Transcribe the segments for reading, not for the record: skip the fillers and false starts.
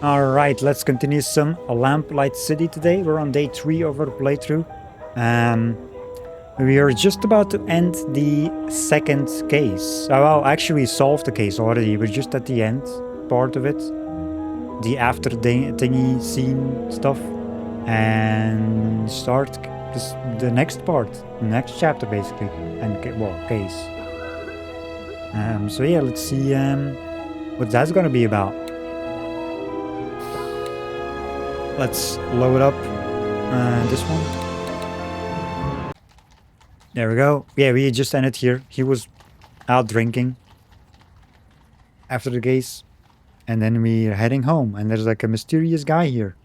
Alright, let's continue some Lamplight City today. We're on day 3 of our playthrough. We are just about to end the second case. Well, actually solved the case already. We're just at the end part of it. The after thingy scene stuff. And start the next part. The next chapter, basically. And, well, case. So yeah, let's see what that's gonna be about. Let's load up this one. There we go. Yeah, we just ended here. He was out drinking after the case. And then we're heading home. And there's like a mysterious guy here.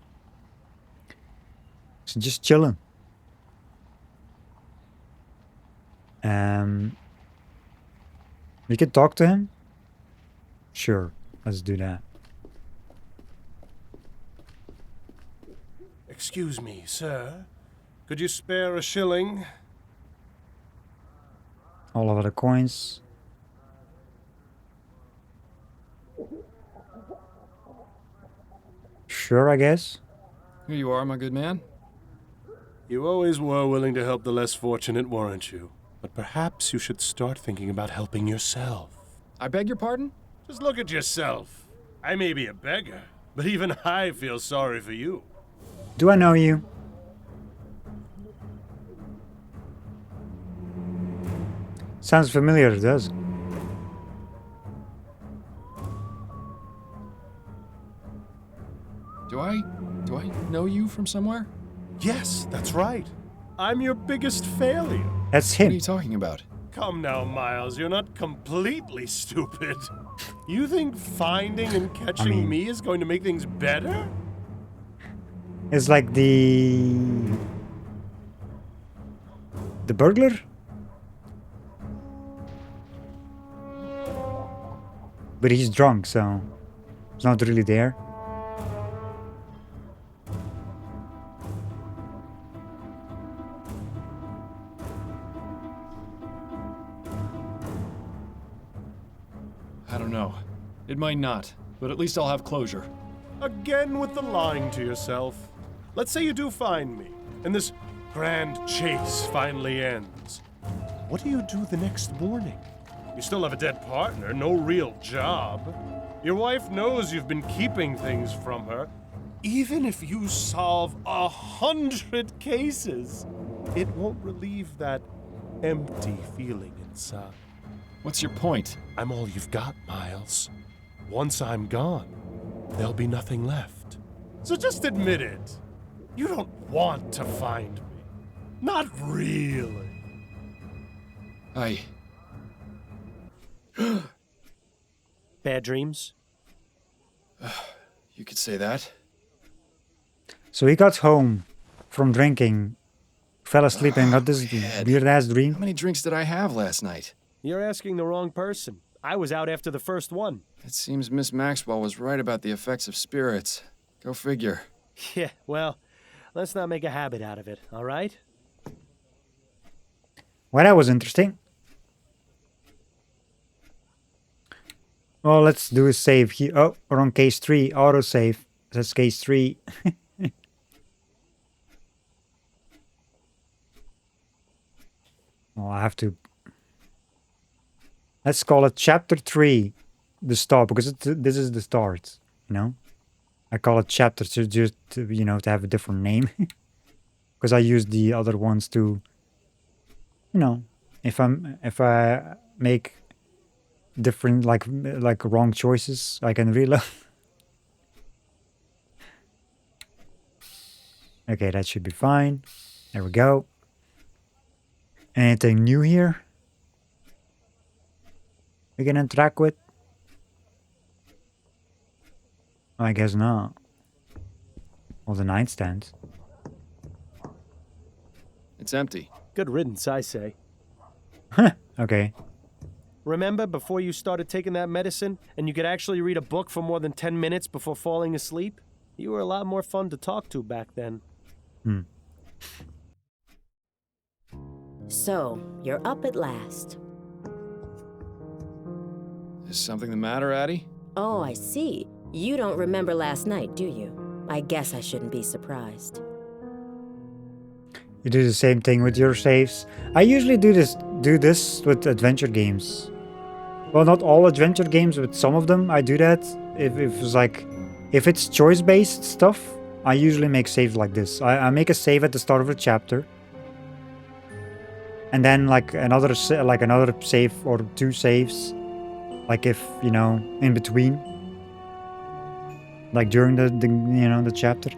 So just chilling. We could talk to him? Sure, let's do that. Excuse me, sir. Could you spare a shilling? All of the coins. Sure, I guess. Here you are, my good man. You always were willing to help the less fortunate, weren't you? But perhaps you should start thinking about helping yourself. I beg your pardon? Just look at yourself. I may be a beggar, but even I feel sorry for you. Do I know you? Sounds familiar, it does. Do I know you from somewhere? Yes, that's right. I'm your biggest failure. That's What are him. you talking about? Come now, Miles, you're not completely stupid. You think finding and catching me is going to make things better? It's like the burglar? But he's drunk, so it's not really there. I don't know. It might not, but at least I'll have closure. Again with the lying to yourself. Let's say you do find me, and this grand chase finally ends. What do you do the next morning? You still have a dead partner, no real job. Your wife knows you've been keeping things from her. Even if you solve 100 cases, it won't relieve that empty feeling inside. What's your point? I'm all you've got, Miles. Once I'm gone, there'll be nothing left. So just admit it. You don't want to find me. Not really. Bad dreams? You could say that. So he got home from drinking, fell asleep and got this head. weird-ass dream. How many drinks did I have last night? You're asking the wrong person. I was out after the first one. It seems Miss Maxwell was right about the effects of spirits. Go figure. Yeah, well, let's not make a habit out of it, all right? Well, that was interesting. Well, let's do a save here. Oh, we're on case 3. Autosave. That's case 3. Well, I have to... Let's call it chapter 3. The start, because this is the start, you know? I call it chapter to just, you know, to have a different name. Because I use the other ones to... You know, if I make different like wrong choices, I can reload. Okay, that should be fine. There we go. Anything new here we can interact with? I guess not. Well, the nightstand. It's empty. Good riddance, I say. Okay. Remember before you started taking that medicine and you could actually read a book for more than 10 minutes before falling asleep? You were a lot more fun to talk to back then. So, you're up at last. Is something the matter, Addie? Oh, I see. You don't remember last night, do you? I guess I shouldn't be surprised. You do the same thing with your saves. I usually do this with adventure games. Well, not all adventure games, but some of them I do that. If it's choice-based stuff, I usually make saves like this. I make a save at the start of a chapter, and then like another save or 2 saves, like if in between, like during the chapter.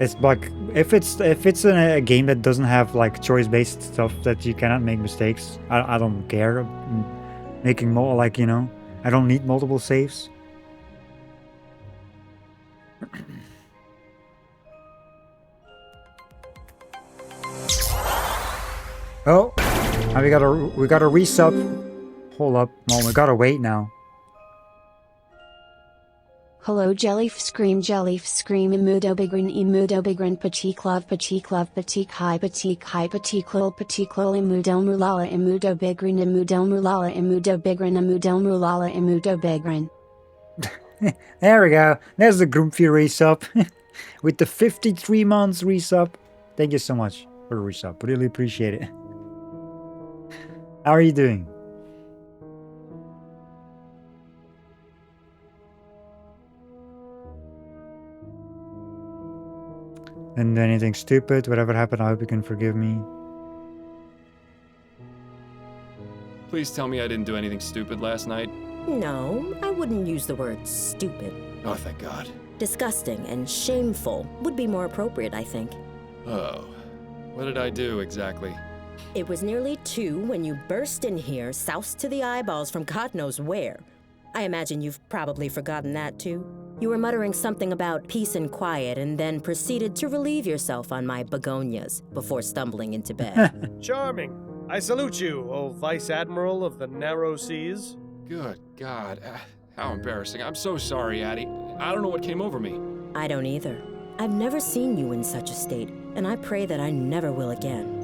It's like if it's a game that doesn't have like choice-based stuff that you cannot make mistakes, I don't care. Making more I don't need multiple saves. Oh, and we gotta resub. Hold up, well, we gotta wait now. Hello jellyf scream imudo bigrin patik love patik hi imudo mulala imudo bigrin imudo bigrin. There we go. There's the Grumpy resub with the 53 months resub. Thank you so much for the resub. Really appreciate it. How are you doing? Didn't do anything stupid. Whatever happened, I hope you can forgive me. Please tell me I didn't do anything stupid last night. No, I wouldn't use the word stupid. Oh, thank God. Disgusting and shameful would be more appropriate, I think. Oh, what did I do exactly? It was nearly 2 when you burst in here, soused to the eyeballs from God knows where. I imagine you've probably forgotten that too. You were muttering something about peace and quiet and then proceeded to relieve yourself on my begonias before stumbling into bed. Charming. I salute you, O Vice Admiral of the Narrow Seas. Good God. How embarrassing. I'm so sorry, Addie. I don't know what came over me. I don't either. I've never seen you in such a state, and I pray that I never will again.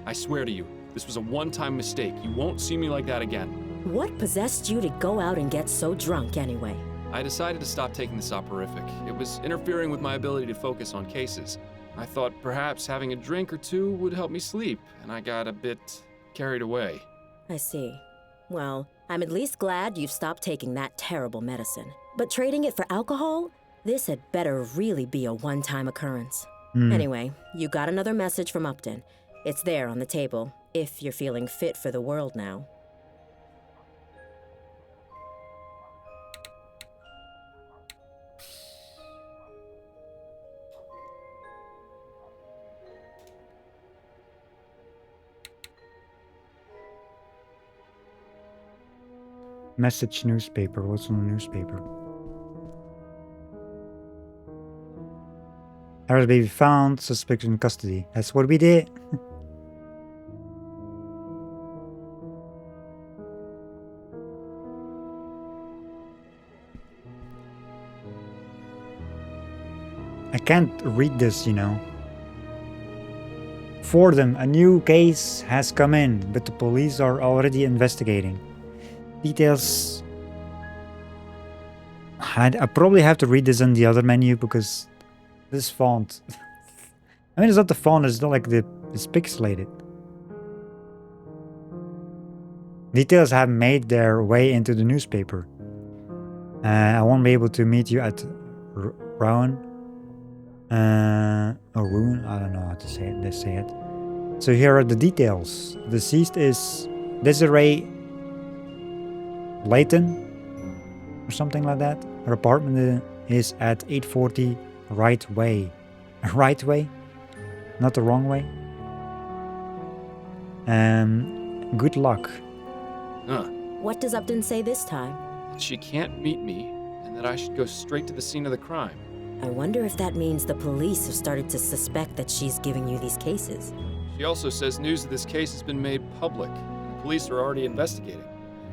I swear to you, this was a one-time mistake. You won't see me like that again. What possessed you to go out and get so drunk anyway? I decided to stop taking the soporific. It was interfering with my ability to focus on cases. I thought perhaps having a drink or 2 would help me sleep, and I got a bit carried away. I see. Well, I'm at least glad you've stopped taking that terrible medicine. But trading it for alcohol? This had better really be a one-time occurrence. Anyway, you got another message from Upton. It's there on the table, if you're feeling fit for the world now. Message newspaper. What's on the newspaper? Harris baby found. Suspect in custody. That's what we did. I can't read this, Fordham, a new case has come in, but the police are already investigating. Details. I probably have to read this in the other menu because this font. I mean, it's not the font, it's not like it's pixelated. Details have made their way into the newspaper. I won't be able to meet you at Rowan. Or Ruin, I don't know how to say it. Let's say it. So here are the details. Deceased is Desiree Layton, or something like that. Her apartment is at 840 Right Way. Right Way? Not the wrong way? Good luck. Huh. What does Upton say this time? She can't meet me, and that I should go straight to the scene of the crime. I wonder if that means the police have started to suspect that she's giving you these cases. She also says news of this case has been made public, and the police are already investigating.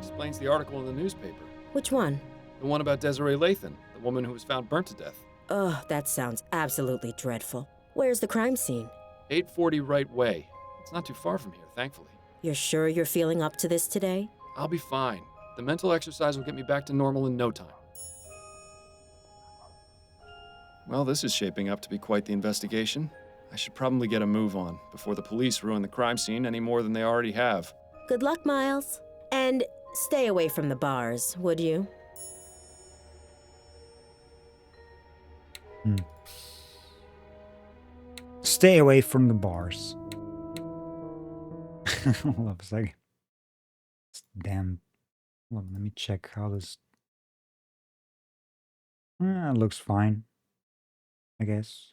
Explains the article in the newspaper. Which one? The one about Desiree Lathan, the woman who was found burnt to death. Ugh, that sounds absolutely dreadful. Where's the crime scene? 840 Right Way. It's not too far from here, thankfully. You're sure you're feeling up to this today? I'll be fine. The mental exercise will get me back to normal in no time. Well, this is shaping up to be quite the investigation. I should probably get a move on before the police ruin the crime scene any more than they already have. Good luck, Miles. And stay away from the bars, would you? Stay away from the bars. Hold up a second. Damn. Well, let me check how this... it looks fine, I guess.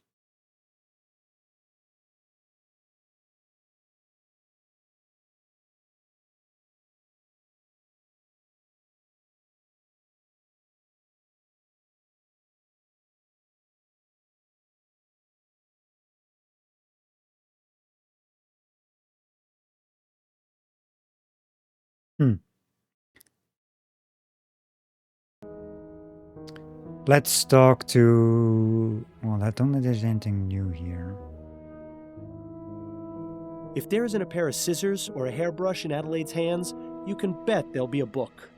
Let's talk to... Well, I don't think there's anything new here. If there isn't a pair of scissors or a hairbrush in Adelaide's hands, you can bet there'll be a book.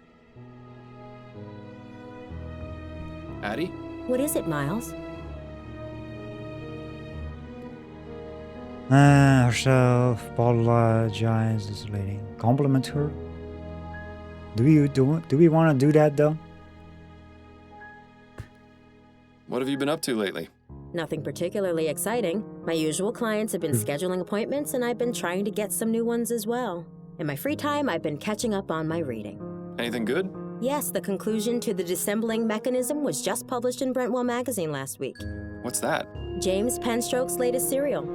Addie? What is it, Miles? Herself, apologize this lady. Compliment her? Do we want to do that though? What have you been up to lately? Nothing particularly exciting. My usual clients have been scheduling appointments, and I've been trying to get some new ones as well. In my free time, I've been catching up on my reading. Anything good? Yes, the conclusion to the dissembling mechanism was just published in Brentwell magazine last week. What's that? James Penstroke's latest serial.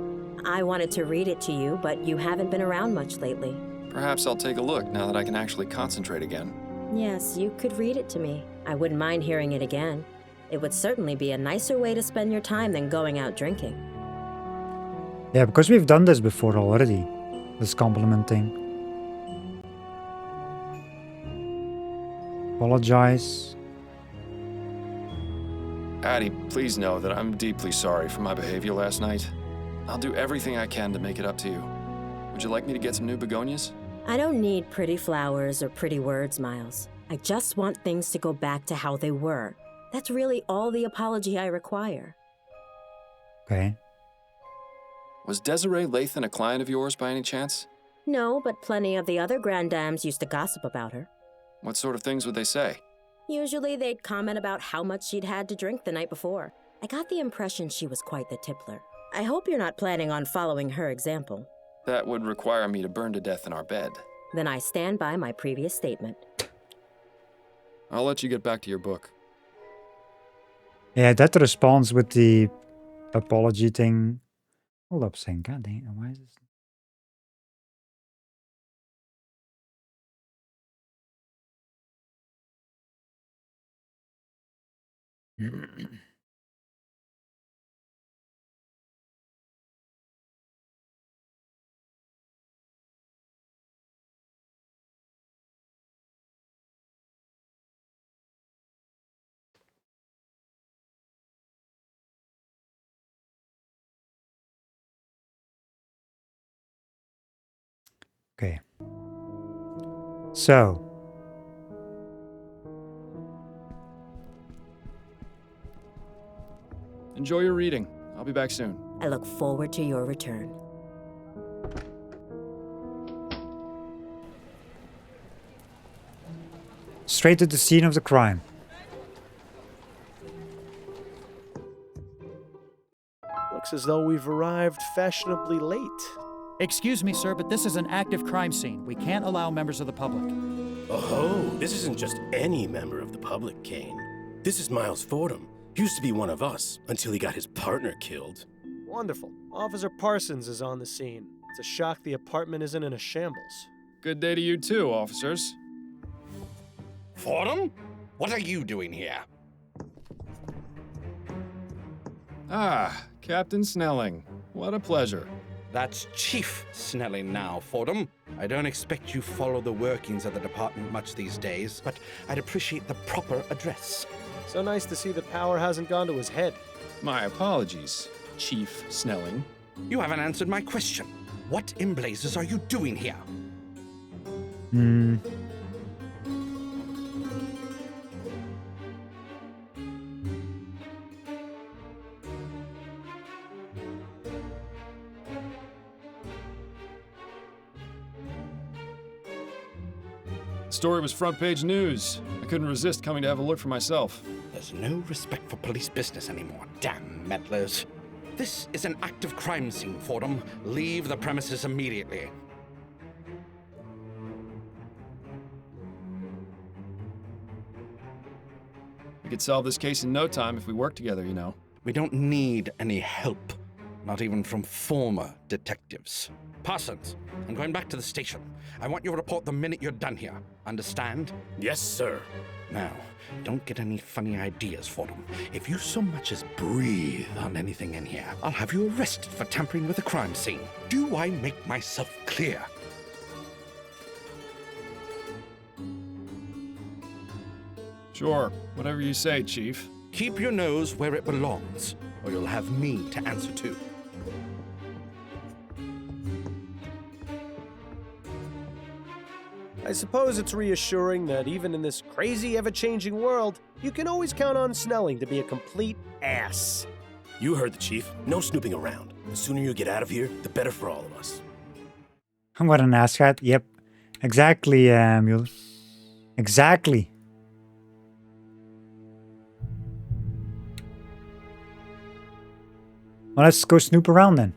I wanted to read it to you, but you haven't been around much lately. Perhaps I'll take a look now that I can actually concentrate again. Yes, you could read it to me. I wouldn't mind hearing it again. It would certainly be a nicer way to spend your time than going out drinking. Yeah, because we've done this before already. This compliment thing. Apologize. Addie, please know that I'm deeply sorry for my behavior last night. I'll do everything I can to make it up to you. Would you like me to get some new begonias? I don't need pretty flowers or pretty words, Miles. I just want things to go back to how they were. That's really all the apology I require. Okay. Was Desiree Lathan a client of yours by any chance? No, but plenty of the other grand dames used to gossip about her. What sort of things would they say? Usually they'd comment about how much she'd had to drink the night before. I got the impression she was quite the tippler. I hope you're not planning on following her example. That would require me to burn to death in our bed. Then I stand by my previous statement. I'll let you get back to your book. Yeah, that responds with the apology thing. Hold up a second. God dang it, why is this? Okay. So. Enjoy your reading. I'll be back soon. I look forward to your return. Straight to the scene of the crime. Looks as though we've arrived fashionably late. Excuse me, sir, but this is an active crime scene. We can't allow members of the public. Oh, this isn't just any member of the public, Kane. This is Miles Fordham. Used to be one of us until he got his partner killed. Wonderful. Officer Parsons is on the scene. It's a shock the apartment isn't in a shambles. Good day to you too, officers. Fordham? What are you doing here? Ah, Captain Snelling. What a pleasure. That's Chief Snelling now, Fordham. I don't expect you follow the workings of the department much these days, but I'd appreciate the proper address. So nice to see the power hasn't gone to his head. My apologies, Chief Snelling. You haven't answered my question. What in blazes are you doing here? The story was front page news. I couldn't resist coming to have a look for myself. There's no respect for police business anymore. Damn meddlers. This is an active crime scene, Fordham. Leave the premises immediately. We could solve this case in no time if we work together, you know. We don't need any help. Not even from former detectives. Parsons, I'm going back to the station. I want your report the minute you're done here. Understand? Yes, sir. Now, don't get any funny ideas, Fordham. If you so much as breathe on anything in here, I'll have you arrested for tampering with a crime scene. Do I make myself clear? Sure, whatever you say, Chief. Keep your nose where it belongs, or you'll have me to answer to. I suppose it's reassuring that even in this crazy, ever-changing world, you can always count on Snelling to be a complete ass. You heard the chief. No snooping around. The sooner you get out of here, the better for all of us. What an asshat. Yep. Exactly, Mueller. Exactly. Well, let's go snoop around then.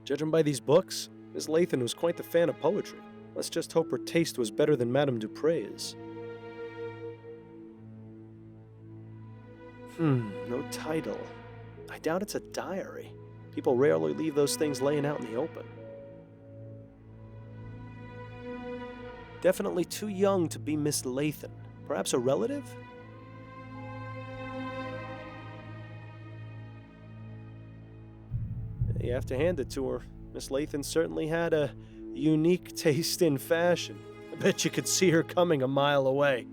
Judging by these books, Miss Lathan was quite the fan of poetry. Let's just hope her taste was better than Madame Dupre's. No title. I doubt it's a diary. People rarely leave those things laying out in the open. Definitely too young to be Miss Lathan. Perhaps a relative? You have to hand it to her. Miss Lathan certainly had a unique taste in fashion. I bet you could see her coming a mile away.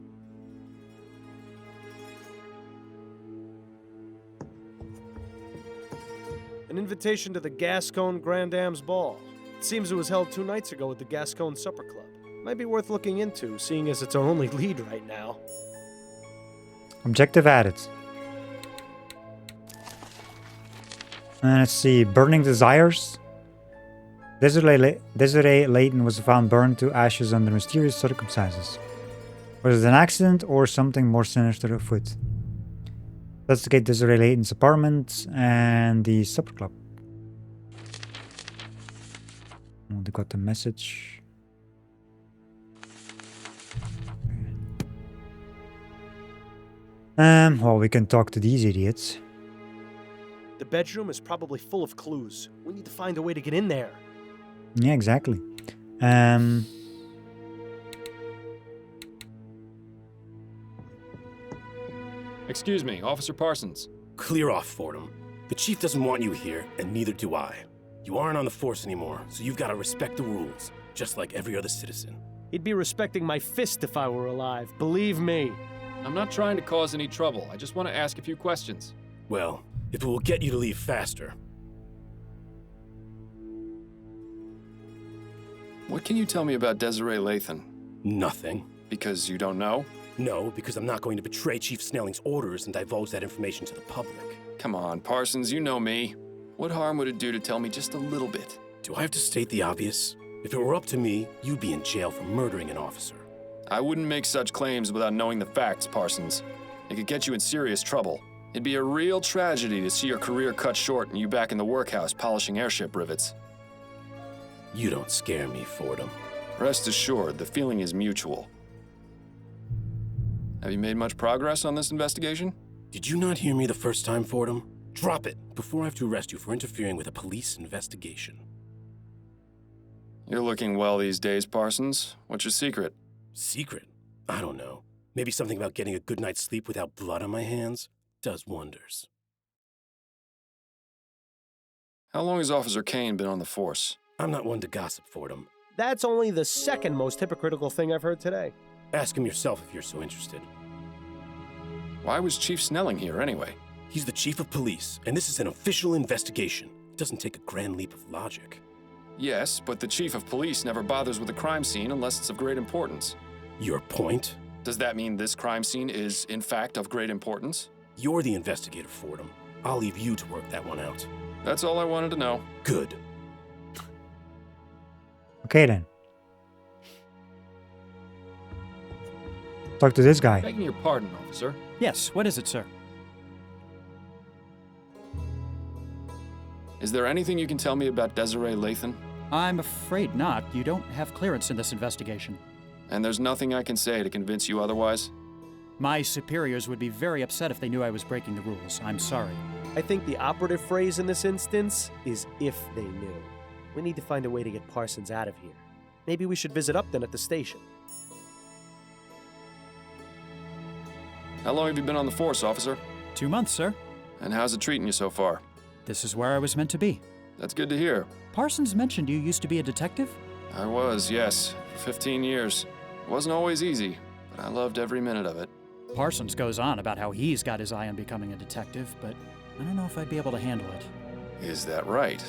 An invitation to the Gascon Grand Dame's Ball. It seems it was held 2 nights ago at the Gascon Supper Club. Might be worth looking into, seeing as it's our only lead right now. Objective added. Let's see. Burning Desires. Desiree Layton was found burned to ashes under mysterious circumstances. Was it an accident or something more sinister afoot? Investigate Desiree Layton's apartment and the supper club. Oh, they got the message. Well, we can talk to these idiots. The bedroom is probably full of clues. We need to find a way to get in there. Yeah, exactly. Excuse me, Officer Parsons. Clear off, Fordham. The chief doesn't want you here, and neither do I. You aren't on the force anymore, so you've got to respect the rules, just like every other citizen. He'd be respecting my fist if I were alive, believe me. I'm not trying to cause any trouble. I just want to ask a few questions. Well, if it will get you to leave faster. What can you tell me about Desiree Lathan? Nothing. Because you don't know? No, because I'm not going to betray Chief Snelling's orders and divulge that information to the public. Come on, Parsons, you know me. What harm would it do to tell me just a little bit? Do I have to state the obvious? If it were up to me, you'd be in jail for murdering an officer. I wouldn't make such claims without knowing the facts, Parsons. It could get you in serious trouble. It'd be a real tragedy to see your career cut short and you back in the workhouse polishing airship rivets. You don't scare me, Fordham. Rest assured, the feeling is mutual. Have you made much progress on this investigation? Did you not hear me the first time, Fordham? Drop it before I have to arrest you for interfering with a police investigation. You're looking well these days, Parsons. What's your secret? Secret? I don't know. Maybe something about getting a good night's sleep without blood on my hands does wonders. How long has Officer Kane been on the force? I'm not one to gossip, Fordham. That's only the second most hypocritical thing I've heard today. Ask him yourself if you're so interested. Why was Chief Snelling here anyway? He's the chief of police, and this is an official investigation. It doesn't take a grand leap of logic. Yes, but the chief of police never bothers with a crime scene unless it's of great importance. Your point? Does that mean this crime scene is, in fact, of great importance? You're the investigator, Fordham. I'll leave you to work that one out. That's all I wanted to know. Good. Okay then. Talk to this guy. Begging your pardon, officer. Yes, what is it, sir? Is there anything you can tell me about Desiree Lathan? I'm afraid not. You don't have clearance in this investigation. And there's nothing I can say to convince you otherwise? My superiors would be very upset if they knew I was breaking the rules. I'm sorry. I think the operative phrase in this instance is if they knew. We need to find a way to get Parsons out of here. Maybe we should visit Upton at the station. How long have you been on the force, officer? 2 months, sir. And how's it treating you so far? This is where I was meant to be. That's good to hear. Parsons mentioned you used to be a detective? I was, yes, for 15 years. It wasn't always easy, but I loved every minute of it. Parsons goes on about how he's got his eye on becoming a detective, but I don't know if I'd be able to handle it. Is that right?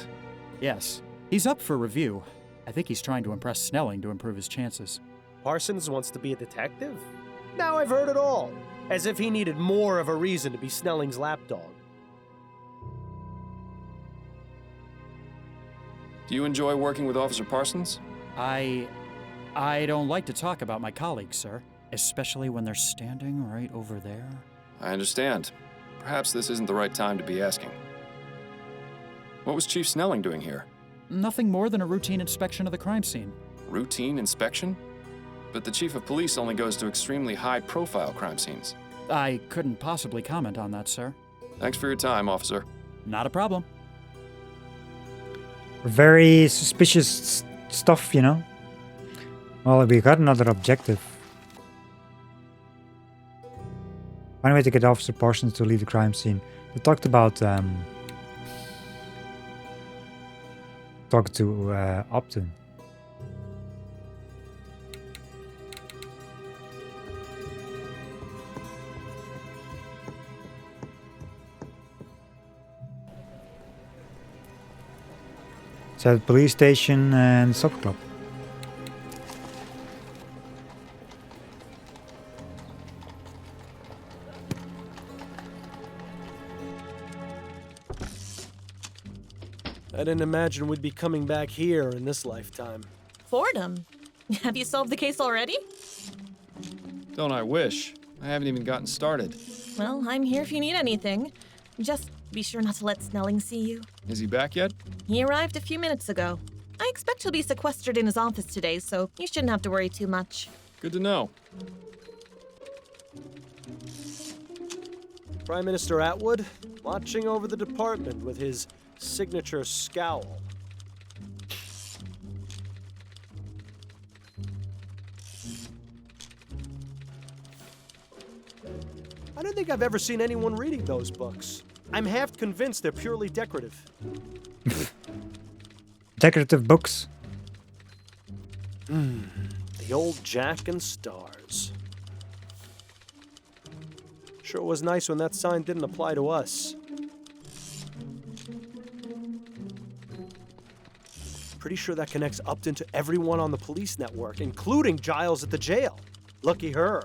Yes. He's up for review. I think he's trying to impress Snelling to improve his chances. Parsons wants to be a detective? Now I've heard it all. As if he needed more of a reason to be Snelling's lapdog. Do you enjoy working with Officer Parsons? I don't like to talk about my colleagues, sir. Especially when they're standing right over there. I understand. Perhaps this isn't the right time to be asking. What was Chief Snelling doing here? Nothing more than a routine inspection of the crime scene. Routine inspection? But the Chief of Police only goes to extremely high-profile crime scenes. I couldn't possibly comment on that, sir. Thanks for your time, officer. Not a problem. Very suspicious stuff, you know? Well, we got another objective. Find a way to get Officer Parsons to leave the crime scene. We talked about talk to Upton. It's at the police station and supper club. I didn't imagine we'd be coming back here in this lifetime. Fordham, have you solved the case already? Don't I wish? I haven't even gotten started. Well, I'm here if you need anything. Just be sure not to let Snelling see you. Is he back yet? He arrived a few minutes ago. I expect he'll be sequestered in his office today, so you shouldn't have to worry too much. Good to know. Prime Minister Atwood, watching over the department with his signature scowl. I don't think I've ever seen anyone reading those books. I'm half convinced they're purely decorative. Decorative books. The old Jack and Stars. Sure was nice when that sign didn't apply to us. Pretty sure that connects Upton to everyone on the police network, including Giles at the jail. Lucky her.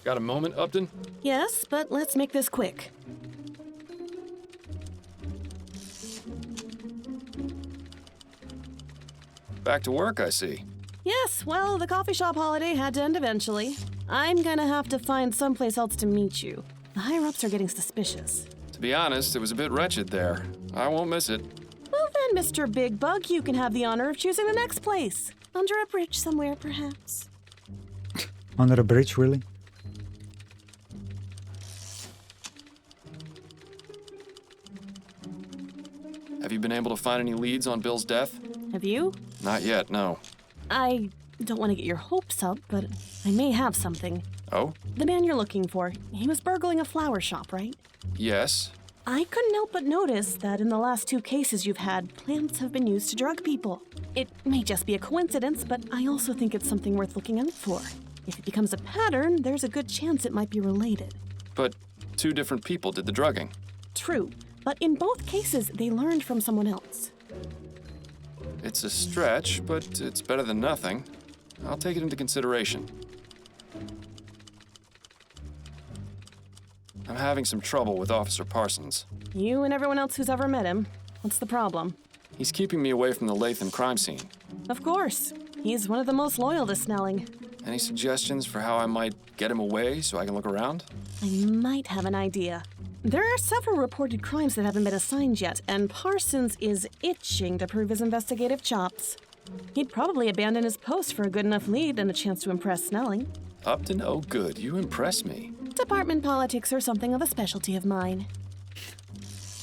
Got a moment, Upton? Yes, but let's make this quick. Back to work, I see. Yes, well, the coffee shop holiday had to end eventually. I'm gonna have to find someplace else to meet you. The higher-ups are getting suspicious. To be honest, it was a bit wretched there. I won't miss it. Well then, Mr. Big Bug, you can have the honor of choosing the next place. Under a bridge somewhere, perhaps. Under a bridge, really? Have you been able to find any leads on Bill's death? Have you? Not yet, no. I don't want to get your hopes up, but I may have something. Oh? The man you're looking for, he was burgling a flower shop, right? Yes. I couldn't help but notice that in the last 2 cases you've had, plants have been used to drug people. It may just be a coincidence, but I also think it's something worth looking out for. If it becomes a pattern, there's a good chance it might be related. But 2 different people did the drugging. True, but in both cases, they learned from someone else. It's a stretch, but it's better than nothing. I'll take it into consideration. I'm having some trouble with Officer Parsons. You and everyone else who's ever met him. What's the problem? He's keeping me away from the Latham crime scene. Of course. He's one of the most loyal to Snelling. Any suggestions for how I might get him away so I can look around? I might have an idea. There are several reported crimes that haven't been assigned yet, and Parsons is itching to prove his investigative chops. He'd probably abandon his post for a good enough lead and a chance to impress Snelling. Up to no good. You impress me. Department politics are something of a specialty of mine.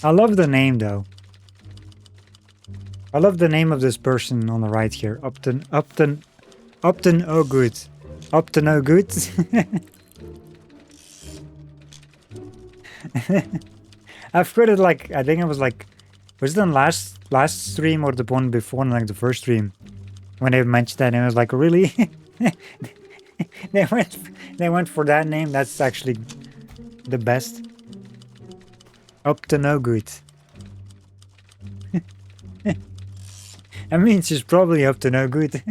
I love the name, though. I love the name of this person on the right here. Upton, oh good. Upton, oh good. I've heard it like, I think it was like, was it on last stream or the one before, like the first stream, when they mentioned that, and it was like, really? they went for that name. That's actually the best. Up to no good. I mean, she's probably up to no good.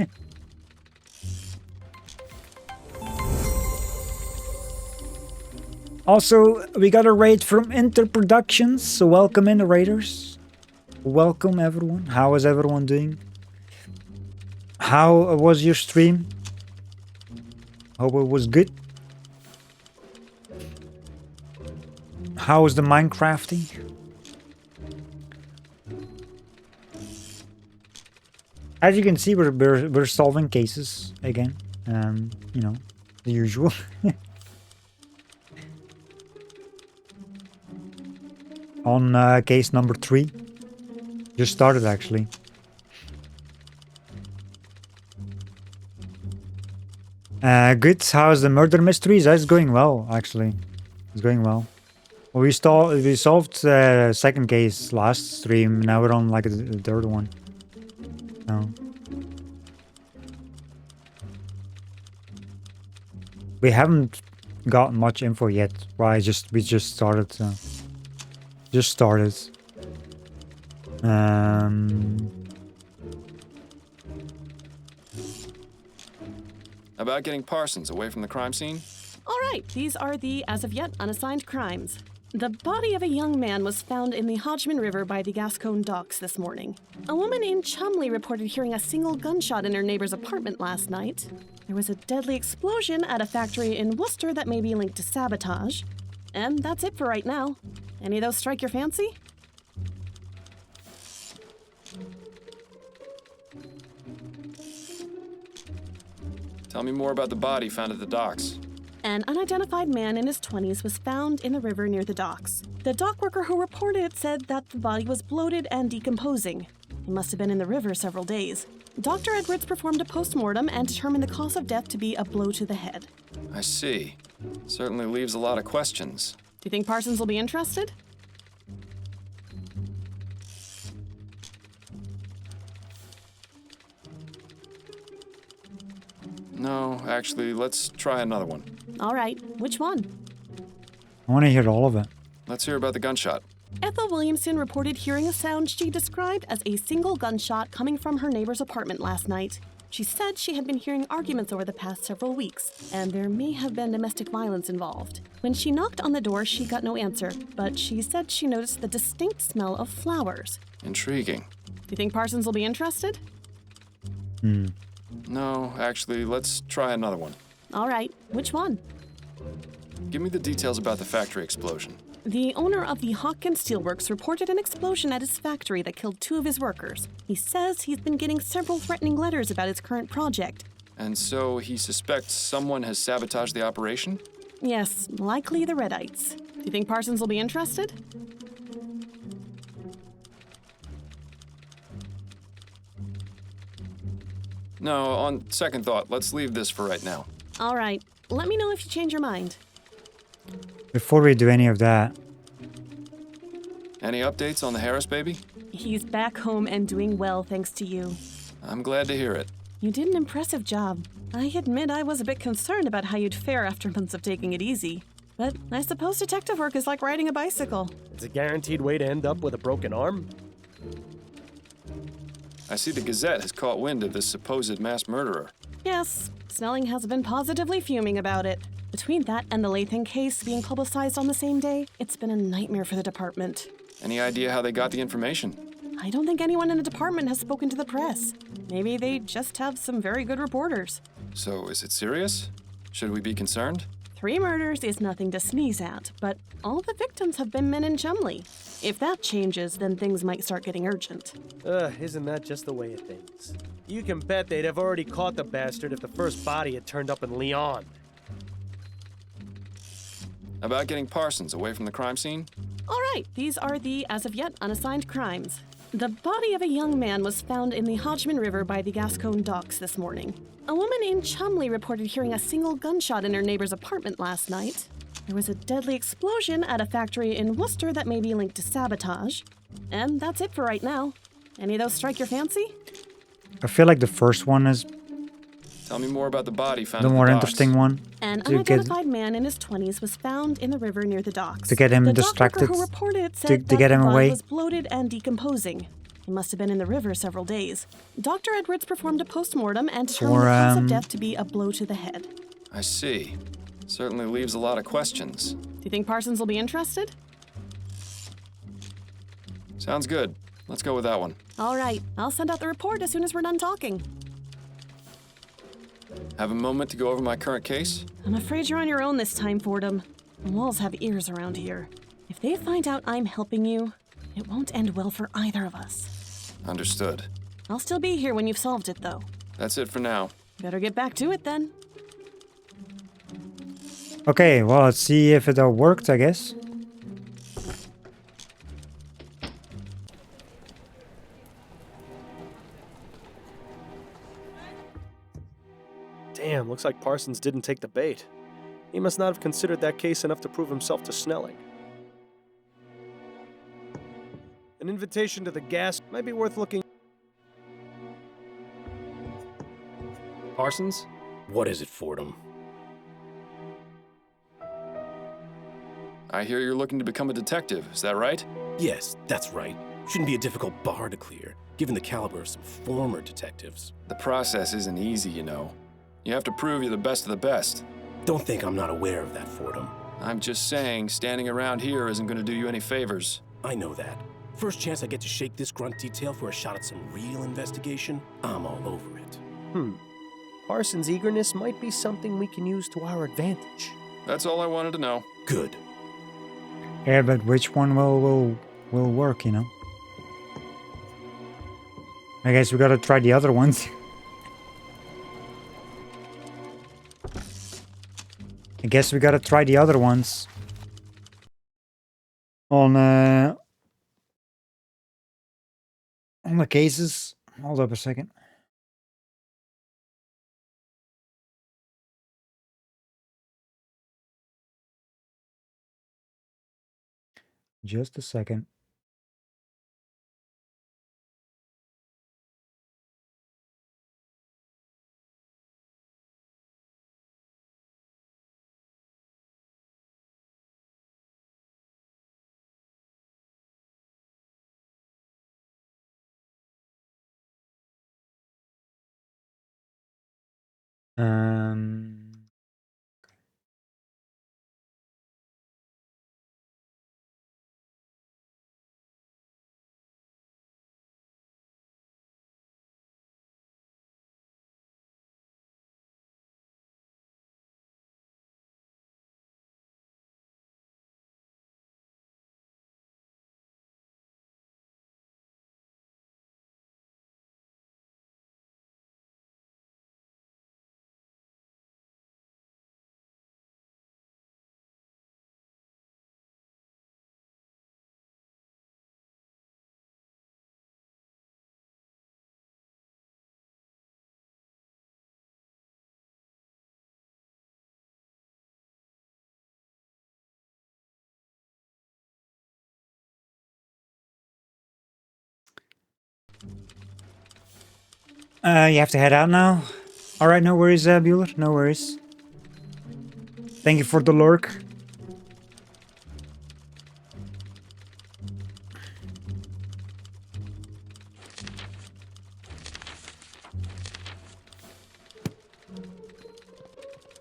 Also, we got a raid from Interproductions, so welcome in the raiders. Welcome everyone. How is everyone doing? How was your stream? Hope it was good. How was the Minecrafting? As you can see, we're solving cases again. You know, the usual. On case number 3. Just started actually. Good. How's the murder mysteries? That's going well, actually. It's going well. Well, we solved the second case last stream. Now we're on like the third one. No. We haven't got much info yet. Why? We just started. Just started. About getting Parsons away from the crime scene? All right, these are the, as of yet, unassigned crimes. The body of a young man was found in the Hodgman River by the Gascon docks this morning. A woman in Chumley reported hearing a single gunshot in her neighbor's apartment last night. There was a deadly explosion at a factory in Worcester that may be linked to sabotage. And that's it for right now. Any of those strike your fancy? Tell me more about the body found at the docks. An unidentified man in his 20s was found in the river near the docks. The dock worker who reported it said that the body was bloated and decomposing. He must have been in the river several days. Dr. Edwards performed a post-mortem and determined the cause of death to be a blow to the head. I see. Certainly leaves a lot of questions. Do you think Parsons will be interested? No, actually, let's try another one. All right, which one? I want to hear all of it. Let's hear about the gunshot. Ethel Williamson reported hearing a sound she described as a single gunshot coming from her neighbor's apartment last night. She said she had been hearing arguments over the past several weeks, and there may have been domestic violence involved. When she knocked on the door, she got no answer, but she said she noticed the distinct smell of flowers. Intriguing. Do you think Parsons will be interested? No, actually, let's try another one. All right, which one? Give me the details about the factory explosion. The owner of the Hawkins Steelworks reported an explosion at his factory that killed 2 of his workers. He says he's been getting several threatening letters about his current project. And so he suspects someone has sabotaged the operation? Yes, likely the Redites. Do you think Parsons will be interested? No, on second thought, let's leave this for right now. All right. Let me know if you change your mind. Before we do any of that, Any updates on the Harris baby? He's back home and doing well thanks to you. I'm glad to hear it. You did an impressive job. I admit I was a bit concerned about how you'd fare after months of taking it easy. But I suppose detective work is like riding a bicycle. It's a guaranteed way to end up with a broken arm. I see the Gazette has caught wind of this supposed mass murderer. Yes, Snelling has been positively fuming about it. Between that and the Lathan case being publicized on the same day, it's been a nightmare for the department. Any idea how they got the information? I don't think anyone in the department has spoken to the press. Maybe they just have some very good reporters. So, is it serious? Should we be concerned? 3 murders is nothing to sneeze at, but all the victims have been men in Chumley. If that changes, then things might start getting urgent. Isn't that just the way of things? You can bet they'd have already caught the bastard if the first body had turned up in Leon. About getting Parsons away from the crime scene? All right, these are the, as of yet, unassigned crimes. The body of a young man was found in the Hodgman River by the Gascon docks this morning. A woman in Chumley reported hearing a single gunshot in her neighbor's apartment last night. There was a deadly explosion at a factory in Worcester that may be linked to sabotage. And that's it for right now. Any of those strike your fancy? I feel like the first one is Tell me more about the body found the at more the docks. interesting one. An To get- unidentified man in his 20s was found in the river near the docks. To get him the distracted, dock worker who reported said to that get him the blood away. was bloated and decomposing. He must have been in the river several days. Dr. Edwards performed a post-mortem and determined the cause of death to be a blow to the head. I see. Certainly leaves a lot of questions. Do you think Parsons will be interested? Sounds good. Let's go with that one. All right, I'll send out the report as soon as we're done talking. Have a moment to go over my current case? I'm afraid you're on your own this time, Fordham. The walls have ears around here. If they find out I'm helping you, it won't end well for either of us. Understood. I'll still be here when you've solved it, though. That's it for now. Better get back to it, then. Okay, well, let's see if it all worked, I guess. Damn, looks like Parsons didn't take the bait. He must not have considered that case enough to prove himself to Snelling. An invitation to the gas might be worth looking. Parsons? What is it, Fordham? I hear you're looking to become a detective, is that right? Yes, that's right. Shouldn't be a difficult bar to clear, given the caliber of some former detectives. The process isn't easy, you know. You have to prove you're the best of the best. Don't think I'm not aware of that, Fordham. I'm just saying, standing around here isn't going to do you any favors. I know that. First chance I get to shake this grunt detail for a shot at some real investigation, I'm all over it. Parsons' eagerness might be something we can use to our advantage. That's all I wanted to know. Good. Yeah, but which one will work, you know? I guess we gotta try the other ones. I guess we gotta try the other ones. On the cases. Hold up a second. Just a second. You have to head out now? Alright, no worries, Bueller. No worries. Thank you for the lurk.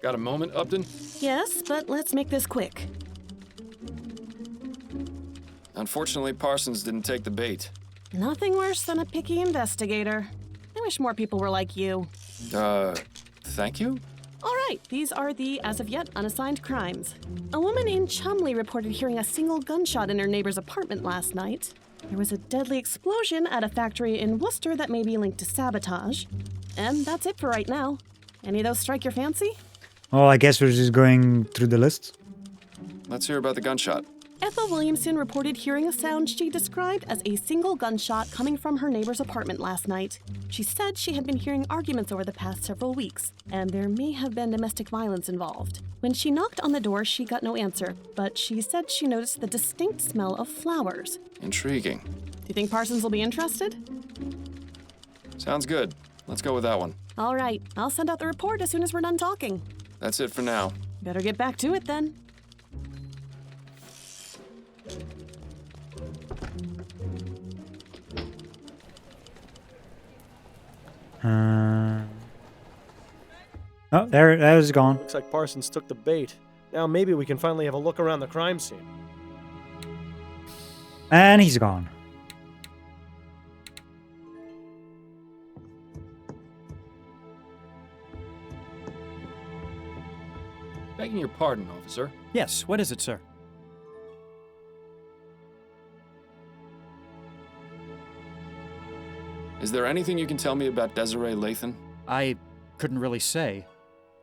Got a moment, Upton? Yes, but let's make this quick. Unfortunately, Parsons didn't take the bait. Nothing worse than a picky investigator. I wish more people were like you. Thank you? All right, these are the as of yet unassigned crimes. A woman in Chumley reported hearing a single gunshot in her neighbor's apartment last night. There was a deadly explosion at a factory in Worcester that may be linked to sabotage. And that's it for right now. Any of those strike your fancy? Well, I guess we're just going through the list. Let's hear about the gunshot. Ethel Williamson reported hearing a sound she described as a single gunshot coming from her neighbor's apartment last night. She said she had been hearing arguments over the past several weeks, and there may have been domestic violence involved. When she knocked on the door, she got no answer, but she said she noticed the distinct smell of flowers. Intriguing. Do you think Parsons will be interested? Sounds good. Let's go with that one. All right, I'll send out the report as soon as we're done talking. That's it for now. Better get back to it then. Oh, there it is gone. Looks like Parsons took the bait. Now maybe we can finally have a look around the crime scene. And he's gone. Begging your pardon, officer. Yes, what is it, sir? Is there anything you can tell me about Desiree Lathan? I couldn't really say.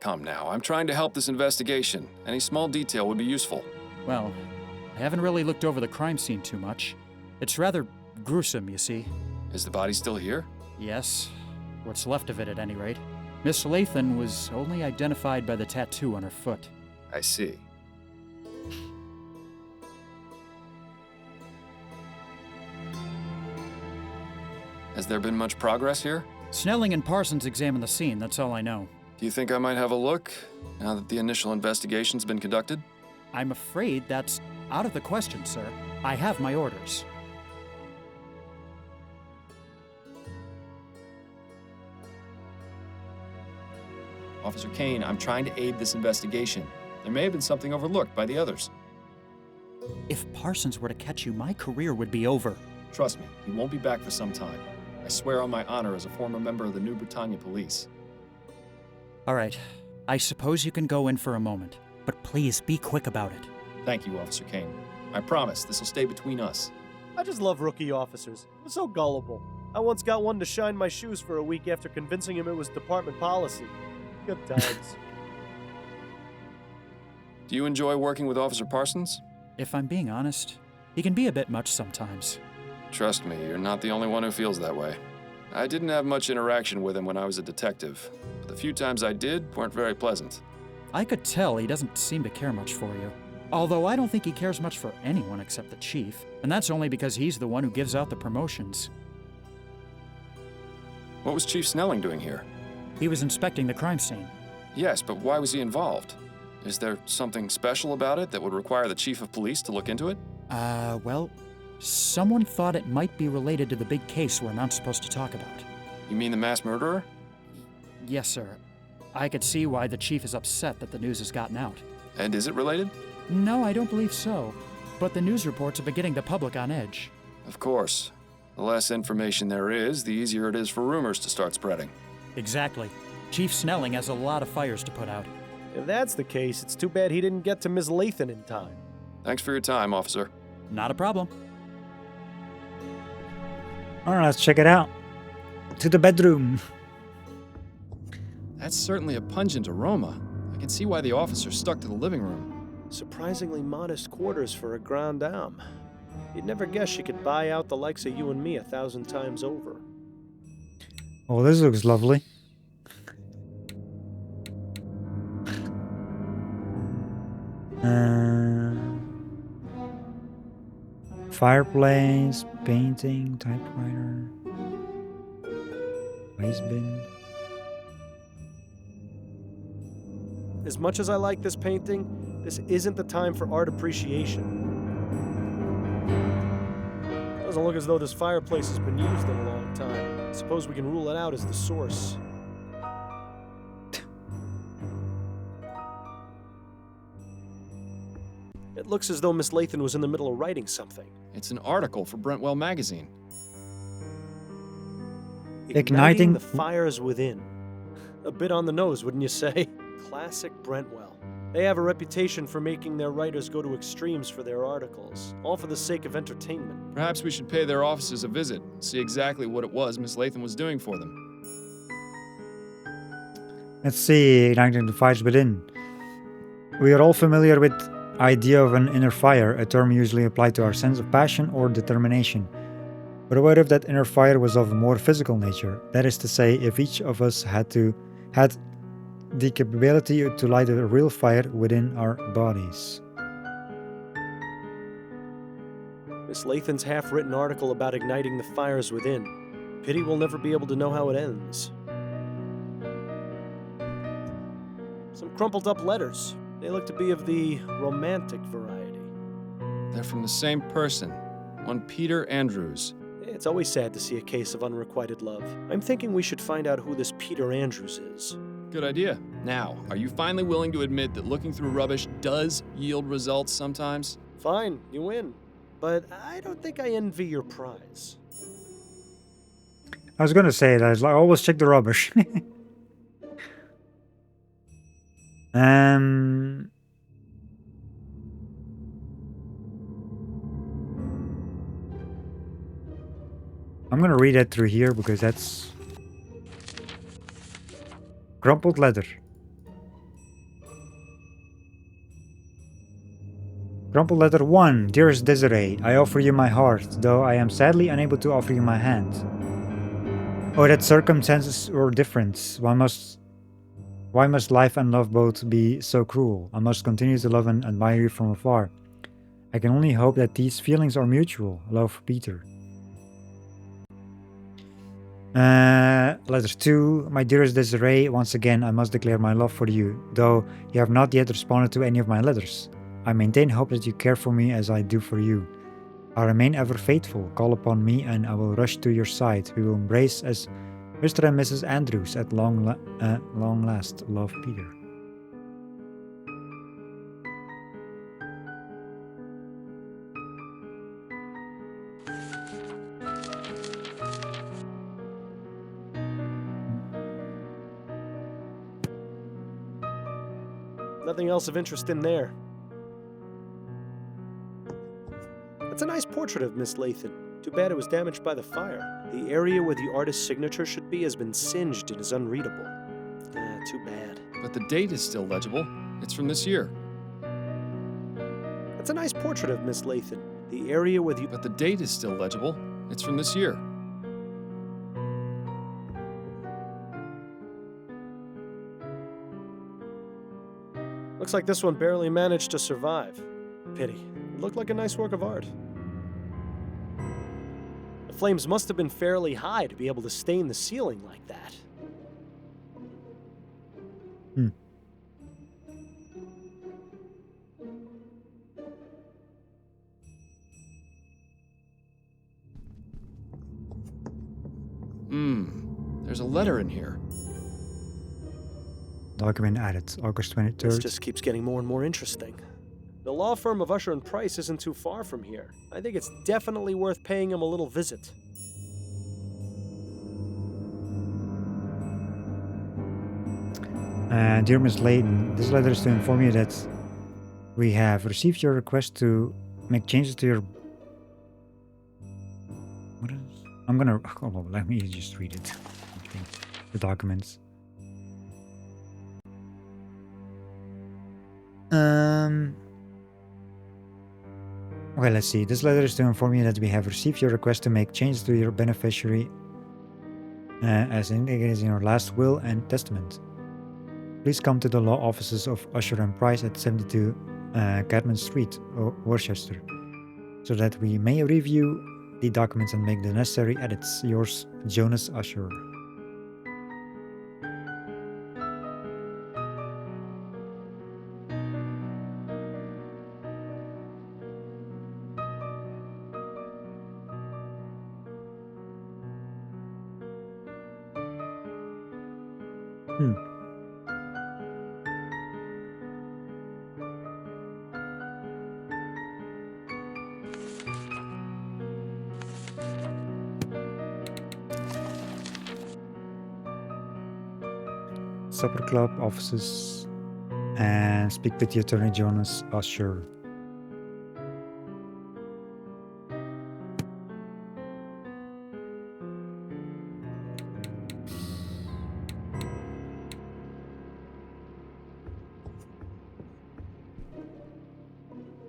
Come now, I'm trying to help this investigation. Any small detail would be useful. Well, I haven't really looked over the crime scene too much. It's rather gruesome, you see. Is the body still here? Yes, what's left of it at any rate. Miss Lathan was only identified by the tattoo on her foot. I see. Has there been much progress here? Snelling and Parsons examined the scene, that's all I know. Do you think I might have a look, now that the initial investigation's been conducted? I'm afraid that's out of the question, sir. I have my orders. Officer Kane, I'm trying to aid this investigation. There may have been something overlooked by the others. If Parsons were to catch you, my career would be over. Trust me, he won't be back for some time. I swear on my honor as a former member of the New Britannia Police. All right, I suppose you can go in for a moment, but please be quick about it. Thank you, Officer Kane. I promise this will stay between us. I just love rookie officers. They're so gullible. I once got one to shine my shoes for a week after convincing him it was department policy. Good times. Do you enjoy working with Officer Parsons? If I'm being honest, he can be a bit much sometimes. Trust me, you're not the only one who feels that way. I didn't have much interaction with him when I was a detective, but the few times I did weren't very pleasant. I could tell he doesn't seem to care much for you. Although I don't think he cares much for anyone except the chief, and that's only because he's the one who gives out the promotions. What was Chief Snelling doing here? He was inspecting the crime scene. Yes, but why was he involved? Is there something special about it that would require the chief of police to look into it? Well, someone thought it might be related to the big case we're not supposed to talk about. You mean the mass murderer? Yes, sir. I could see why the chief is upset that the news has gotten out. And is it related? No, I don't believe so. But the news reports are beginning the public on edge. Of course. The less information there is, the easier it is for rumors to start spreading. Exactly. Chief Snelling has a lot of fires to put out. If that's the case, it's too bad he didn't get to Miss Lathan in time. Thanks for your time, officer. Not a problem. All right, let's check it out. To the bedroom. That's certainly a pungent aroma. I can see why the officer stuck to the living room. Surprisingly modest quarters for a grande dame. You'd never guess she could buy out the likes of you and me 1,000 times over. Oh, this looks lovely. Fireplace, painting, typewriter. Ice bin. As much as I like this painting, this isn't the time for art appreciation. Doesn't look as though this fireplace has been used in a long time. I suppose we can rule it out as the source. It looks as though Miss Lathan was in the middle of writing something. It's an article for Brentwell magazine. Igniting the fires within. A bit on the nose, wouldn't you say? Classic Brentwell. They have a reputation for making their writers go to extremes for their articles, all for the sake of entertainment. Perhaps we should pay their offices a visit, see exactly what it was Miss Lathan was doing for them. Let's see, igniting the fires within. We are all familiar with the idea of an inner fire, a term usually applied to our sense of passion or determination. But what if that inner fire was of a more physical nature? That is to say, if each of us had the capability to light a real fire within our bodies. Miss Lathan's half-written article about igniting the fires within. Pity we'll never be able to know how it ends. Some crumpled up letters. They look to be of the romantic variety. They're from the same person, one Peter Andrews. It's always sad to see a case of unrequited love. I'm thinking we should find out who this Peter Andrews is. Good idea. Now, are you finally willing to admit that looking through rubbish does yield results sometimes? Fine, you win. But I don't think I envy your prize. I was gonna say that, I always check the rubbish. I'm gonna read that through here because that's crumpled letter. Crumpled letter 1. Dearest Desiree, I offer you my heart, though I am sadly unable to offer you my hand. Oh, that circumstances were different. Why must life and love both be so cruel? I must continue to love and admire you from afar. I can only hope that these feelings are mutual. Love, Peter. Letter 2. My dearest Desiree, once again I must declare my love for you, though you have not yet responded to any of my letters. I maintain hope that you care for me as I do for you. I remain ever faithful. Call upon me and I will rush to your side. We will embrace as Mr. and Mrs. Andrews at long last. Love, Peter. Nothing else of interest in there. That's a nice portrait of Miss Lathan. Too bad it was damaged by the fire. The area where the artist's signature should be has been singed and is unreadable. Too bad. But the date is still legible. It's from this year. That's a nice portrait of Miss Lathan. The area where the... But the date is still legible. It's from this year. Looks like this one barely managed to survive. Pity. It looked like a nice work of art. The flames must have been fairly high to be able to stain the ceiling like that. There's a letter in here. Document added, August 23rd. This just keeps getting more and more interesting. The law firm of Usher and Price isn't too far from here. I think it's definitely worth paying him a little visit. Dear Miss Layton, this letter is to inform you that we have received your request to make changes to your... What is... I'm gonna... Hold on, let me just read it. The documents. Okay, let's see. This letter is to inform you that we have received your request to make changes to your beneficiary as indicated in your last will and testament. Please come to the law offices of Usher and Price at 72 Cadman Street, Worcester, so that we may review the documents and make the necessary edits. Yours, Jonas Usher. Hmm. Supper Club offices and speak with the attorney Jonas Usher.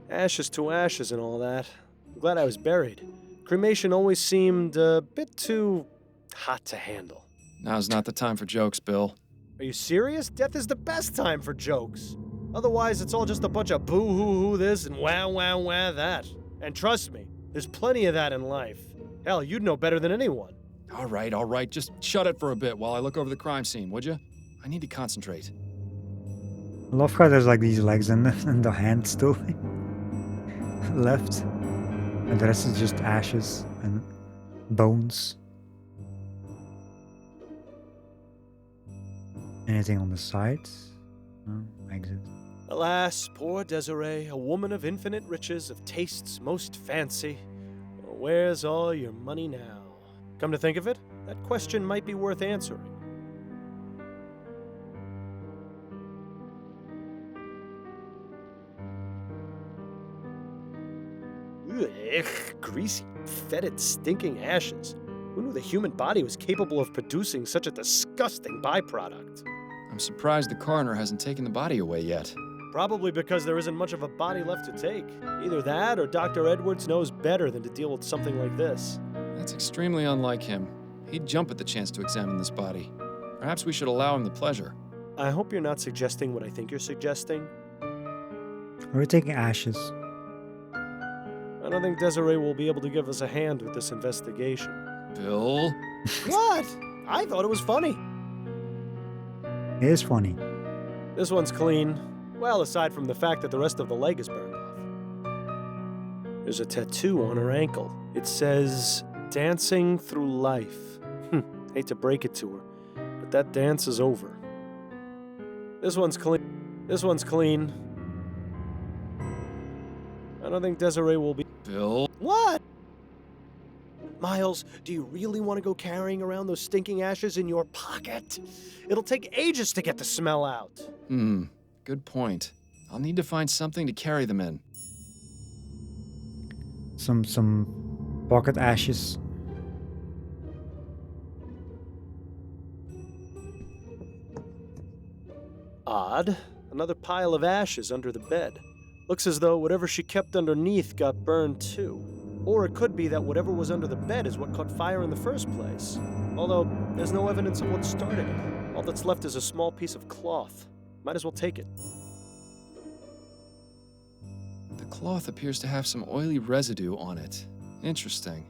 Ashes to ashes and all that. I'm glad I was buried. Cremation always seemed a bit too hot to handle. Now's not the time for jokes, Bill. Are you serious? Death is the best time for jokes. Otherwise, it's all just a bunch of boo-hoo-hoo this and wah-wah-wah that. And trust me, there's plenty of that in life. Hell, you'd know better than anyone. All right. Just shut it for a bit while I look over the crime scene, would you? I need to concentrate. I love how there's like these legs and the hand still left. And the rest is just ashes and bones. Anything on the side? No, exit. Alas, poor Desiree, a woman of infinite riches, of tastes most fancy. Where's all your money now? Come to think of it, that question might be worth answering. Ugh, greasy, fetid, stinking ashes. Who knew the human body was capable of producing such a disgusting byproduct? I'm surprised the coroner hasn't taken the body away yet. Probably because there isn't much of a body left to take. Either that or Dr. Edwards knows better than to deal with something like this. That's extremely unlike him. He'd jump at the chance to examine this body. Perhaps we should allow him the pleasure. I hope you're not suggesting what I think you're suggesting. We're taking ashes. I don't think Desiree will be able to give us a hand with this investigation. Bill? What? I thought it was funny. It is funny. This one's clean. Well, aside from the fact that the rest of the leg is burned off. There's a tattoo on her ankle. It says, "Dancing through life." Hate to break it to her, but that dance is over. This one's clean. This one's clean. I don't think Desiree will be... Bill? What? Miles, do you really want to go carrying around those stinking ashes in your pocket? It'll take ages to get the smell out. Good point. I'll need to find something to carry them in. Some pocket ashes. Odd. Another pile of ashes under the bed. Looks as though whatever she kept underneath got burned too. Or it could be that whatever was under the bed is what caught fire in the first place. Although, there's no evidence of what started it. All that's left is a small piece of cloth. Might as well take it. The cloth appears to have some oily residue on it. Interesting.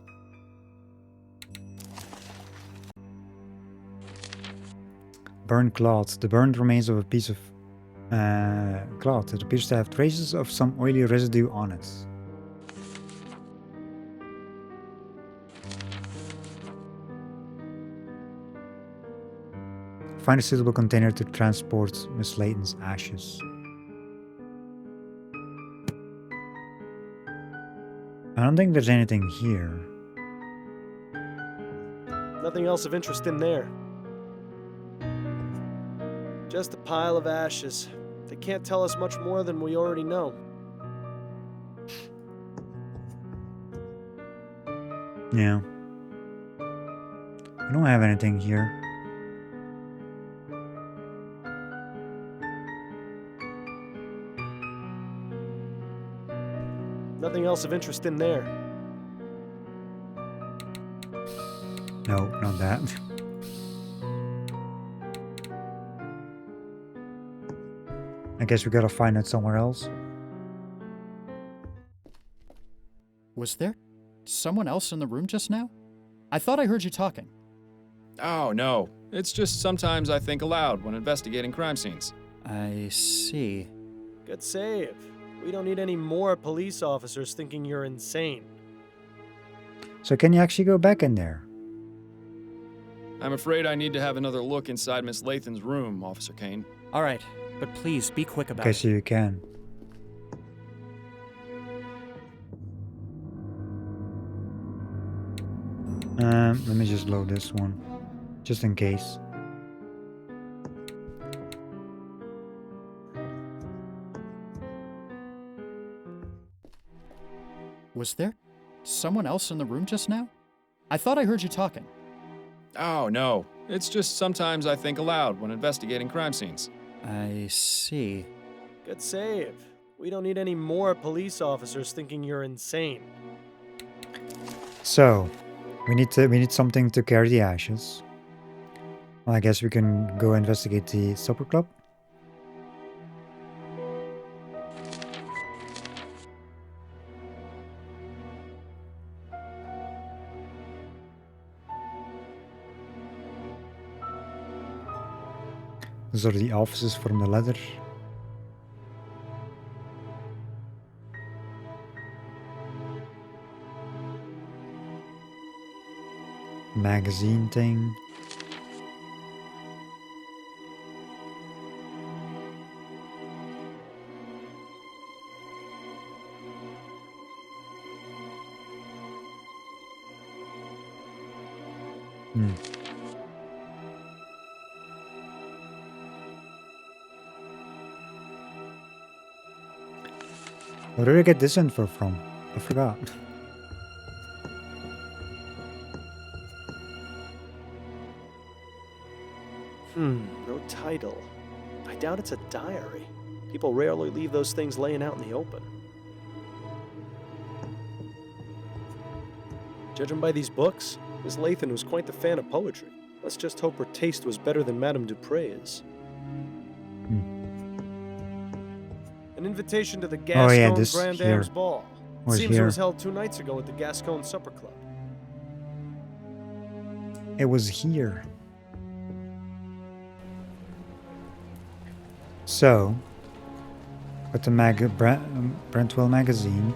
Burned cloth. The burned remains of a piece of cloth. It appears to have traces of some oily residue on it. Find a suitable container to transport Miss Layton's ashes. I don't think there's anything here. Nothing else of interest in there. Just a pile of ashes. They can't tell us much more than we already know. Yeah. I don't have anything here. Nothing else of interest in there. No, not that. I guess we gotta find it somewhere else. Was there someone else in the room just now? I thought I heard you talking. Oh, no. It's just sometimes I think aloud when investigating crime scenes. I see. Good save. We don't need any more police officers thinking you're insane. So can you actually go back in there? I'm afraid I need to have another look inside Miss Lathan's room, Officer Kane. All right, but please be quick about Okay, it. so you can. Let me just load this one, just in case. Was there someone else in the room just now? I thought I heard you talking. Oh, no. It's just sometimes I think aloud when investigating crime scenes. I see. Good save. We don't need any more police officers thinking you're insane. So, we need something to carry the ashes. Well, I guess we can go investigate the supper club. These are the offices from the letter. Magazine thing. Where did I get this info from? I forgot. No title. I doubt it's a diary. People rarely leave those things laying out in the open. Judging by these books, Miss Lathan was quite the fan of poetry. Let's just hope her taste was better than Madame Dupre's. An invitation to the Gascon this Grand here. Dame's Ball. Was Seems it here. was held 2 nights ago at the Gascon Supper Club. It was here. So, got the Brentwell magazine,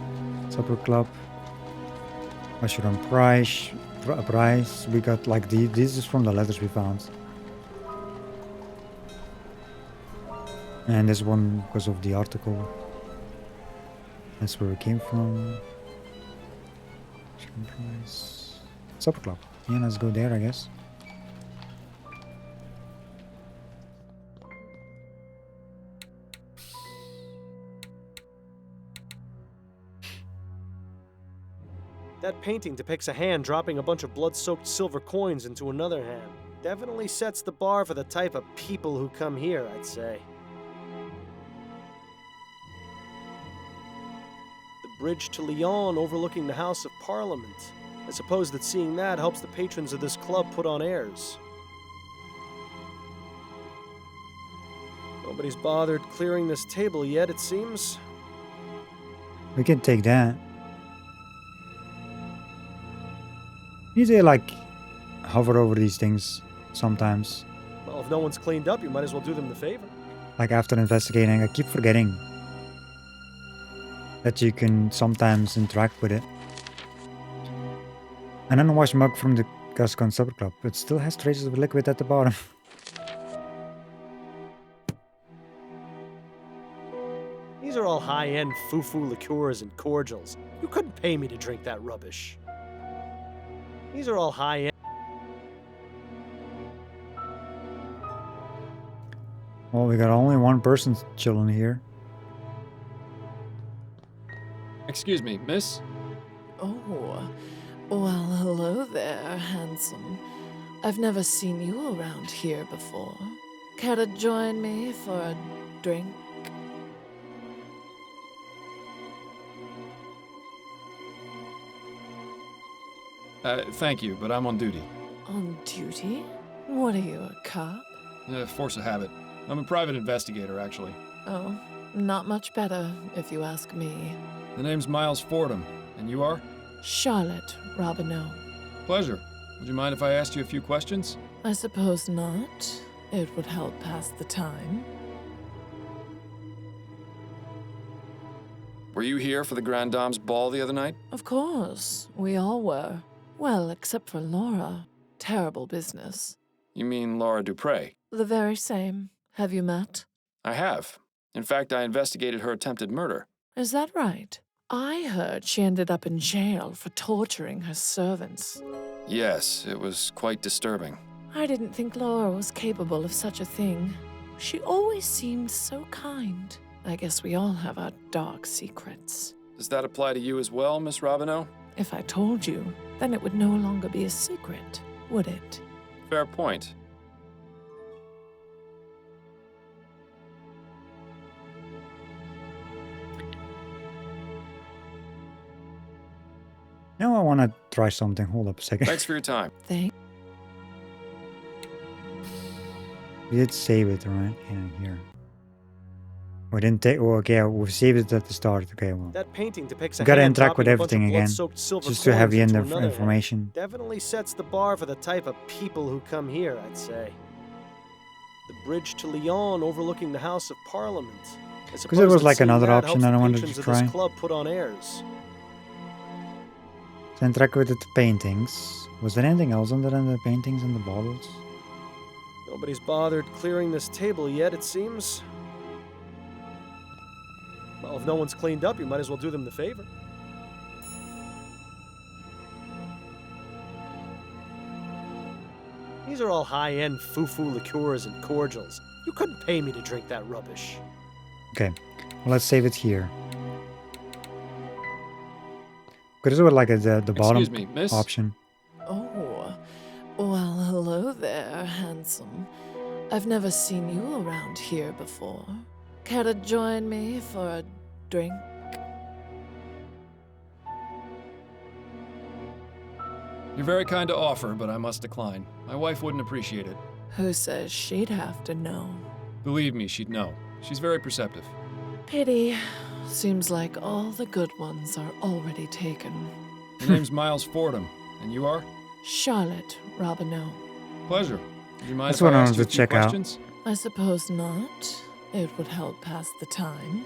Supper Club, Mushroom Price. We got like this is from the letters we found, and this one because of the article. That's where it came from. Mushroom Price, Supper Club. Yeah, let's go there, I guess. That painting depicts a hand dropping a bunch of blood-soaked silver coins into another hand. Definitely sets the bar for the type of people who come here, I'd say. The bridge to Lyon overlooking the House of Parliament. I suppose that seeing that helps the patrons of this club put on airs. Nobody's bothered clearing this table yet, it seems. We can take that. You need to like hover over these things sometimes. Well, if no one's cleaned up, you might as well do them the favor. Like after investigating, I keep forgetting that you can sometimes interact with it. An unwashed mug from the Gascon Supper Club. It still has traces of liquid at the bottom. These are all high-end foo-foo liqueurs and cordials. You couldn't pay me to drink that rubbish. These are all high-end. Well, we got only one person chilling here. Excuse me, miss? Oh, well, hello there, handsome. I've never seen you around here before. Care to join me for a drink? Thank you, but I'm on duty. On duty? What are you, a cop? Force of habit. I'm a private investigator, actually. Oh, not much better, if you ask me. The name's Miles Fordham, and you are? Charlotte Robineau. Pleasure. Would you mind if I asked you a few questions? I suppose not. It would help pass the time. Were you here for the Grand Dame's ball the other night? Of course, we all were. Well, except for Laura. Terrible business. You mean Laura Dupre? The very same. Have you met? I have. In fact, I investigated her attempted murder. Is that right? I heard she ended up in jail for torturing her servants. Yes, it was quite disturbing. I didn't think Laura was capable of such a thing. She always seemed so kind. I guess we all have our dark secrets. Does that apply to you as well, Miss Robinow? If I told you, then it would no longer be a secret, would it? Fair point. Now I want to try something. Hold up a second. Thanks for your time. Thank. We did save it, right? Yeah, here. We didn't take. Oh, okay. We saved it at the start. Okay, well. That painting depicts You a gotta hand interact with dropping a bunch of everything again, blood-soaked silver just to have coins the into another hand. information. Definitely sets the bar for the type of people who come here, I'd say. The bridge to Lyon overlooking the House of Parliament. Because there was like another option that I wanted to try. This club put on airs. So interact with the paintings. Was there anything else under the paintings and the bottles? Nobody's bothered clearing this table yet, it seems. Well, if no one's cleaned up, you might as well do them the favor. These are all high-end foo-foo liqueurs and cordials. You couldn't pay me to drink that rubbish. Okay, well, let's save it here. Because it was like the bottom Excuse me, miss? option. Oh, well, hello there, handsome. I've never seen you around here before. Care to join me for a drink? You're very kind to offer, but I must decline. My wife wouldn't appreciate it. Who says she'd have to know? Believe me, she'd know. She's very perceptive. Pity. Seems like all the good ones are already taken. Your name's Miles Fordham, and you are? Charlotte Robinow. Pleasure. Would you mind That's if what I I asked wanted you a to few check out. questions? I suppose not. It would help pass the time.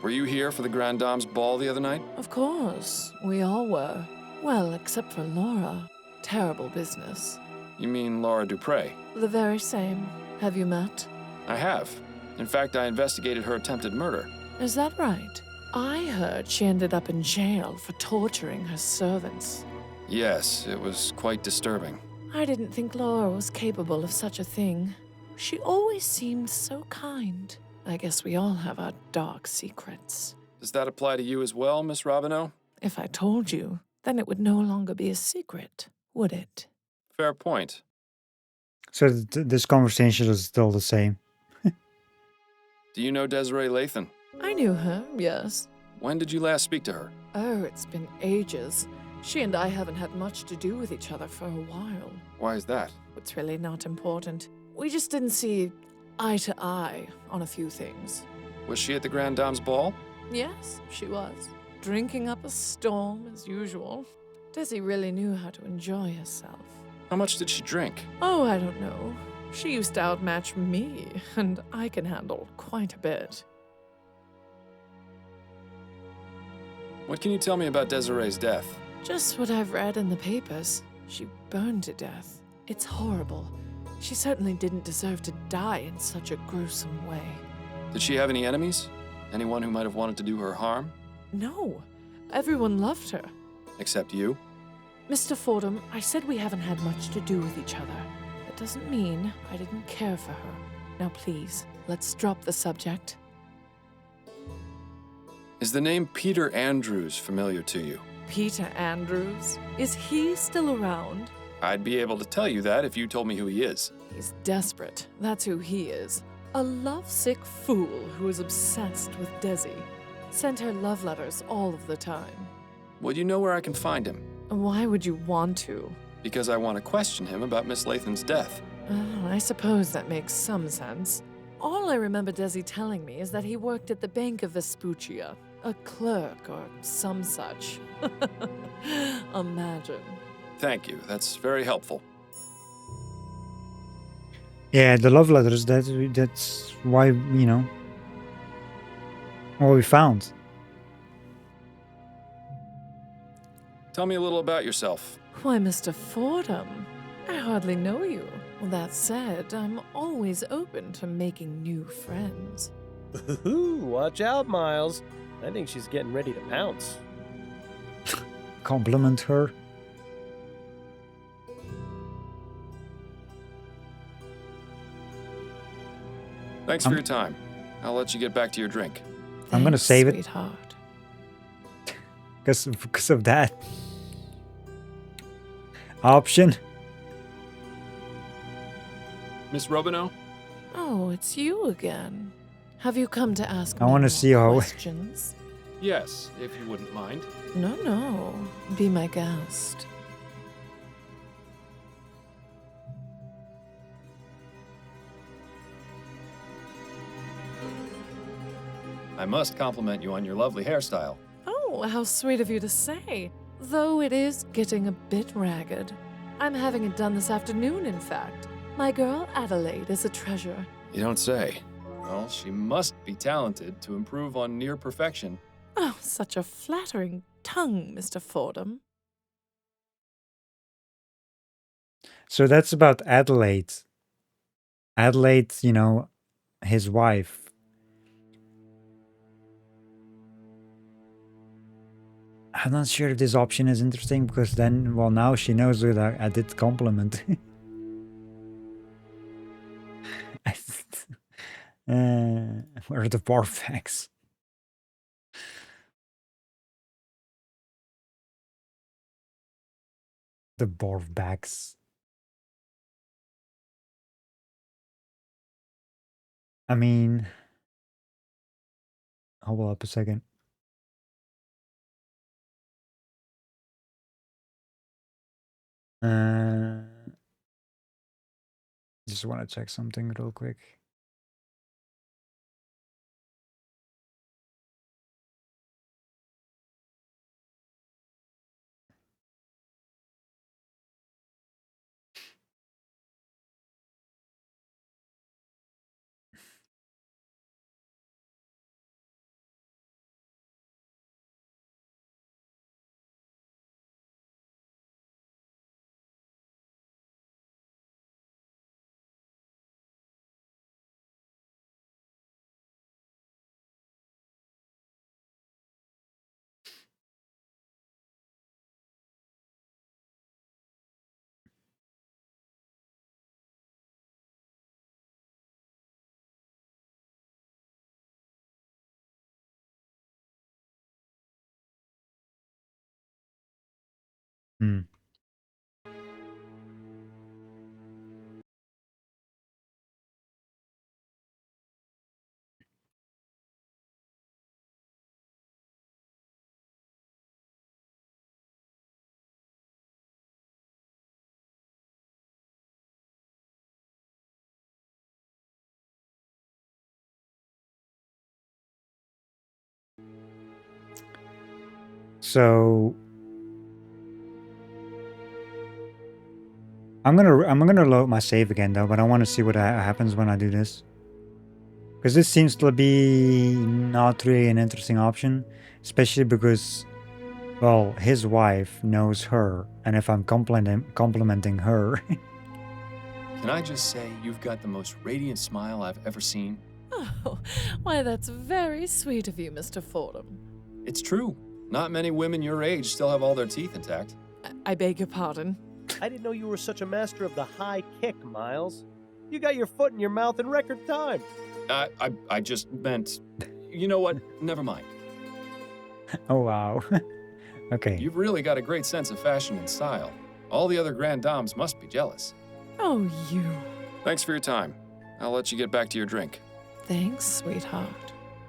Were you here for the Grand Dame's ball the other night? Of course, we all were. Well, except for Laura. Terrible business. You mean Laura Dupre? The very same. Have you met? I have. In fact, I investigated her attempted murder. Is that right? I heard she ended up in jail for torturing her servants. Yes, it was quite disturbing. I didn't think Laura was capable of such a thing. She always seemed so kind. I guess we all have our dark secrets. Does that apply to you as well, Miss Robinow? If I told you, then it would no longer be a secret, would it? Fair point. So this conversation is still the same. Do you know Desiree Lathan? I knew her, yes. When did you last speak to her? Oh, it's been ages. She and I haven't had much to do with each other for a while. Why is that? It's really not important. We just didn't see eye to eye on a few things. Was she at the Grand Dame's ball? Yes, she was. Drinking up a storm as usual. Desi really knew how to enjoy herself. How much did she drink? Oh, I don't know. She used to outmatch me, and I can handle quite a bit. What can you tell me about Desiree's death? Just what I've read in the papers. She burned to death. It's horrible. She certainly didn't deserve to die in such a gruesome way. Did she have any enemies? Anyone who might have wanted to do her harm? No. Everyone loved her. Except you? Mr. Fordham, I said we haven't had much to do with each other. That doesn't mean I didn't care for her. Now please, let's drop the subject. Is the name Peter Andrews familiar to you? Peter Andrews? Is he still around? I'd be able to tell you that if you told me who he is. He's desperate. That's who he is. A lovesick fool who is obsessed with Desi. Sent her love letters all of the time. Would you know where I can find him? Why would you want to? Because I want to question him about Miss Lathan's death. Oh, I suppose that makes some sense. All I remember Desi telling me is that he worked at the Bank of Vespuccia, a clerk or some such. Imagine. Thank you. That's very helpful. Yeah, the love letters, that's why, you know, what we found. Tell me a little about yourself. Why, Mr. Fordham, I hardly know you. Well, that said, I'm always open to making new friends. Ooh, watch out, Miles. I think she's getting ready to pounce. Compliment her. Thanks for your time. I'll let you get back to your drink. I'm gonna save it. Sweetheart. Because of that option. Miss Robino? Oh, it's you again. Have you come to ask I me wanna more see how- questions? Yes, if you wouldn't mind. No. Be my guest. I must compliment you on your lovely hairstyle. Oh, how sweet of you to say. Though it is getting a bit ragged. I'm having it done this afternoon, in fact. My girl Adelaide is a treasure. You don't say. Well, she must be talented to improve on near perfection. Oh, such a flattering tongue, Mr. Fordham. So that's about Adelaide. Adelaide, you know, his wife. I'm not sure if this option is interesting because then, well, now she knows that I did compliment. Where are the bar facts? The barf backs. I mean, hold up a second. Just want to check something real quick. Hmm. So I'm gonna load my save again though, but I want to see what happens when I do this. Because this seems to be not really an interesting option, especially because, well, his wife knows her, and if I'm complimenting her. Can I just say you've got the most radiant smile I've ever seen? Oh, why, that's very sweet of you, Mr. Fordham. It's true. Not many women your age still have all their teeth intact. I beg your pardon? I didn't know you were such a master of the high kick, Miles. You got your foot in your mouth in record time. I just meant... You know what? Never mind. Oh, wow. Okay. You've really got a great sense of fashion and style. All the other grand dames must be jealous. Oh, you. Thanks for your time. I'll let you get back to your drink. Thanks, sweetheart.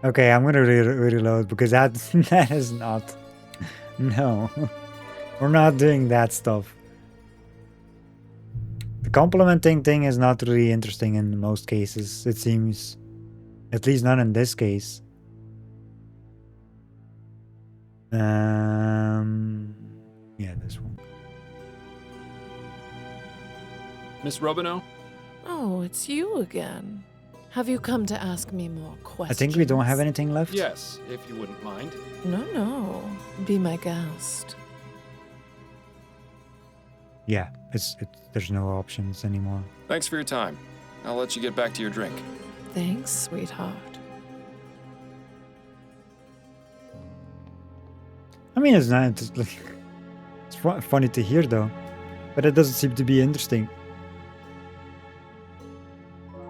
Okay, I'm gonna reload because that is not... No. We're not doing that stuff. The complimenting thing is not really interesting in most cases, it seems. At least not in this case. Yeah, this one. Miss Robino? Oh, it's you again. Have you come to ask me more questions? I think we don't have anything left. Yes, if you wouldn't mind. No. Be my guest. yeah, there's no options anymore. Thanks for your time. I'll let you get back to your drink. Thanks, sweetheart. I mean, it's not. It's, like, it's funny to hear though, but it doesn't seem to be interesting.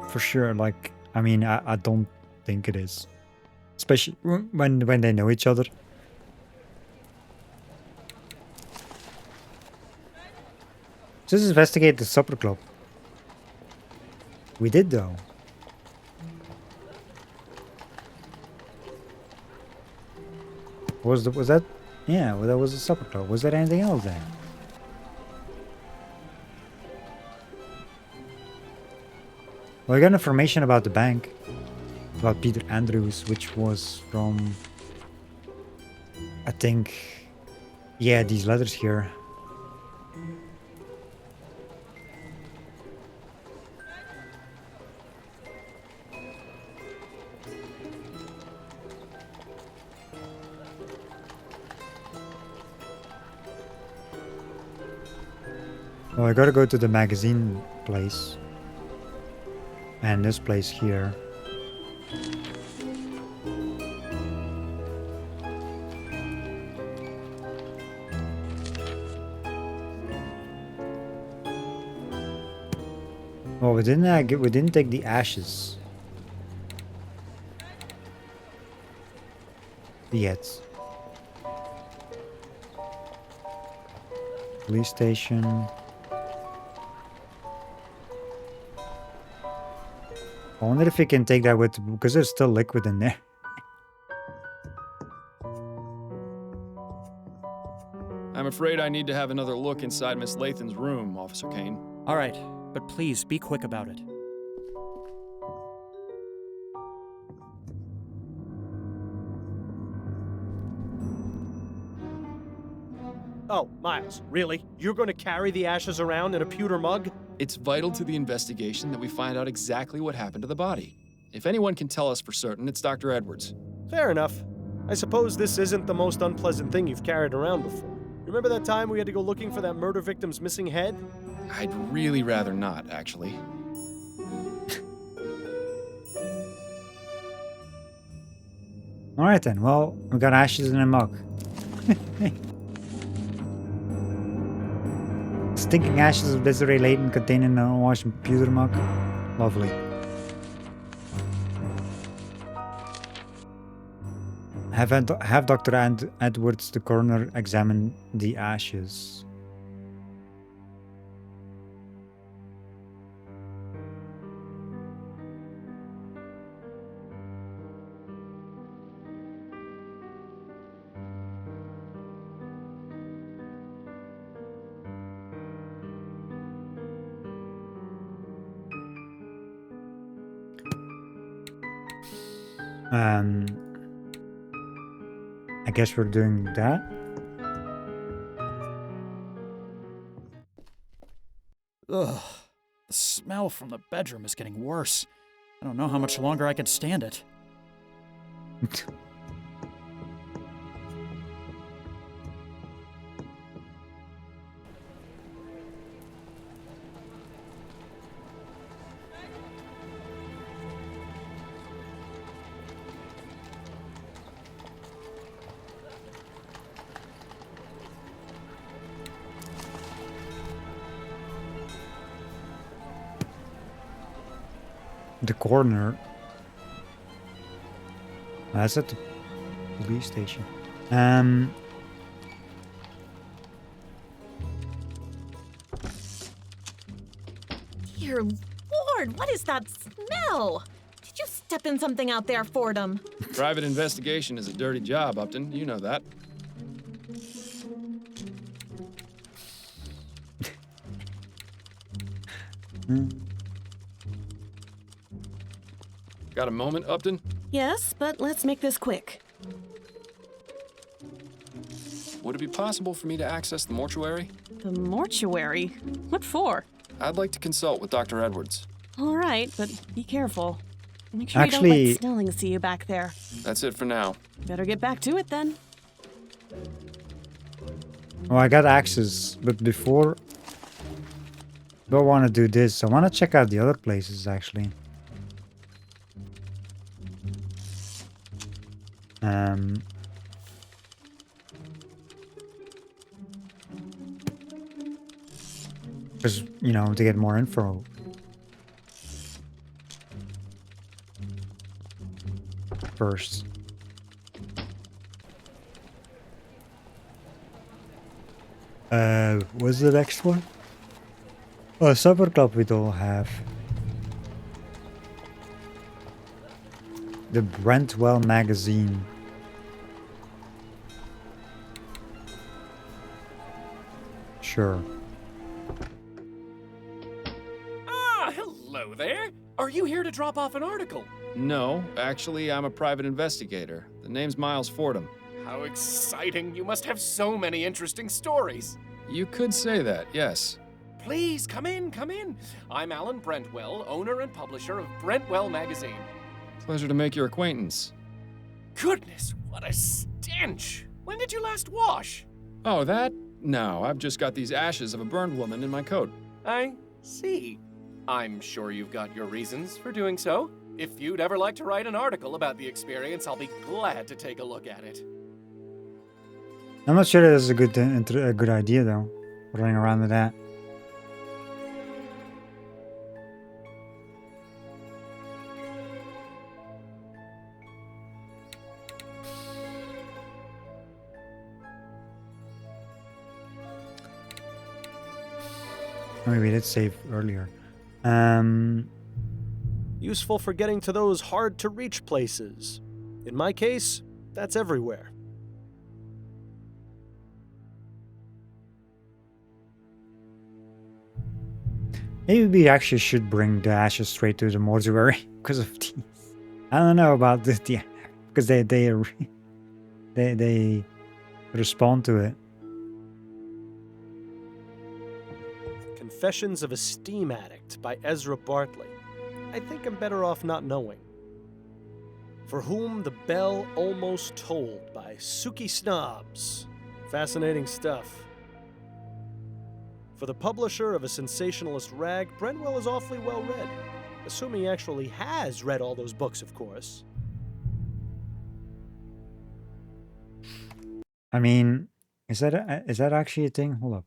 For sure. Like, I mean, I don't think it is, especially when they know each other. Just investigate the supper club. We did though. Was that? Yeah, well, that was a supper club. Was there anything else there? Well, I got information about the bank, about Peter Andrews, which was from, I think, yeah, these letters here. Well, I gotta go to the magazine place. And this place here. Well, we didn't take the ashes yet. Police station. I wonder if we can take that with, because there's still liquid in there. I'm afraid I need to have another look inside Miss Lathan's room, Officer Kane. All right, but please be quick about it. Oh, Miles, really? You're going to carry the ashes around in a pewter mug? It's vital to the investigation that we find out exactly what happened to the body. If anyone can tell us for certain, it's Dr. Edwards. Fair enough. I suppose this isn't the most unpleasant thing you've carried around before. Remember that time we had to go looking for that murder victim's missing head? I'd really rather not, actually. Alright then, well, we got ashes in a mug. Stinking ashes of Desiree Layton contained in an unwashed pewter mug. Lovely. Have Dr. Edwards, the coroner, examine the ashes. I guess we're doing that. Ugh. The smell from the bedroom is getting worse. I don't know how much longer I can stand it. The coroner. That's at the police station. Dear Lord, what is that smell? Did you step in something out there, Fordham? Private investigation is a dirty job, Upton. You know that. Got a moment, Upton? Yes, but let's make this quick. Would it be possible for me to access the mortuary? The mortuary? What for? I'd like to consult with Dr. Edwards. All right, but be careful. Make sure you don't let Snelling see you back there. That's it for now. Better get back to it then. Oh, I got access, but before Don't want to do this. I want to check out the other places, actually. Because, you know, to get more info. First. What's the next one? Oh, Supper Club we don't have. The Brentwell magazine. Sure. Ah, hello there. Are you here to drop off an article? No, actually, I'm a private investigator. The name's Miles Fordham. How exciting. You must have so many interesting stories. You could say that, yes. Please, come in, come in. I'm Alan Brentwell, owner and publisher of Brentwell Magazine. Pleasure to make your acquaintance. Goodness, what a stench. When did you last wash? Oh, that? No, I've just got these ashes of a burned woman in my coat. I see. I'm sure you've got your reasons for doing so. If you'd ever like to write an article about the experience, I'll be glad to take a look at it. I'm not sure that's a good idea, though. Running around with that. Maybe let's save earlier. Useful for getting to those hard-to-reach places. In my case, that's everywhere. Maybe we actually should bring the ashes straight to the mortuary because of these. I don't know about this, yeah, because they respond to it. Confessions of a Steam Addict by Ezra Bartley. I think I'm better off not knowing. For Whom the Bell Almost Tolled by Suki Snobs. Fascinating stuff. For the publisher of a sensationalist rag, Brentwell is awfully well read. Assuming he actually has read all those books, of course. I mean, is that actually a thing? Hold up.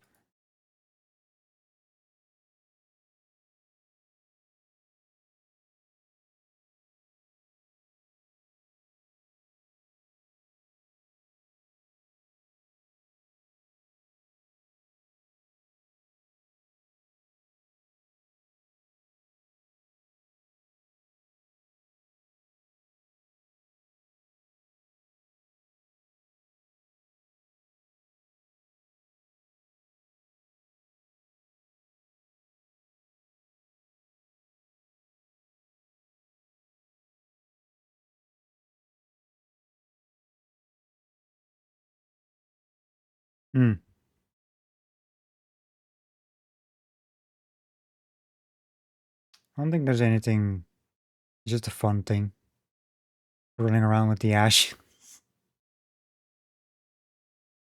I don't think there's anything. It's just a fun thing. Running around with the ash.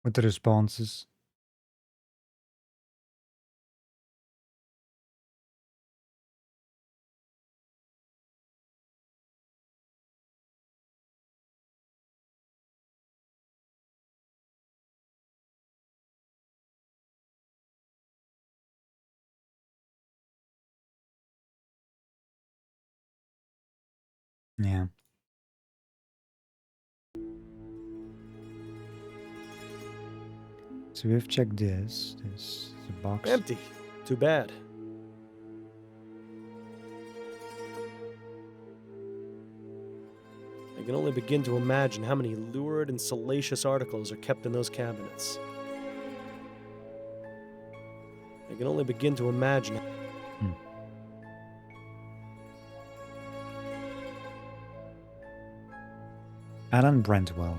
With the responses. Yeah. So we've checked this. This is a box. Empty. Too bad. I can only begin to imagine how many lurid and salacious articles are kept in those cabinets. I can only begin to imagine. Alan Brentwell.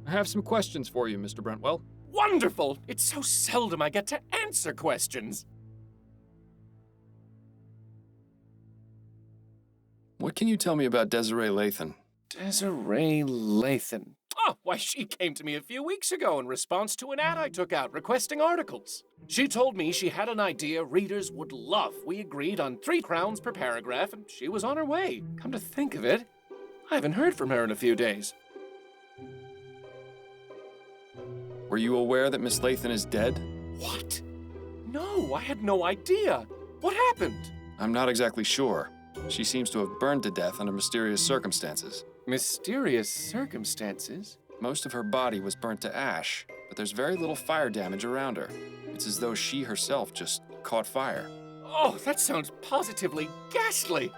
I have some questions for you, Mr. Brentwell. Wonderful! It's so seldom I get to answer questions. What can you tell me about Desiree Lathan? Desiree Lathan. Oh, why, she came to me a few weeks ago in response to an ad I took out requesting articles. She told me she had an idea readers would love. We agreed on 3 crowns per paragraph, and she was on her way. Come to think of it, I haven't heard from her in a few days. Were you aware that Miss Lathan is dead? What? No, I had no idea. What happened? I'm not exactly sure. She seems to have burned to death under mysterious circumstances. Mysterious circumstances? Most of her body was burnt to ash, but there's very little fire damage around her. It's as though she herself just caught fire. Oh, that sounds positively ghastly.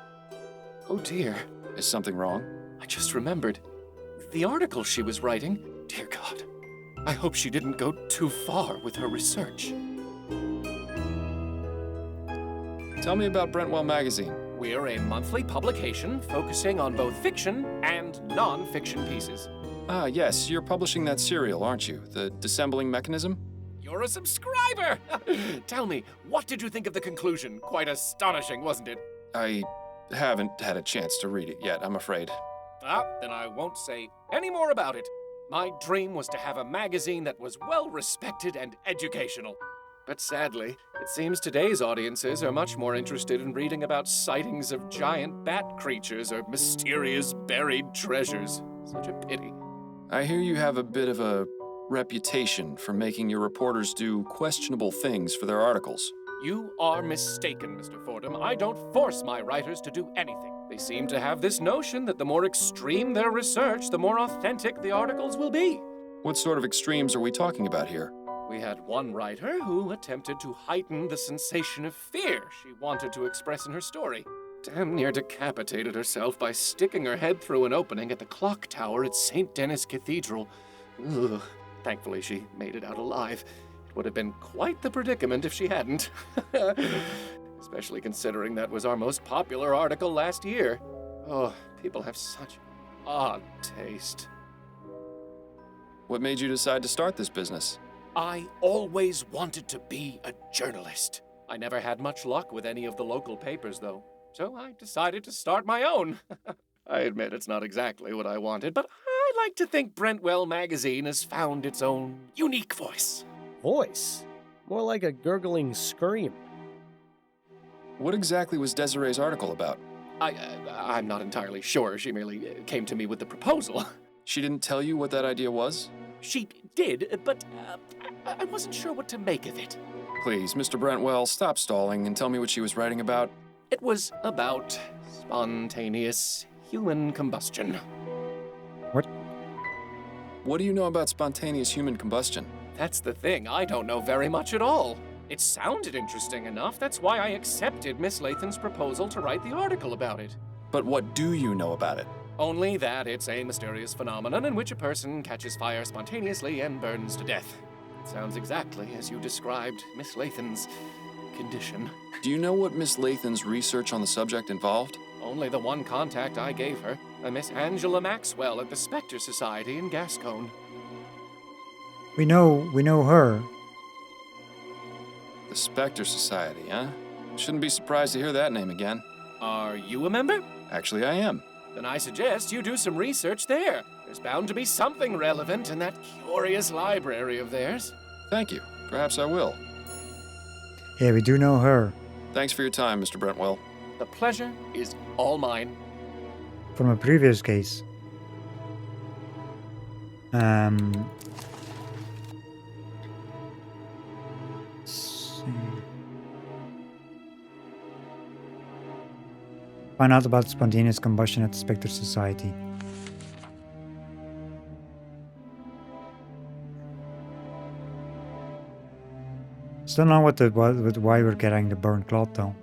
Oh dear. Is something wrong? I just remembered. The article she was writing, dear God. I hope she didn't go too far with her research. Tell me about Brentwell Magazine. We're a monthly publication focusing on both fiction and non-fiction pieces. Ah, yes, you're publishing that serial, aren't you? The Dissembling Mechanism? You're a subscriber! Tell me, what did you think of the conclusion? Quite astonishing, wasn't it? I haven't had a chance to read it yet, I'm afraid. Ah, then I won't say any more about it. My dream was to have a magazine that was well-respected and educational. But sadly, it seems today's audiences are much more interested in reading about sightings of giant bat creatures or mysterious buried treasures. Such a pity. I hear you have a bit of a reputation for making your reporters do questionable things for their articles. You are mistaken, Mr. Fordham. I don't force my writers to do anything. They seem to have this notion that the more extreme their research, the more authentic the articles will be. What sort of extremes are we talking about here? We had one writer who attempted to heighten the sensation of fear she wanted to express in her story. Damn near decapitated herself by sticking her head through an opening at the clock tower at St. Denis Cathedral. Ugh. Thankfully, she made it out alive. It would have been quite the predicament if she hadn't. Especially considering that was our most popular article last year. Oh, people have such odd taste. What made you decide to start this business? I always wanted to be a journalist. I never had much luck with any of the local papers, though. So I decided to start my own. I admit it's not exactly what I wanted, but I like to think Brentwell Magazine has found its own unique voice. Voice? More like a gurgling scream. What exactly was Desiree's article about? I'm not entirely sure. She merely came to me with the proposal. She didn't tell you what that idea was? She did, but I wasn't sure what to make of it. Please, Mr. Brentwell, stop stalling and tell me what she was writing about. It was about spontaneous human combustion. What? What do you know about spontaneous human combustion? That's the thing. I don't know very much at all. It sounded interesting enough. That's why I accepted Miss Lathan's proposal to write the article about it. But what do you know about it? Only that it's a mysterious phenomenon in which a person catches fire spontaneously and burns to death. It sounds exactly as you described Miss Lathan's condition. Do you know what Miss Lathan's research on the subject involved? Only the one contact I gave her, a Miss Angela Maxwell at the Spectre Society in Gascon. We know her. The Spectre Society, huh? Shouldn't be surprised to hear that name again. Are you a member? Actually, I am. Then I suggest you do some research there. There's bound to be something relevant in that curious library of theirs. Thank you. Perhaps I will. Yeah, we do know her. Thanks for your time, Mr. Brentwell. The pleasure is all mine. From a previous case. Let's see. Find out about spontaneous combustion at the Spectre Society. Still not why we're getting the burnt cloth though.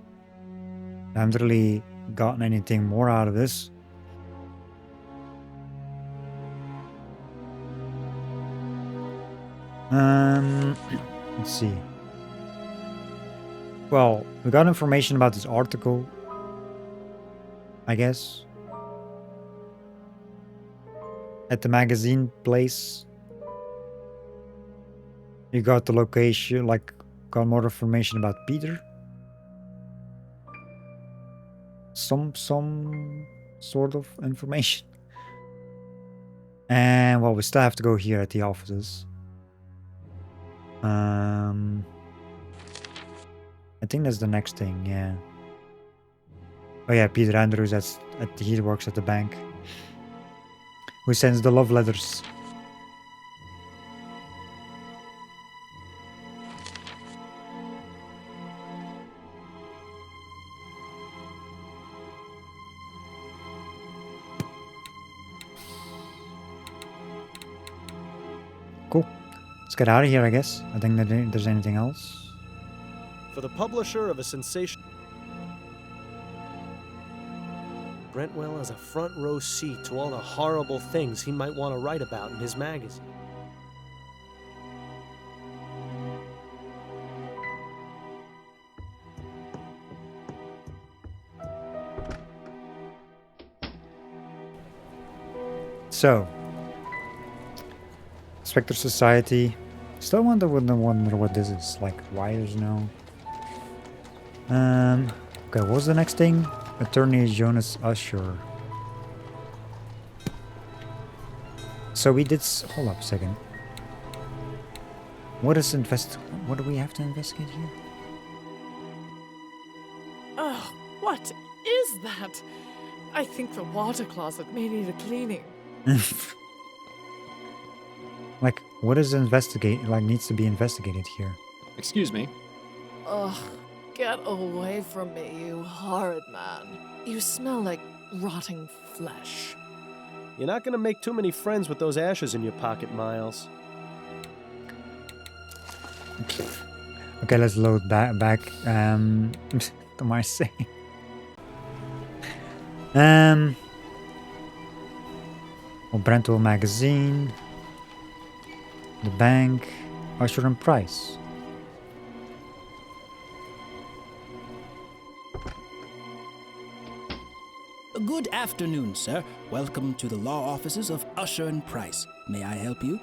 I haven't really gotten anything more out of this. Let's see. Well, we got information about this article, I guess. At the magazine place. You got the location, like, got more information about Peter. Some sort of information. And well, we still have to go here at the offices. I think that's the next thing, yeah. Oh yeah, Peter Andrews, he works at the bank. Who sends the love letters. Cool. Let's get out of here, I guess. I think that there's anything else. For the publisher of a sensation, Brentwell has a front row seat to all the horrible things he might want to write about in his magazine. So, Spectre Society. Still wonder what this is. Like, why there's no... Okay, what's the next thing? Attorney Jonas Usher. So we did... Hold up a second. What do we have to investigate here? Oh, what is that? I think the water closet may need a cleaning. Like, what is needs to be investigated here? Excuse me. Ugh, get away from me, you horrid man. You smell like rotting flesh. You're not gonna make too many friends with those ashes in your pocket, Miles. Okay, let's load back. What am I saying? Well, Brentwell magazine, the bank, Usher and Price. Good afternoon, sir. Welcome to the law offices of Usher and Price. May I help you?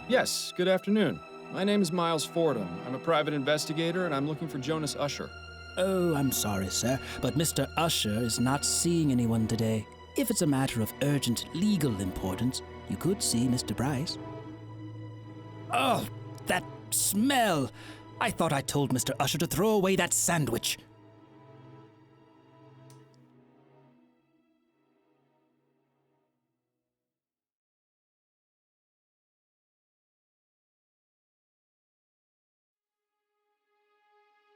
Yes, good afternoon. My name is Miles Fordham. I'm a private investigator, and I'm looking for Jonas Usher. Oh, I'm sorry, sir, but Mr. Usher is not seeing anyone today. If it's a matter of urgent legal importance, you could see Mr. Price. Oh, that smell! I thought I told Mr. Usher to throw away that sandwich.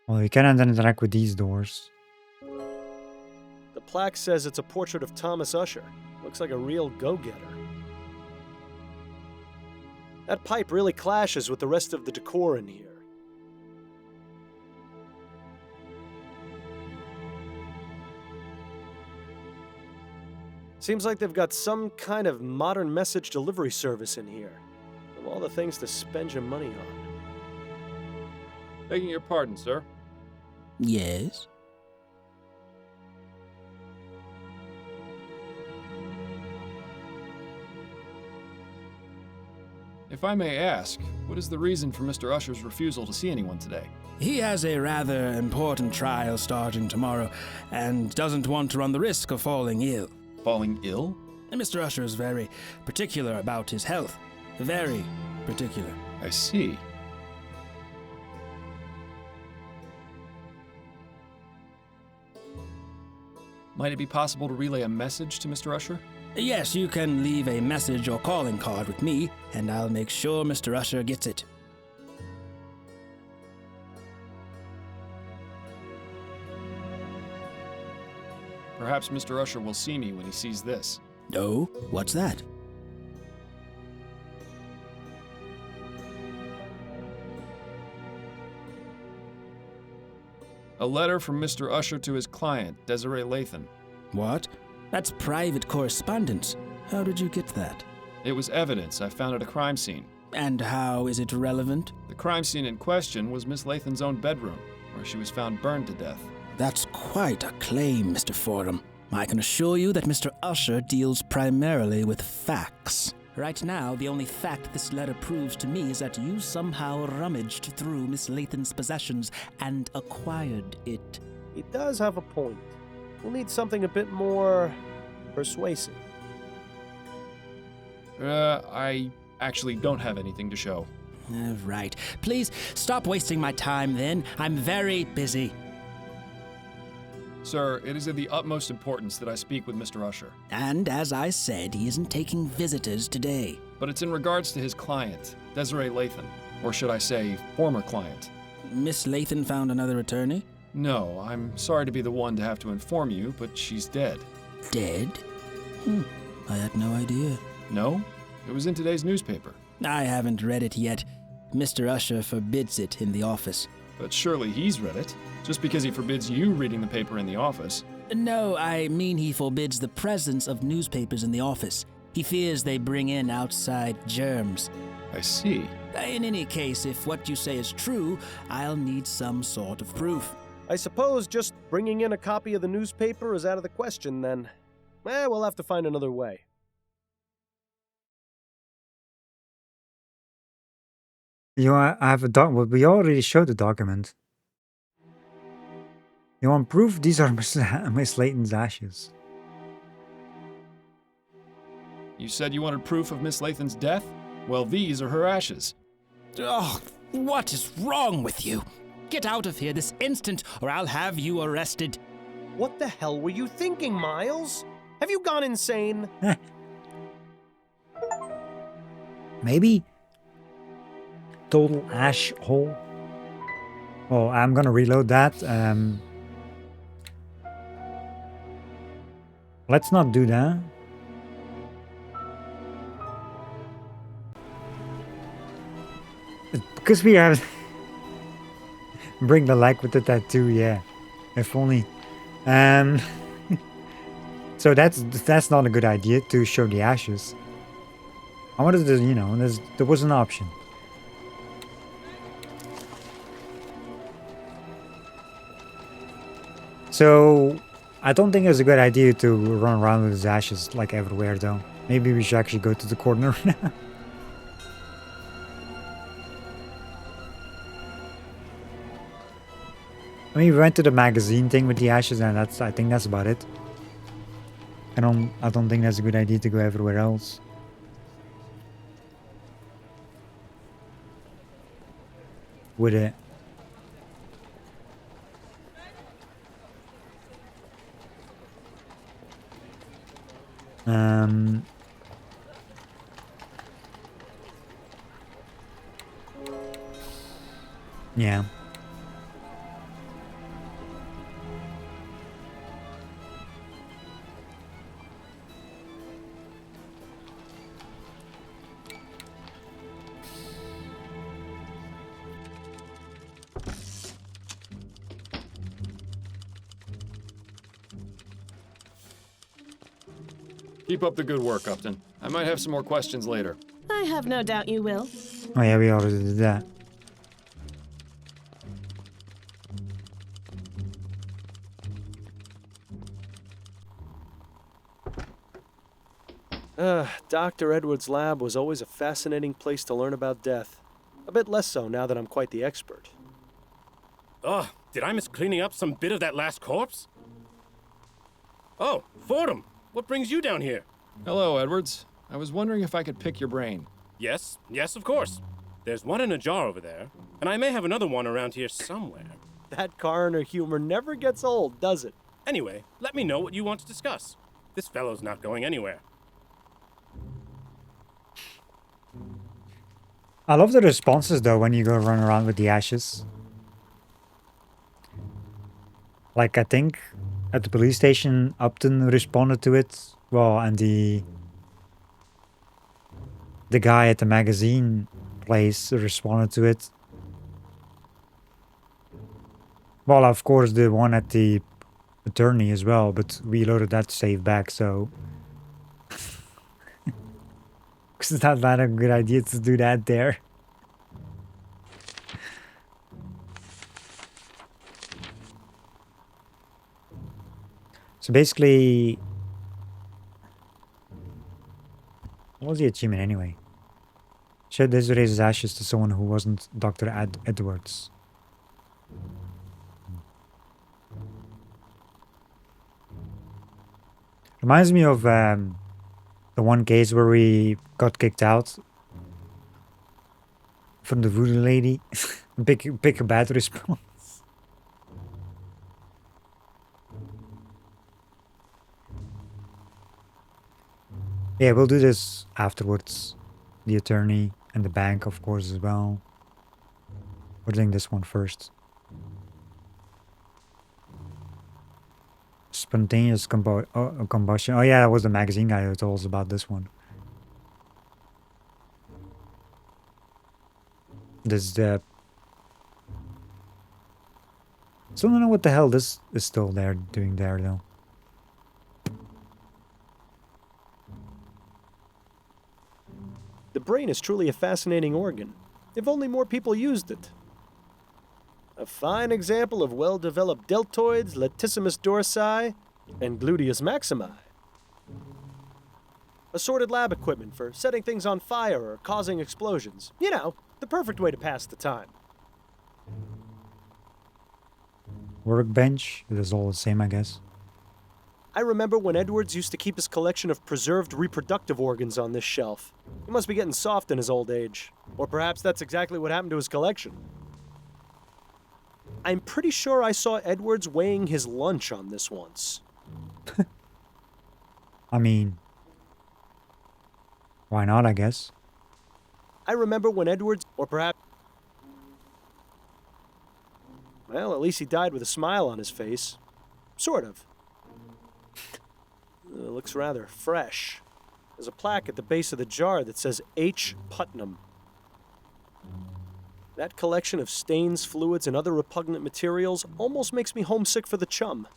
Well, you cannot interact with these doors. The plaque says it's a portrait of Thomas Usher. Looks like a real go-getter. That pipe really clashes with the rest of the decor in here. Seems like they've got some kind of modern message delivery service in here. Of all the things to spend your money on. Begging your pardon, sir. Yes? If I may ask, what is the reason for Mr. Usher's refusal to see anyone today? He has a rather important trial starting tomorrow, and doesn't want to run the risk of falling ill. Falling ill? And Mr. Usher is very particular about his health. Very particular. I see. Might it be possible to relay a message to Mr. Usher? Yes, you can leave a message or calling card with me, and I'll make sure Mr. Usher gets it. Perhaps Mr. Usher will see me when he sees this. Oh, what's that? A letter from Mr. Usher to his client, Desiree Lathan. What? That's private correspondence. How did you get that? It was evidence I found at a crime scene. And how is it relevant? The crime scene in question was Miss Lathan's own bedroom, where she was found burned to death. That's quite a claim, Mr. Fordham. I can assure you that Mr. Usher deals primarily with facts. Right now, the only fact this letter proves to me is that you somehow rummaged through Miss Lathan's possessions and acquired it. He does have a point. We'll need something a bit more persuasive. I actually don't have anything to show. Right. Please stop wasting my time then. I'm very busy. Sir, it is of the utmost importance that I speak with Mr. Usher. And as I said, he isn't taking visitors today. But it's in regards to his client, Desiree Lathan. Or should I say, former client. Miss Lathan found another attorney? No, I'm sorry to be the one to have to inform you, but she's dead. Dead? I had no idea. No? It was in today's newspaper. I haven't read it yet. Mr. Usher forbids it in the office. But surely he's read it, just because he forbids you reading the paper in the office. No, I mean he forbids the presence of newspapers in the office. He fears they bring in outside germs. I see. In any case, if what you say is true, I'll need some sort of proof. I suppose just bringing in a copy of the newspaper is out of the question then. We'll have to find another way. You know, I have a well, we already showed the document. You want proof? These are Miss Layton's ashes. You said you wanted proof of Miss Lathan's death? Well, these are her ashes. Oh, what is wrong with you? Get out of here this instant, or I'll have you arrested. What the hell were you thinking, Miles? Have you gone insane? Maybe. Total ash hole. Oh, I'm gonna reload that. Let's not do that. Because we have bring the leg with the tattoo, yeah. If only. So that's not a good idea to show the ashes. I wanted to, you know, there was an option. So I don't think it's a good idea to run around with his ashes like everywhere though. Maybe we should actually go to the corner now. I mean, we went to the magazine thing with the ashes, and I think that's about it. I don't think that's a good idea to go everywhere else. Would it? Yeah. Keep up the good work, Upton. I might have some more questions later. I have no doubt you will. Oh yeah, we already did that. Dr. Edwards' lab was always a fascinating place to learn about death. A bit less so now that I'm quite the expert. Oh, did I miss cleaning up some bit of that last corpse? Oh, Fordham, what brings you down here? Hello, Edwards. I was wondering if I could pick your brain. Yes, of course. There's one in a jar over there, and I may have another one around here somewhere. That coroner humor never gets old, does it? Anyway, let me know what you want to discuss. This fellow's not going anywhere. I love the responses though when you go run around with the ashes. Like I think at the police station, Upton responded to it. Well, and the guy at the magazine place responded to it. Well, of course, the one at the attorney as well, but we loaded that to save back, so... Because it's not that a good idea to do that there. So basically... What was the achievement anyway? Shed Desiree's ashes to someone who wasn't Dr. Edwards. Reminds me of the one case where we got kicked out from the voodoo lady. Pick a bad response. Yeah, we'll do this afterwards. The attorney and the bank, of course, as well. We're doing this one first. Spontaneous combustion. Oh yeah, that was the magazine guy who told us about this one. This is the... Still don't know what the hell this is still there doing there though. The brain is truly a fascinating organ, if only more people used it. A fine example of well-developed deltoids, latissimus dorsi, and gluteus maximi. Assorted lab equipment for setting things on fire or causing explosions. You know, the perfect way to pass the time. Workbench. It is all the same, I guess. I remember when Edwards used to keep his collection of preserved reproductive organs on this shelf. He must be getting soft in his old age. Or perhaps that's exactly what happened to his collection. I'm pretty sure I saw Edwards weighing his lunch on this once. I mean, why not, I guess? I remember when Edwards, or perhaps... Well, at least he died with a smile on his face. Sort of. Looks rather fresh. There's a plaque at the base of the jar that says H. Putnam. That collection of stains, fluids, and other repugnant materials almost makes me homesick for the chum.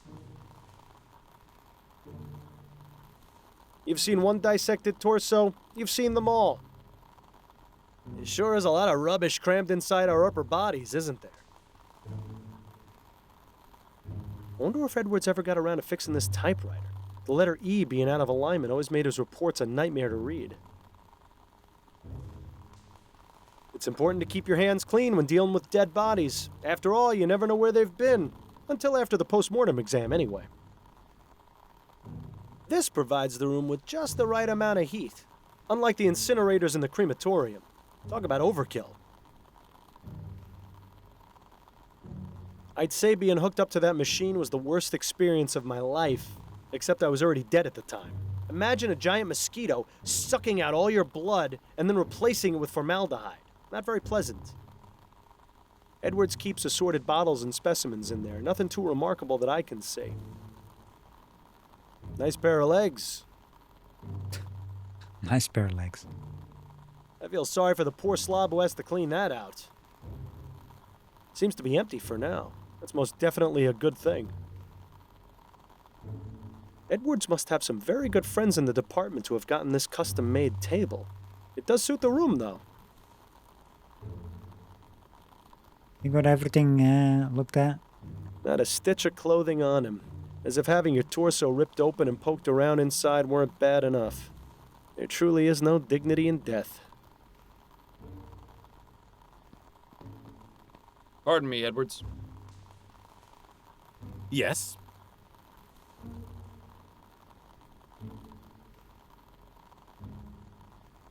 You've seen one dissected torso, you've seen them all. It sure is a lot of rubbish crammed inside our upper bodies, isn't there? I wonder if Edwards ever got around to fixing this typewriter. The letter E being out of alignment always made his reports a nightmare to read. It's important to keep your hands clean when dealing with dead bodies. After all, you never know where they've been. Until after the post-mortem exam, anyway. This provides the room with just the right amount of heat. Unlike the incinerators in the crematorium. Talk about overkill. I'd say being hooked up to that machine was the worst experience of my life. Except I was already dead at the time. Imagine a giant mosquito sucking out all your blood and then replacing it with formaldehyde. Not very pleasant. Edwards keeps assorted bottles and specimens in there. Nothing too remarkable that I can see. Nice pair of legs. Nice pair of legs. I feel sorry for the poor slob who has to clean that out. Seems to be empty for now. That's most definitely a good thing. Edwards must have some very good friends in the department who have gotten this custom-made table. It does suit the room, though. You got everything looked at? Not a stitch of clothing on him. As if having your torso ripped open and poked around inside weren't bad enough. There truly is no dignity in death. Pardon me, Edwards. Yes?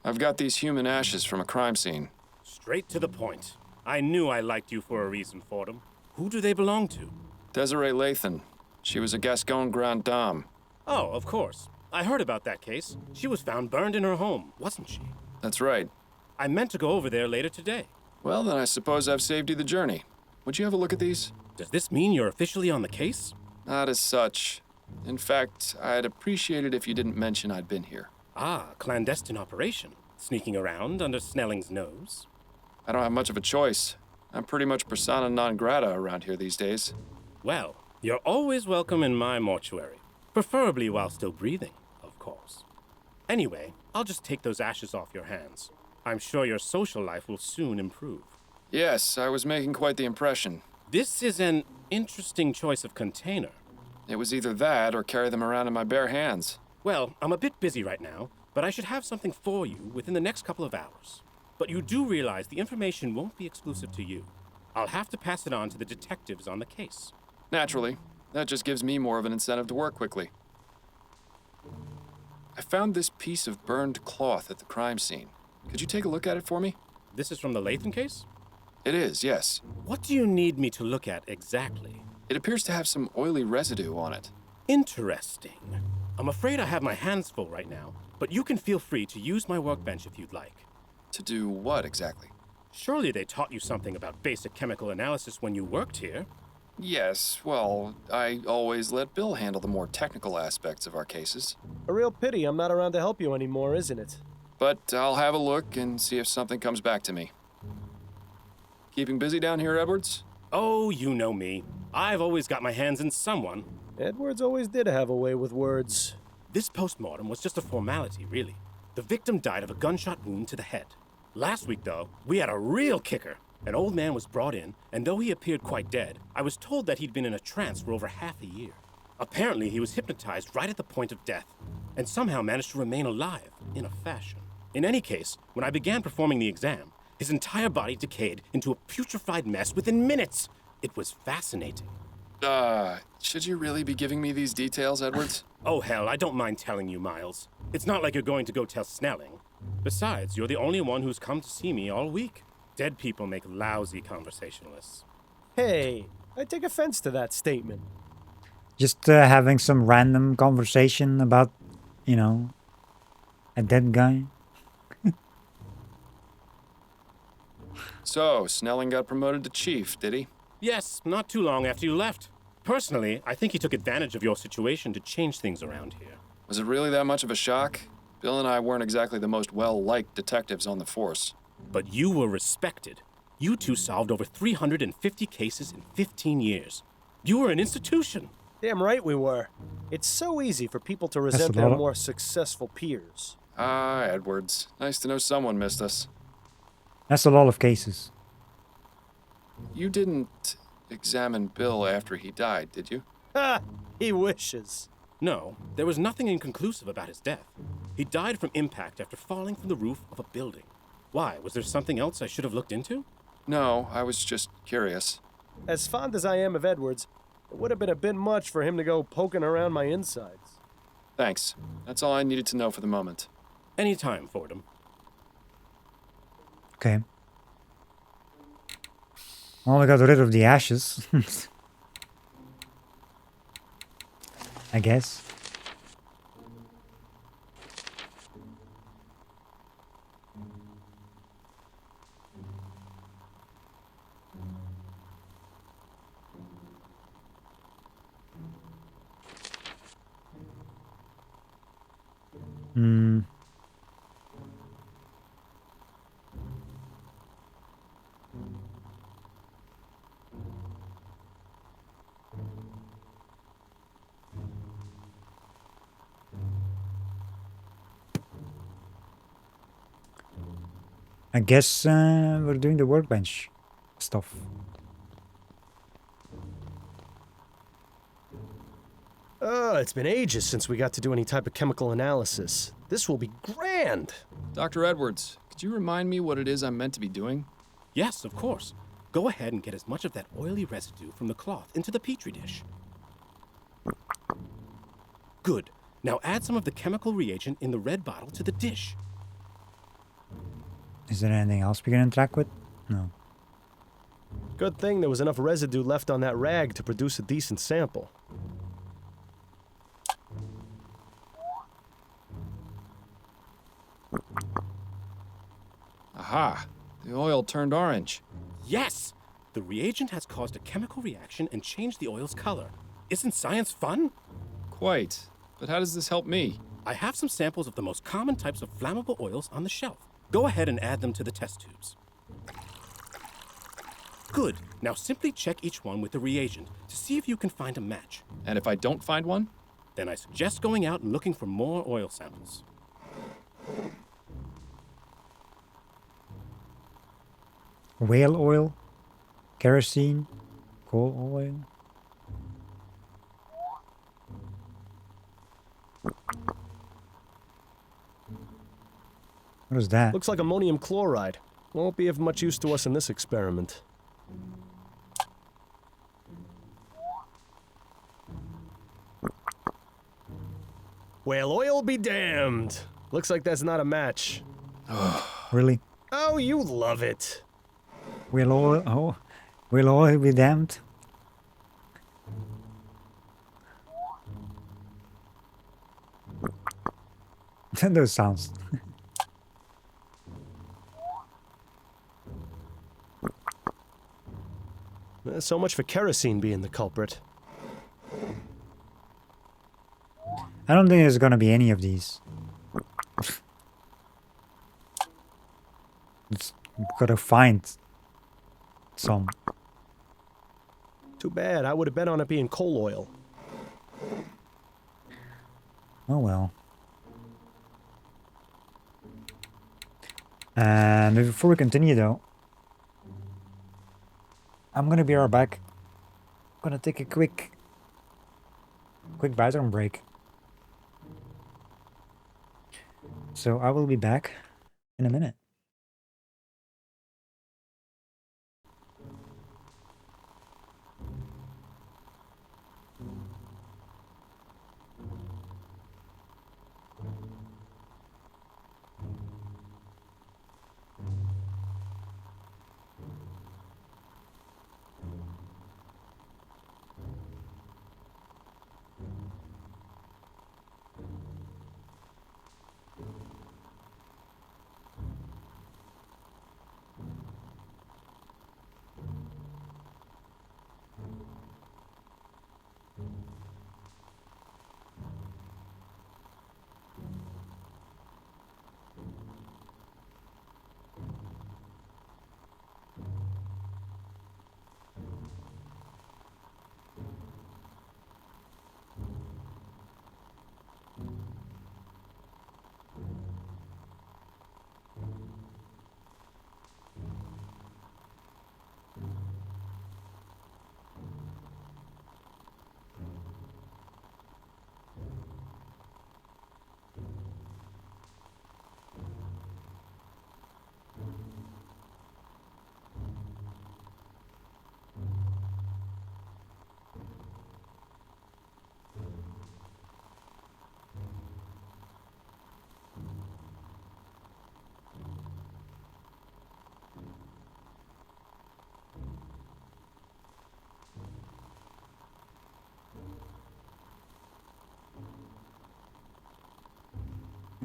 I've got these human ashes from a crime scene. Straight to the point. I knew I liked you for a reason, Fordham. Who do they belong to? Desiree Lathan. She was a Gascon Grande Dame. Oh, of course. I heard about that case. She was found burned in her home, wasn't she? That's right. I meant to go over there later today. Well, then I suppose I've saved you the journey. Would you have a look at these? Does this mean you're officially on the case? Not as such. In fact, I'd appreciate it if you didn't mention I'd been here. Ah, clandestine operation. Sneaking around under Snelling's nose. I don't have much of a choice. I'm pretty much persona non grata around here these days. Well, you're always welcome in my mortuary. Preferably while still breathing, of course. Anyway, I'll just take those ashes off your hands. I'm sure your social life will soon improve. Yes, I was making quite the impression. This is an interesting choice of container. It was either that or carry them around in my bare hands. Well, I'm a bit busy right now, but I should have something for you within the next couple of hours. But you do realize the information won't be exclusive to you. I'll have to pass it on to the detectives on the case. Naturally. That just gives me more of an incentive to work quickly. found this piece of burned cloth at the crime scene. Could you take a look at it for me? This is from the Lathan case? It is, yes. What do you need me to look at exactly? It appears to have some oily residue on it. Interesting. I'm afraid I have my hands full right now, but you can feel free to use my workbench if you'd like. To do what exactly? Surely they taught you something about basic chemical analysis when you worked here. Yes, well, I always let Bill handle the more technical aspects of our cases. A real pity I'm not around to help you anymore, isn't it? But I'll have a look and see if something comes back to me. Keeping busy down here, Edwards? Oh, you know me. I've always got my hands in someone. Edwards always did have a way with words. This postmortem was just a formality, really. The victim died of a gunshot wound to the head. Last week, though, we had a real kicker. An old man was brought in, and though he appeared quite dead, I was told that he'd been in a trance for over half a year. Apparently, he was hypnotized right at the point of death, and somehow managed to remain alive, in a fashion. In any case, when I began performing the exam, his entire body decayed into a putrefied mess within minutes. It was fascinating. Should you really be giving me these details, Edwards? Oh, hell, I don't mind telling you, Miles. It's not like you're going to go tell Snelling. Besides, you're the only one who's come to see me all week. Dead people make lousy conversationalists. Hey, I take offense to that statement. Just having some random conversation about, you know, a dead guy. So, Snelling got promoted to chief, did he? Yes, not too long after you left. Personally, I think he took advantage of your situation to change things around here. Was it really that much of a shock? Bill and I weren't exactly the most well-liked detectives on the force. But you were respected. You two solved over 350 cases in 15 years. You were an institution. Damn right we were. It's so easy for people to resent their more successful peers. Ah, Edwards. Nice to know someone missed us. That's a lot of cases. You didn't examine Bill after he died, did you? Ha! He wishes. No, there was nothing inconclusive about his death. He died from impact after falling from the roof of a building. Why? Was there something else I should have looked into? No, I was just curious. As fond as I am of Edwards, it would have been a bit much for him to go poking around my insides. Thanks. That's all I needed to know for the moment. Anytime, Fordham. Okay. Well, we got rid of the ashes. I guess. I guess we're doing the workbench stuff. It's been ages since we got to do any type of chemical analysis. This will be grand! Dr. Edwards, could you remind me what it is I'm meant to be doing? Yes, of course. Go ahead and get as much of that oily residue from the cloth into the petri dish. Good. Now add some of the chemical reagent in the red bottle to the dish. Is there anything else we can interact with? No. Good thing there was enough residue left on that rag to produce a decent sample. Aha! The oil turned orange. Yes! The reagent has caused a chemical reaction and changed the oil's color. Isn't science fun? Quite. But how does this help me? I have some samples of the most common types of flammable oils on the shelf. Go ahead and add them to the test tubes. Good. Now simply check each one with the reagent to see if you can find a match. And if I don't find one? Then I suggest going out and looking for more oil samples. Whale oil, kerosene, coal oil. What is that? Looks like ammonium chloride. Won't be of much use to us in this experiment. Whale oil be damned. Looks like that's not a match. Really? Oh, you love it. We'll all be damned. Those sounds. So much for kerosene being the culprit. I don't think there's gonna be any of these. It's gotta find some. Too bad. I would have bet on it being coal oil. Oh well. And before we continue though, I'm gonna be right back. Gonna take a quick bathroom break. So I will be back in a minute.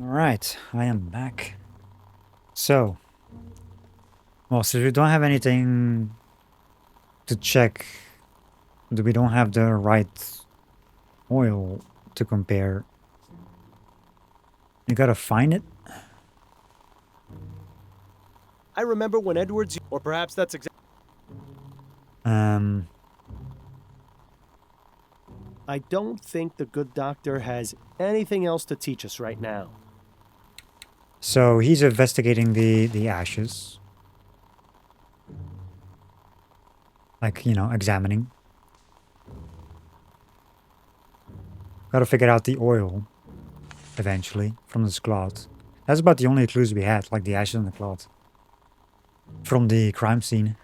Alright, I am back. So, well, since we don't have anything to check, that we don't have the right oil to compare, you gotta find it. I remember when Edwards, or perhaps that's exactly. I don't think the good doctor has anything else to teach us right now. So he's investigating the ashes. Like, you know, examining. Gotta figure out the oil, eventually, from this cloth. That's about the only clues we had, like the ashes and the cloth. From the crime scene.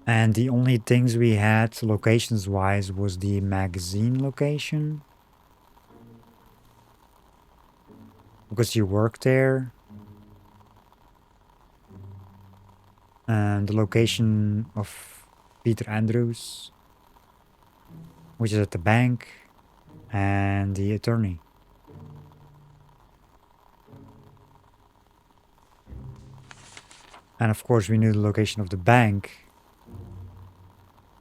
And the only things we had locations-wise was the magazine location. Because you work there. And the location of Peter Andrews, which is at the bank, and the attorney. And of course we knew the location of the bank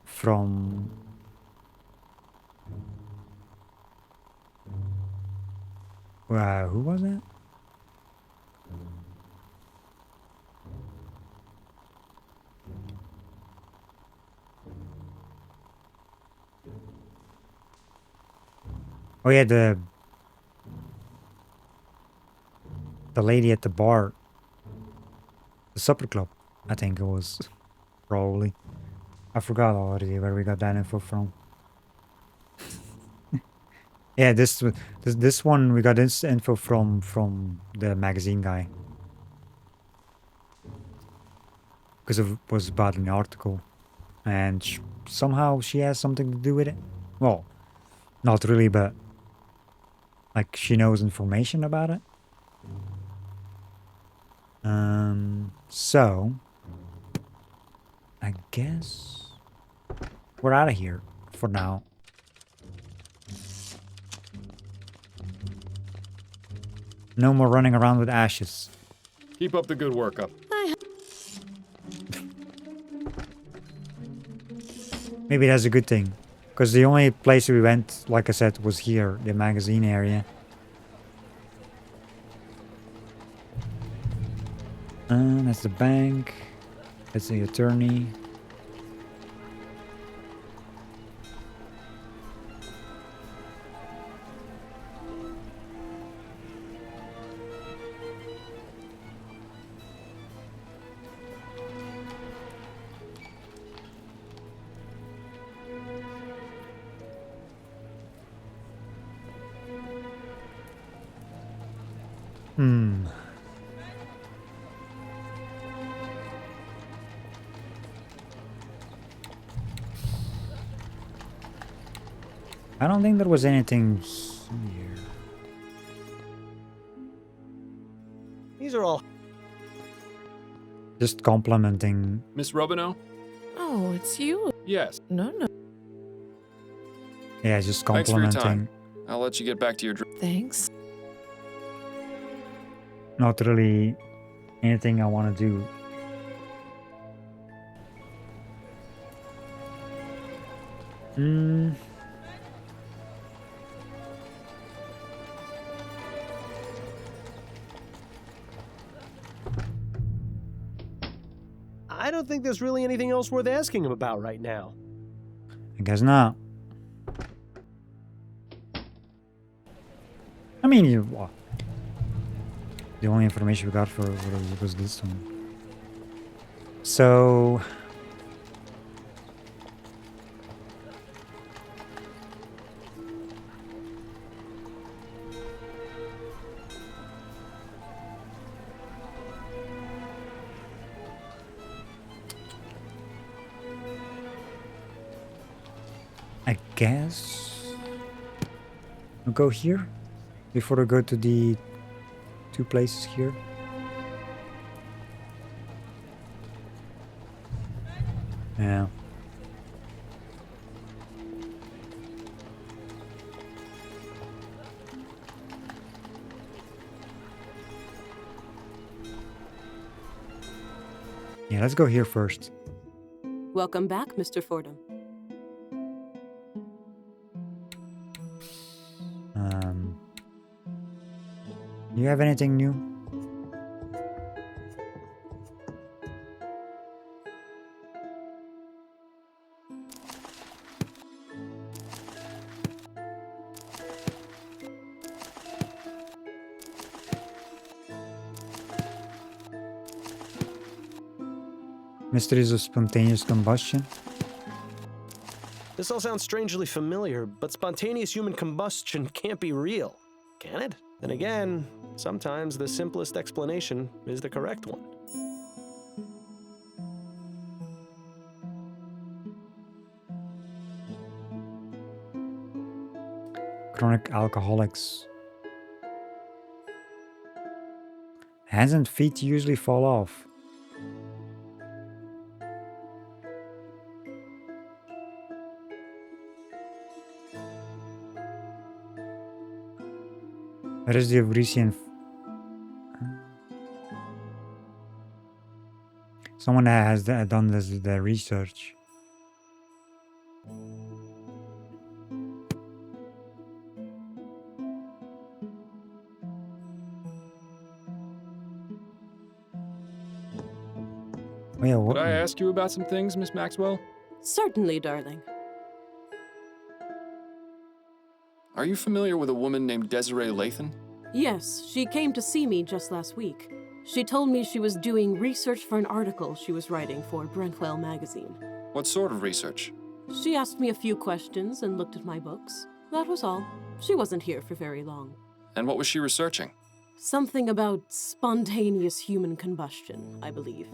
from who was that? Oh yeah, the lady at the bar. The supper club, I think it was. Probably. I forgot already where we got that info from. Yeah, this one we got this info from the magazine guy. Because it was about an article. And somehow she has something to do with it. Well, not really, but like she knows information about it. So I guess we're out of here for now. No more running around with ashes. Keep up the good work up. Maybe that's a good thing. Because the only place we went, like I said, was here, the magazine area. That's the bank. That's the attorney. I don't think there was anything here. These are all... Just complimenting. Miss Robino? Oh, it's you. Yes. No. Yeah, just Thanks for your complimenting. time. I'll let you get back to your drink. Thanks. Not really anything I want to do. I don't think there's really anything else worth asking him about right now. I guess not. I mean, the only information we got for was this one. So... I guess we'll go here before we go to the two places here. Yeah. Yeah, let's go here first. Welcome back, Mr. Fordham. You have anything new? Mysteries of spontaneous combustion. This all sounds strangely familiar, but spontaneous human combustion can't be real, can it? Then again, sometimes the simplest explanation is the correct one. Chronic alcoholics. Hands and feet usually fall off. Where is the Evrisian? Someone has done the research. Oh, yeah, Could I ask you about some things, Miss Maxwell? Certainly, darling. Are you familiar with a woman named Desiree Lathan? Yes, she came to see me just last week. She told me she was doing research for an article she was writing for Brentwell magazine. What sort of research? She asked me a few questions and looked at my books. That was all. She wasn't here for very long. And what was she researching? Something about spontaneous human combustion, I believe.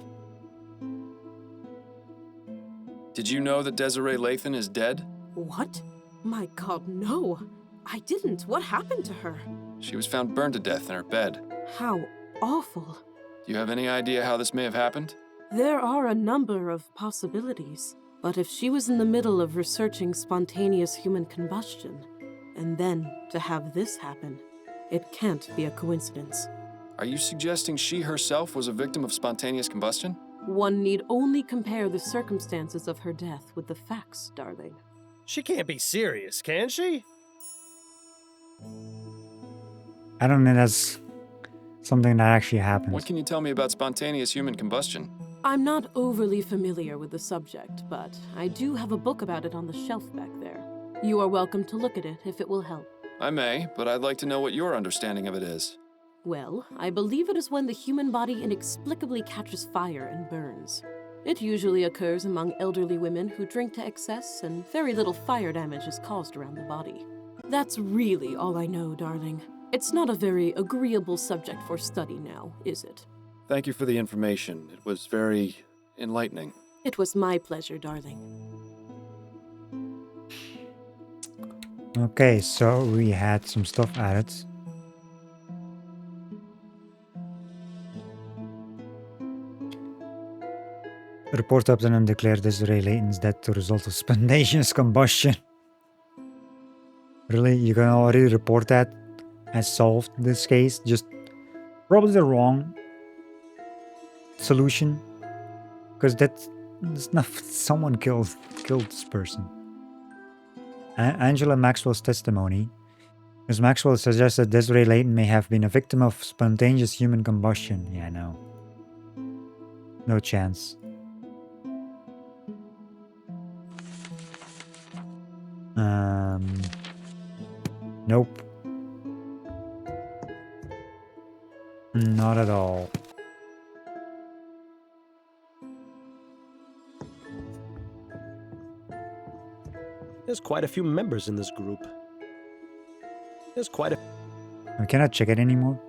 Did you know that Desiree Lathan is dead? What? My god, no. I didn't. What happened to her? She was found burned to death in her bed. How awful. Do you have any idea how this may have happened? There are a number of possibilities. But if she was in the middle of researching spontaneous human combustion, and then to have this happen, it can't be a coincidence. Are you suggesting she herself was a victim of spontaneous combustion? One need only compare the circumstances of her death with the facts, darling. She can't be serious, can she? I don't know, that's something that actually happens. What can you tell me about spontaneous human combustion? I'm not overly familiar with the subject, but I do have a book about it on the shelf back there. You are welcome to look at it if it will help. I may, but I'd like to know what your understanding of it is. Well, I believe it is when the human body inexplicably catches fire and burns. It usually occurs among elderly women who drink to excess, and very little fire damage is caused around the body. That's really all I know, darling. It's not a very agreeable subject for study now, is it? Thank you for the information. It was very enlightening. It was my pleasure, darling. Okay, so we had some stuff added. The report updated and declared Desiree Layton's death the result of spontaneous combustion. Really? You can already report that as solved in this case? Just probably the wrong solution. Because that's not someone killed this person. Angela Maxwell's testimony. Ms. Maxwell suggests that Desiree Layton may have been a victim of spontaneous human combustion. Yeah, no. No chance. Nope. Not at all. There's quite a few members in this group. There's quite a... We cannot check it anymore.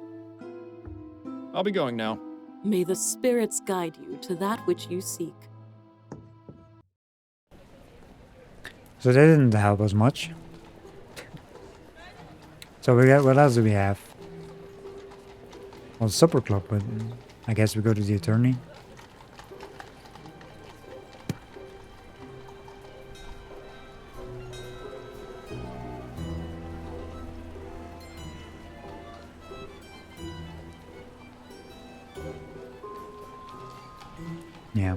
I'll be going now. May the spirits guide you to that which you seek. So that didn't help us much. So we got, what else do we have? Well, supper club, but I guess we go to the attorney. Yeah.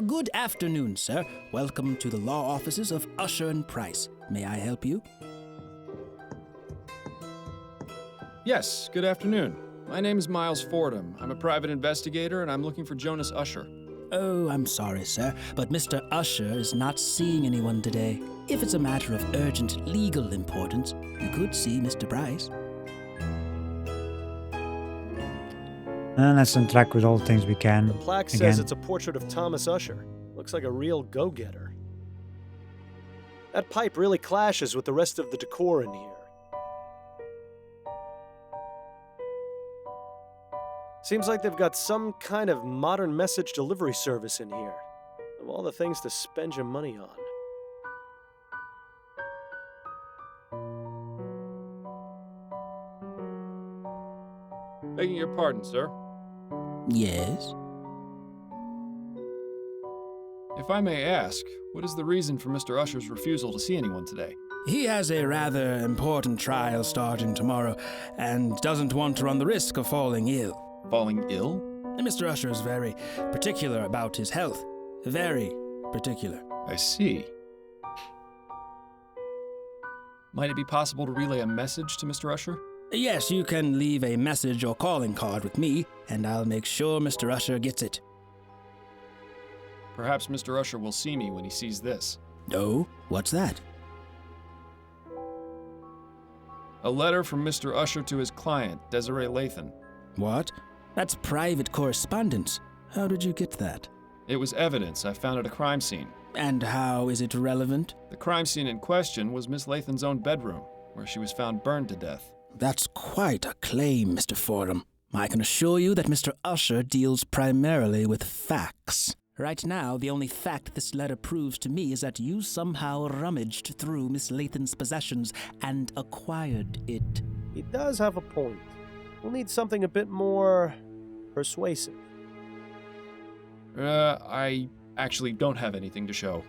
Good afternoon, sir. Welcome to the law offices of Usher and Price. May I help you? Yes, good afternoon. My name is Miles Fordham. I'm a private investigator, and I'm looking for Jonas Usher. Oh, I'm sorry, sir, but Mr. Usher is not seeing anyone today. If it's a matter of urgent legal importance, you could see Mr. Price. And let's interact with all the things we can. The plaque says it's a portrait of Thomas Usher. Looks like a real go-getter. That pipe really clashes with the rest of the decor in here. Seems like they've got some kind of modern message delivery service in here. Of all the things to spend your money on. Begging your pardon, sir. Yes? If I may ask, what is the reason for Mr. Usher's refusal to see anyone today? He has a rather important trial starting tomorrow, and doesn't want to run the risk of falling ill. Falling ill? Mr. Usher is very particular about his health. Very particular. I see. Might it be possible to relay a message to Mr. Usher? Yes, you can leave a message or calling card with me, and I'll make sure Mr. Usher gets it. Perhaps Mr. Usher will see me when he sees this. Oh, what's that? A letter from Mr. Usher to his client, Desiree Lathan. What? That's private correspondence. How did you get that? It was evidence I found at a crime scene. And how is it relevant? The crime scene in question was Miss Lathan's own bedroom, where she was found burned to death. That's quite a claim, Mr. Fordham. I can assure you that Mr. Usher deals primarily with facts. Right now, the only fact this letter proves to me is that you somehow rummaged through Miss Lathan's possessions and acquired it. He does have a point. We'll need something a bit more persuasive. I actually don't have anything to show.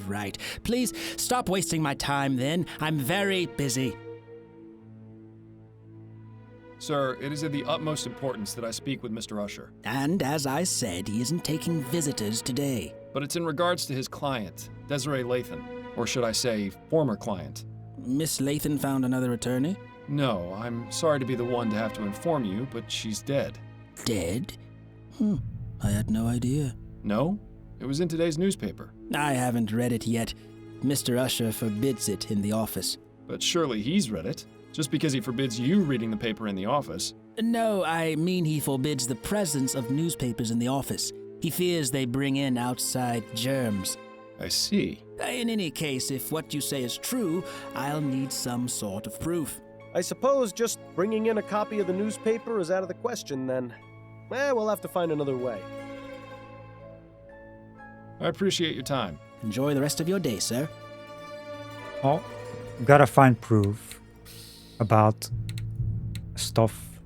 Right. Please stop wasting my time then. I'm very busy. Sir, it is of the utmost importance that I speak with Mr. Usher. And as I said, he isn't taking visitors today. But it's in regards to his client, Desiree Lathan. Or should I say, former client. Miss Lathan found another attorney? No, I'm sorry to be the one to have to inform you, but she's dead. Dead? I had no idea. No? It was in today's newspaper. I haven't read it yet. Mr. Usher forbids it in the office. But surely he's read it. Just because he forbids you reading the paper in the office. No, I mean he forbids the presence of newspapers in the office. He fears they bring in outside germs. I see. In any case, if what you say is true, I'll need some sort of proof. I suppose just bringing in a copy of the newspaper is out of the question, then. We'll have to find another way. I appreciate your time. Enjoy the rest of your day, sir. Oh, gotta find proof about stuff.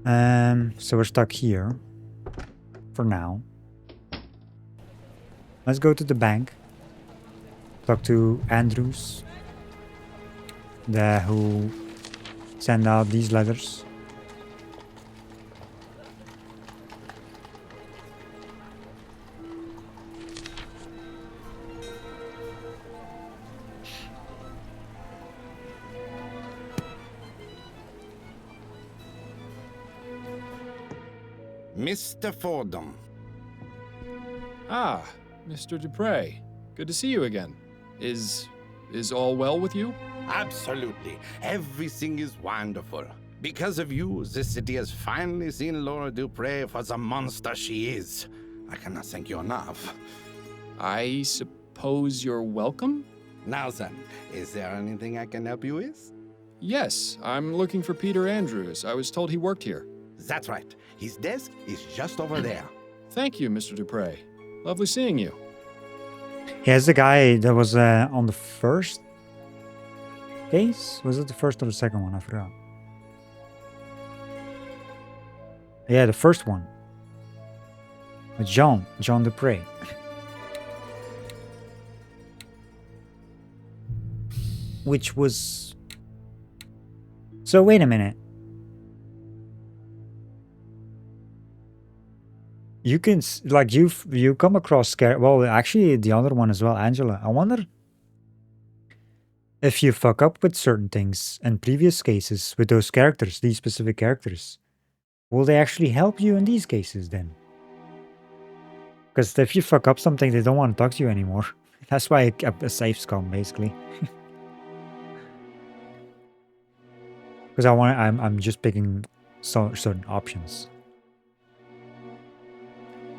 So we're stuck here for now. Let's go to the bank. Talk to Andrews, who sent out these letters. Mr. Fordham. Ah, Mr. Dupre. Good to see you again. Is all well with you? Absolutely. Everything is wonderful. Because of you, this city has finally seen Laura Dupre for the monster she is. I cannot thank you enough. I suppose you're welcome? Now then, is there anything I can help you with? Yes, I'm looking for Peter Andrews. I was told he worked here. That's right. His desk is just over there. Thank you, Mr. Dupre. Lovely seeing you. Here's the guy that was on the first case? Was it the first or the second one? I forgot. Yeah, the first one. With John Dupre. Which was... So wait a minute. You can, like, you come across well, actually the other one as well, Angela. I wonder if you fuck up with certain things in previous cases with those characters, these specific characters, will they actually help you in these cases then? Because if you fuck up something, they don't want to talk to you anymore. That's why a safe's come, basically. Because I'm just picking certain options.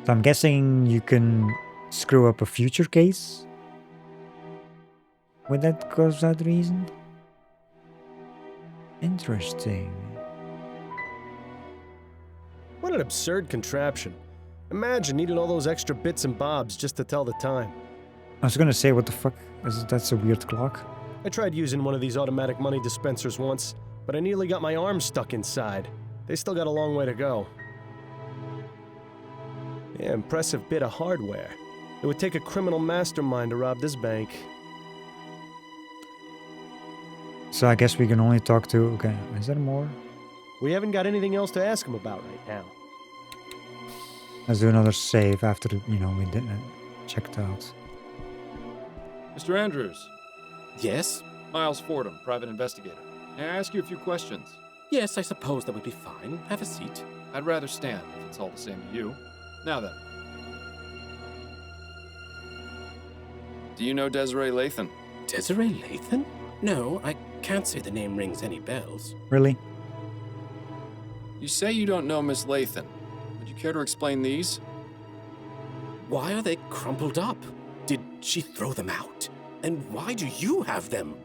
So I'm guessing you can screw up a future case with that cause that reason. Interesting. What an absurd contraption. Imagine needing all those extra bits and bobs just to tell the time. I was gonna say, what the fuck? That's a weird clock. I tried using one of these automatic money dispensers once, but I nearly got my arm stuck inside. They still got a long way to go. Yeah, impressive bit of hardware. It would take a criminal mastermind to rob this bank. So I guess we can only talk to... Okay, is there more? We haven't got anything else to ask him about right now. Let's do another save after, we didn't check it out. Mr. Andrews. Yes? Miles Fordham, private investigator. May I ask you a few questions? Yes, I suppose that would be fine. Have a seat. I'd rather stand, if it's all the same to you. Now then. Do you know Desiree Lathan? Desiree Lathan? No, I can't say the name rings any bells. Really? You say you don't know Miss Lathan. Would you care to explain these? Why are they crumpled up? Did she throw them out? And why do you have them?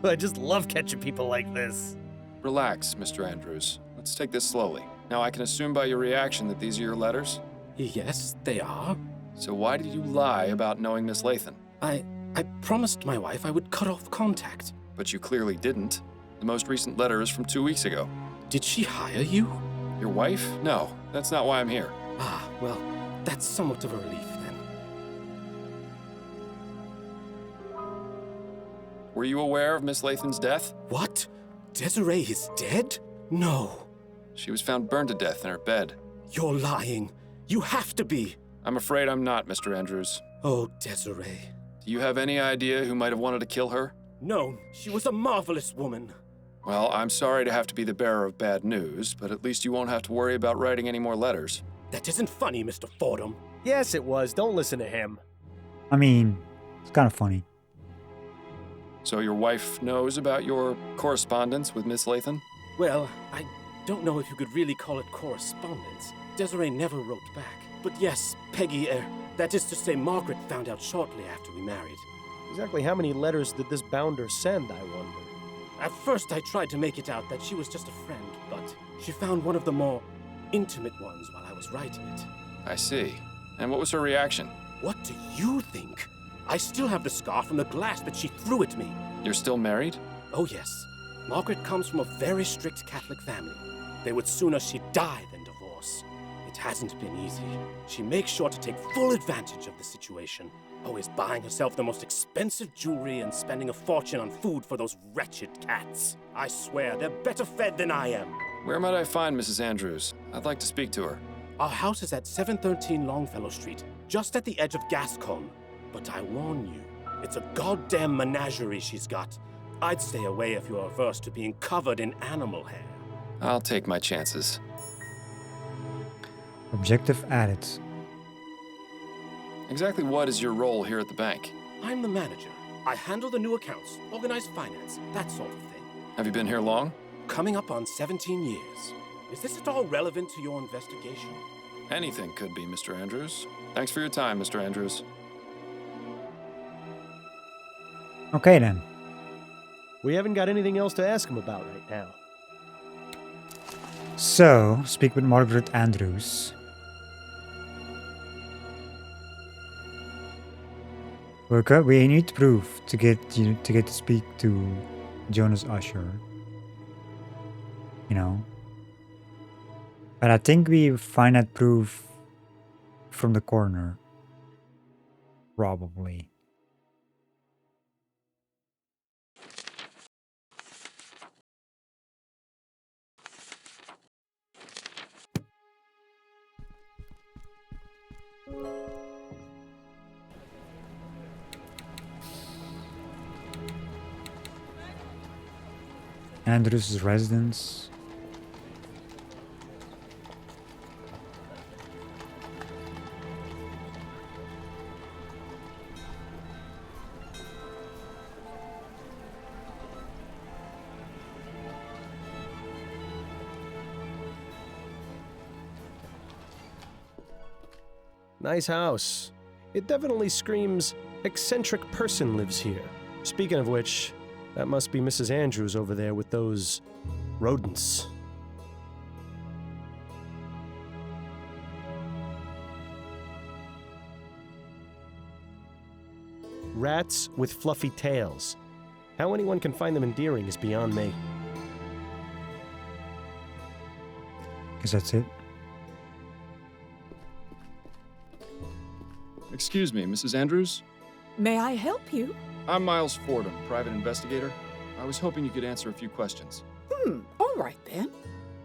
I just love catching people like this. Relax, Mr. Andrews. Let's take this slowly. Now, I can assume by your reaction that these are your letters? Yes, they are. So why did you lie about knowing Miss Lathan? I promised my wife I would cut off contact. But you clearly didn't. The most recent letter is from 2 weeks ago. Did she hire you? Your wife? No, that's not why I'm here. Ah, well, that's somewhat of a relief then. Were you aware of Miss Lathan's death? What? Desiree is dead? No. She was found burned to death in her bed. You're lying. You have to be. I'm afraid I'm not, Mr. Andrews. Oh, Desiree. Do you have any idea who might have wanted to kill her? No, she was a marvelous woman. Well, I'm sorry to have to be the bearer of bad news, but at least you won't have to worry about writing any more letters. That isn't funny, Mr. Fordham. Yes, it was. Don't listen to him. I mean, it's kind of funny. So your wife knows about your correspondence with Miss Lathan? Well, I don't know if you could really call it correspondence. Desiree never wrote back. But yes, Peggy, that is to say, Margaret found out shortly after we married. Exactly how many letters did this bounder send, I wonder? At first, I tried to make it out that she was just a friend, but she found one of the more intimate ones while I was writing it. I see. And what was her reaction? What do you think? I still have the scar from the glass that she threw at me. You're still married? Oh, yes. Margaret comes from a very strict Catholic family. They would sooner she die than divorce. It hasn't been easy. She makes sure to take full advantage of the situation, always buying herself the most expensive jewelry and spending a fortune on food for those wretched cats. I swear, they're better fed than I am. Where might I find Mrs. Andrews? I'd like to speak to her. Our house is at 713 Longfellow Street, just at the edge of Gascon. But I warn you, it's a goddamn menagerie she's got. I'd stay away if you're averse to being covered in animal hair. I'll take my chances. Objective added. Exactly what is your role here at the bank? I'm the manager. I handle the new accounts, organize finance, that sort of thing. Have you been here long? Coming up on 17 years. Is this at all relevant to your investigation? Anything could be, Mr. Andrews. Thanks for your time, Mr. Andrews. Okay then. We haven't got anything else to ask him about right now. So, speak with Margaret Andrews. We need proof to get to speak to Jonas Usher. You know. But I think we find that proof from the coroner. Probably. Andrews' residence. Nice house. It definitely screams, eccentric person lives here. Speaking of which, that must be Mrs. Andrews over there with those rodents. Rats with fluffy tails. How anyone can find them endearing is beyond me. Guess that's it. Excuse me, Mrs. Andrews? May I help you? I'm Miles Fordham, private investigator. I was hoping you could answer a few questions. All right then.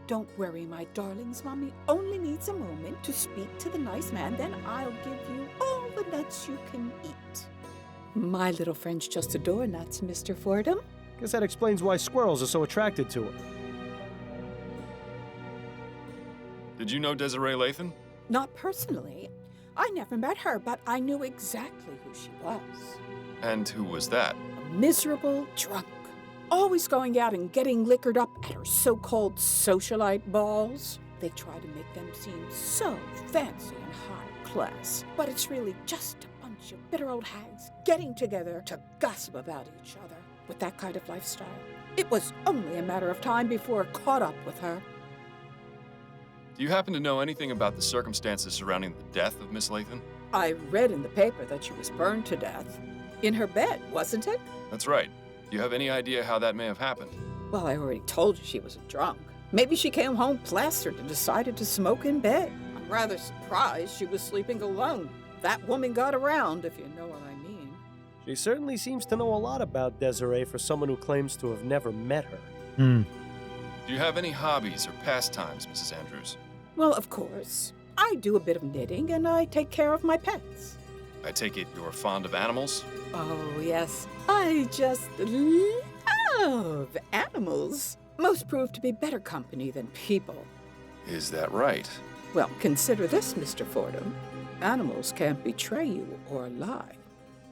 Don't worry, my darlings. Mommy only needs a moment to speak to the nice man, then I'll give you all the nuts you can eat. My little friends just adore nuts, Mr. Fordham. Guess that explains why squirrels are so attracted to her. Did you know Desiree Lathan? Not personally. I never met her, but I knew exactly who she was. And who was that? A miserable drunk. Always going out and getting liquored up at her so-called socialite balls. They try to make them seem so fancy and high class, but it's really just a bunch of bitter old hags getting together to gossip about each other. With that kind of lifestyle, It was only a matter of time before it caught up with her. Do you happen to know anything about the circumstances surrounding the death of Miss Lathan? I read in the paper that she was burned to death. In her bed, wasn't it? That's right. Do you have any idea how that may have happened? Well, I already told you she was a drunk. Maybe she came home plastered and decided to smoke in bed. I'm rather surprised she was sleeping alone. That woman got around, if you know what I mean. She certainly seems to know a lot about Desiree for someone who claims to have never met her. Do you have any hobbies or pastimes, Mrs. Andrews? Well, of course. I do a bit of knitting and I take care of my pets. I take it you're fond of animals? Oh, yes. I just love animals. Most prove to be better company than people. Is that right? Well, consider this, Mr. Fordham. Animals can't betray you or lie.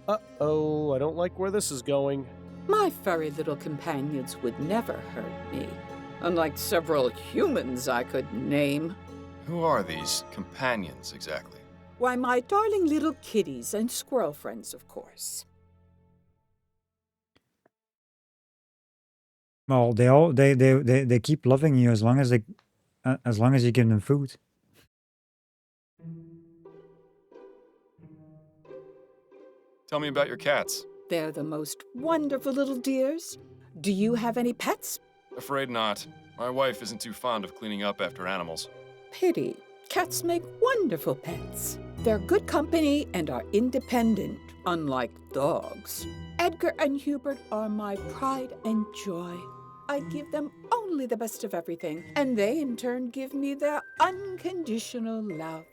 Uh-oh, I don't like where this is going. My furry little companions would never hurt me, unlike several humans I could name. Who are these companions, exactly? Why, my darling little kitties and squirrel friends, of course. Well, they keep loving you as long as you give them food. Tell me about your cats. They're the most wonderful little dears. Do you have any pets? Afraid not. My wife isn't too fond of cleaning up after animals. Pity. Cats make wonderful pets. They're good company and are independent, unlike dogs. Edgar and Hubert are my pride and joy. I give them only the best of everything, and they in turn give me their unconditional love.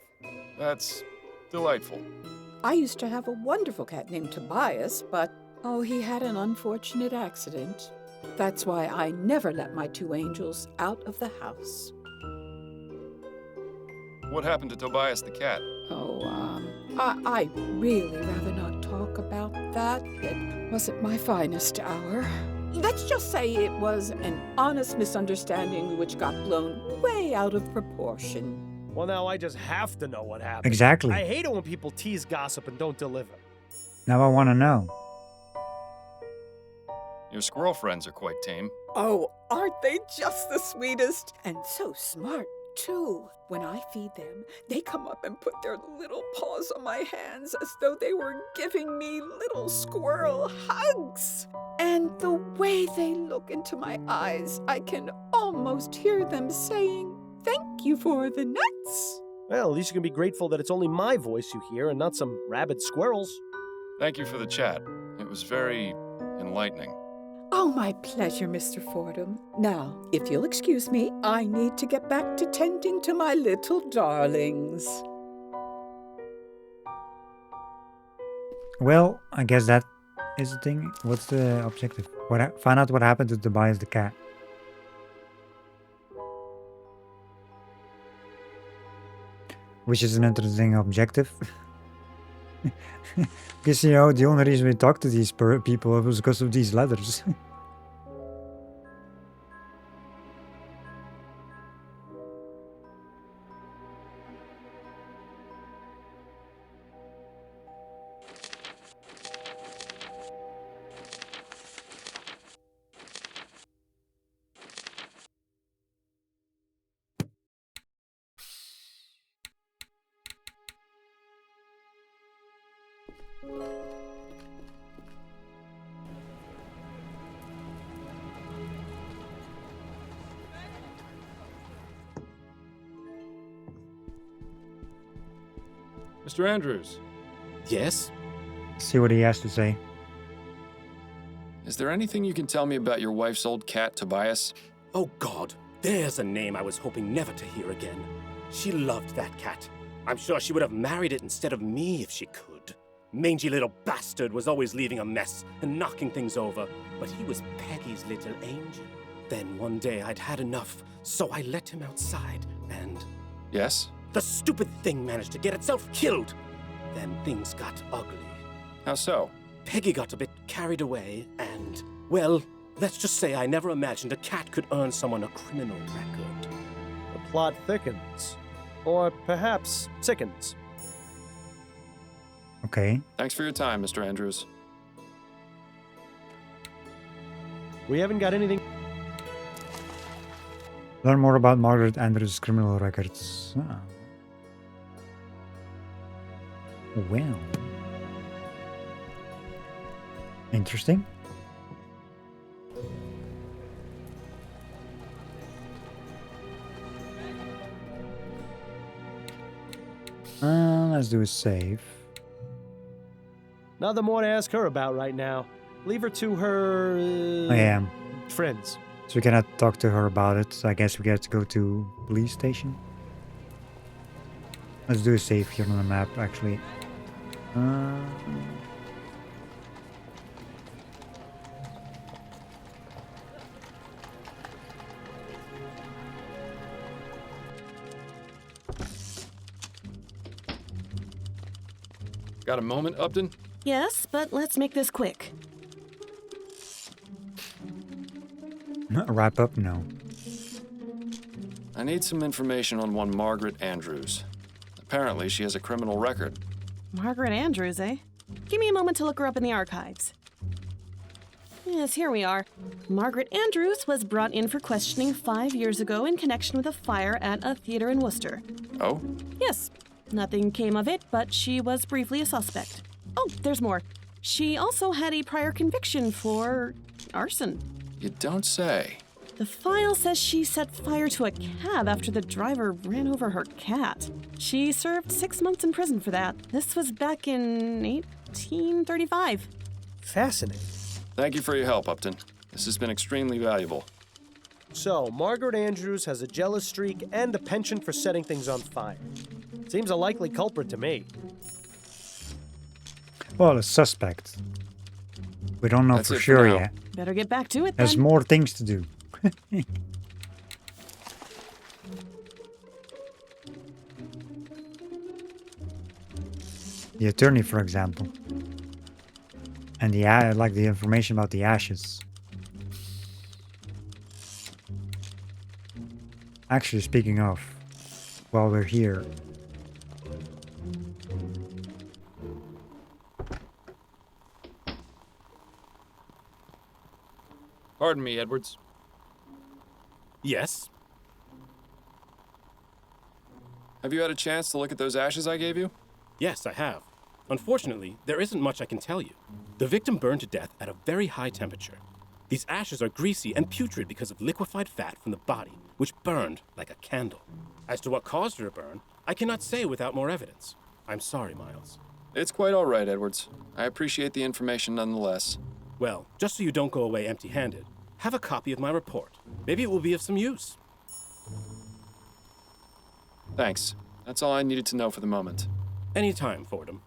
That's delightful. I used to have a wonderful cat named Tobias, but, oh, he had an unfortunate accident. That's why I never let my two angels out of the house. What happened to Tobias the cat? Oh, I really rather not talk about that. It wasn't my finest hour. Let's just say it was an honest misunderstanding which got blown way out of proportion. Well, now I just have to know what happened. Exactly. I hate it when people tease gossip and don't deliver. Now I want to know. Your squirrel friends are quite tame. Oh, aren't they just the sweetest? And so smart, too. When I feed them, they come up and put their little paws on my hands as though they were giving me little squirrel hugs. And the way they look into my eyes, I can almost hear them saying, "Thank you for the nuts." Well, at least you can be grateful that it's only my voice you hear and not some rabid squirrels. Thank you for the chat. It was very enlightening. Oh, my pleasure, Mr. Fordham. Now, if you'll excuse me, I need to get back to tending to my little darlings. Well, I guess that is the thing. What's the objective? Find out what happened to Tobias the cat. Which is an interesting objective. Because, you know, the only reason we talked to these people was because of these letters. Mr. Andrews. Yes? See what he has to say. Is there anything you can tell me about your wife's old cat, Tobias? Oh, God. There's a name I was hoping never to hear again. She loved that cat. I'm sure she would have married it instead of me if she could. Mangy little bastard was always leaving a mess and knocking things over, but he was Peggy's little angel. Then one day I'd had enough, so I let him outside and... Yes? The stupid thing managed to get itself killed. Then things got ugly. How so? Peggy got a bit carried away and, well, let's just say I never imagined a cat could earn someone a criminal record. The plot thickens. Or perhaps sickens. Okay. Thanks for your time, Mr. Andrews. We haven't got anything. Learn more about Margaret Andrews' criminal records. Ah. Well. Interesting. Let's do a save. Nothing more to ask her about right now. Leave her to her... I am. Friends. So we cannot talk to her about it. So I guess we get to go to police station. Let's do a save here on the map, actually. Got a moment, Upton? Yes, but let's make this quick. Wrap up? No. I need some information on one Margaret Andrews. Apparently, she has a criminal record. Margaret Andrews, eh? Give me a moment to look her up in the archives. Yes, here we are. Margaret Andrews was brought in for questioning 5 years ago in connection with a fire at a theater in Worcester. Oh? Yes. Nothing came of it, but she was briefly a suspect. Oh, there's more. She also had a prior conviction for arson. You don't say. The file says she set fire to a cab after the driver ran over her cat. She served 6 months in prison for that. This was back in 1835. Fascinating. Thank you for your help, Upton. This has been extremely valuable. So, Margaret Andrews has a jealous streak and a penchant for setting things on fire. Seems a likely culprit to me. Well, a suspect. We don't know That's for it for sure now. yet. Better get back to it then. There's more things to do. The attorney, for example. And like the information about the ashes. Actually, speaking of, while we're here, Pardon me, Edwards. Yes? Have you had a chance to look at those ashes I gave you? Yes, I have. Unfortunately, there isn't much I can tell you. The victim burned to death at a very high temperature. These ashes are greasy and putrid because of liquefied fat from the body, which burned like a candle. As to what caused her to burn, I cannot say without more evidence. I'm sorry, Miles. It's quite all right, Edwards. I appreciate the information nonetheless. Well, just so you don't go away empty-handed, have a copy of my report. Maybe it will be of some use. Thanks. That's all I needed to know for the moment. Anytime, Fordham.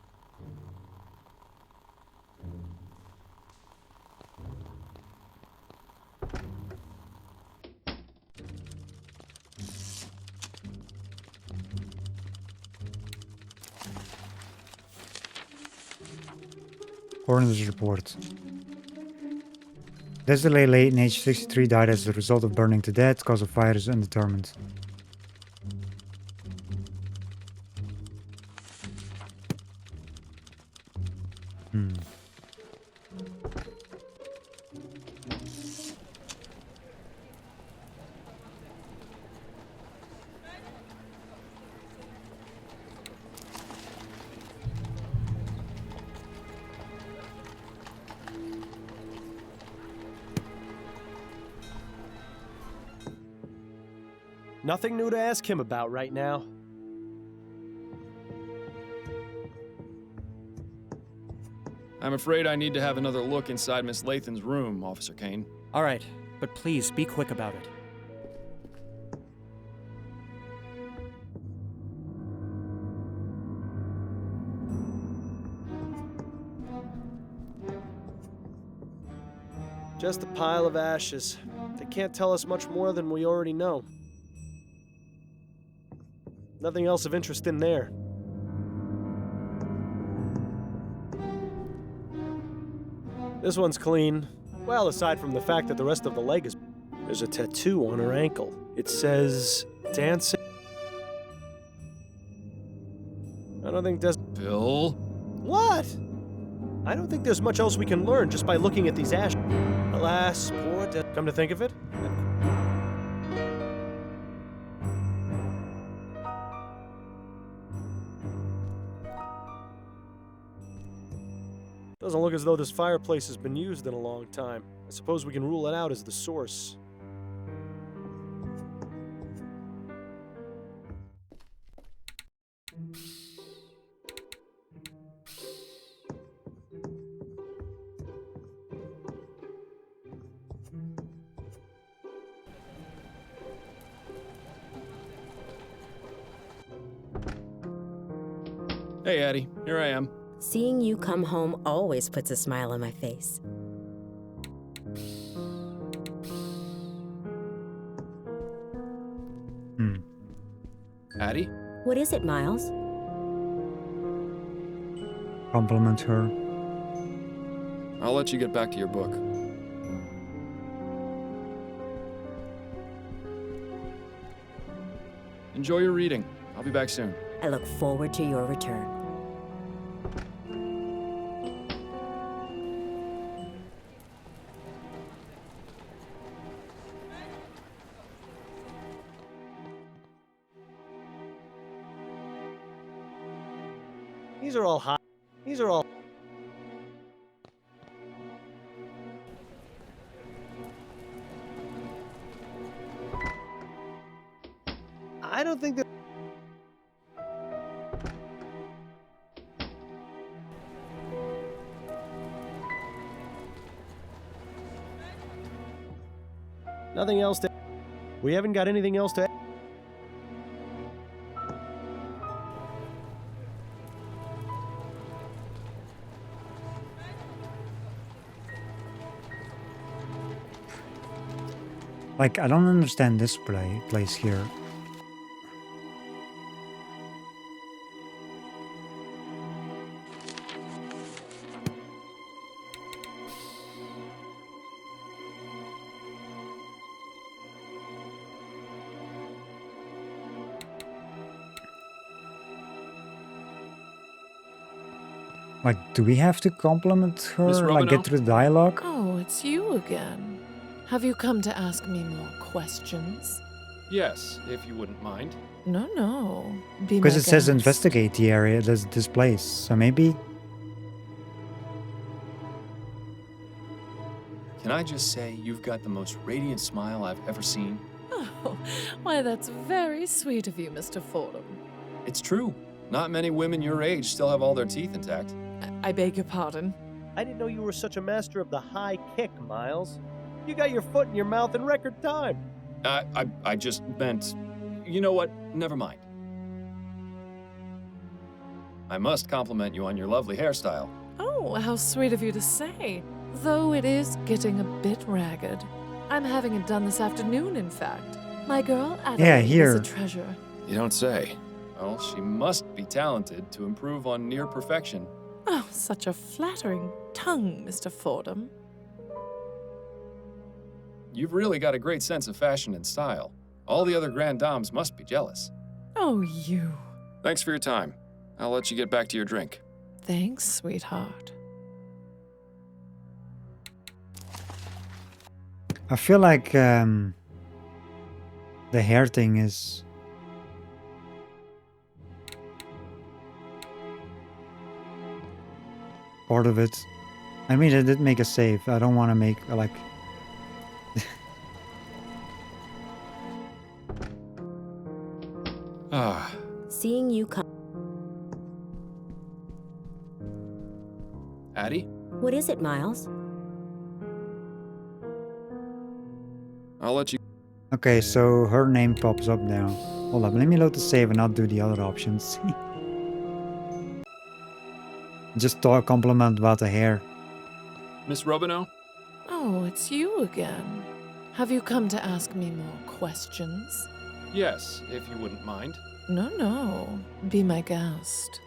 Coroner's report. Desiree Layton, age 63, died as a result of burning to death. Cause of fire is undetermined. Nothing new to ask him about right now. I'm afraid I need to have another look inside Miss Lathan's room, Officer Kane. All right, but please be quick about it. Just a pile of ashes. They can't tell us much more than we already know. Nothing else of interest in there. This one's clean. Well, aside from the fact that the rest of the leg is... There's a tattoo on her ankle. It says... Dancing... I don't think Bill? What? I don't think there's much else we can learn just by looking at these ashes. Alas, poor come to think of it. Doesn't look as though this fireplace has been used in a long time. I suppose we can rule it out as the source. Hey, Addie. Here I am. Seeing you come home always puts a smile on my face. Addie? What is it, Miles? Compliment her. I'll let you get back to your book. Enjoy your reading. I'll be back soon. I look forward to your return. These are all hot. These are all. I don't think that. Nothing else to. We haven't got anything else to. Like, I don't understand this place here. Like, do we have to compliment her? Miss Like, get Romano? through the dialogue? Oh, it's you again. Have you come to ask me more questions? Yes, if you wouldn't mind. No. Be Because my it says guest. investigate the area, this place. So maybe. Can I just say you've got the most radiant smile I've ever seen? Oh, why, that's very sweet of you, Mr. Fordham. It's true. Not many women your age still have all their teeth intact. I beg your pardon? I didn't know you were such a master of the high kick, Miles. You got your foot in your mouth in record time. I just meant... You know what? Never mind. I must compliment you on your lovely hairstyle. Oh, how sweet of you to say. Though it is getting a bit ragged. I'm having it done this afternoon, in fact. My girl, Adelaide, here. is a treasure. You don't say. Well, she must be talented to improve on near perfection. Oh, such a flattering tongue, Mr. Fordham. You've really got a great sense of fashion and style. All the other grand dames must be jealous. Oh, you. Thanks for your time. I'll let you get back to your drink. Thanks, sweetheart. I feel like the hair thing is part of it. I mean, I did make a save. I don't want to make like. Ah. Seeing you come. Addie? What is it, Miles? I'll let you... Okay, so her name pops up now. Hold up, let me load the save and I'll do the other options. Just talk compliment about the hair. Miss Robino? Oh, it's you again. Have you come to ask me more questions? Yes, if you wouldn't mind. No. Be my guest.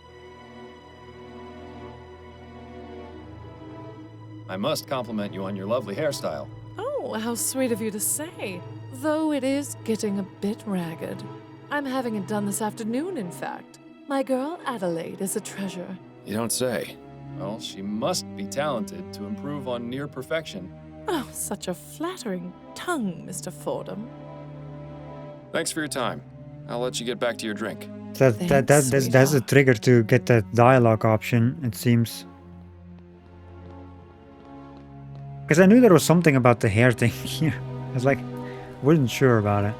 I must compliment you on your lovely hairstyle. Oh, how sweet of you to say. Though it is getting a bit ragged. I'm having it done this afternoon, in fact. My girl Adelaide is a treasure. You don't say. Well, she must be talented to improve on near perfection. Oh, such a flattering tongue, Mr. Fordham. Thanks for your time. I'll let you get back to your drink. That's a trigger to get that dialogue option, it seems. Because I knew there was something about the hair thing here. I was like, wasn't sure about it.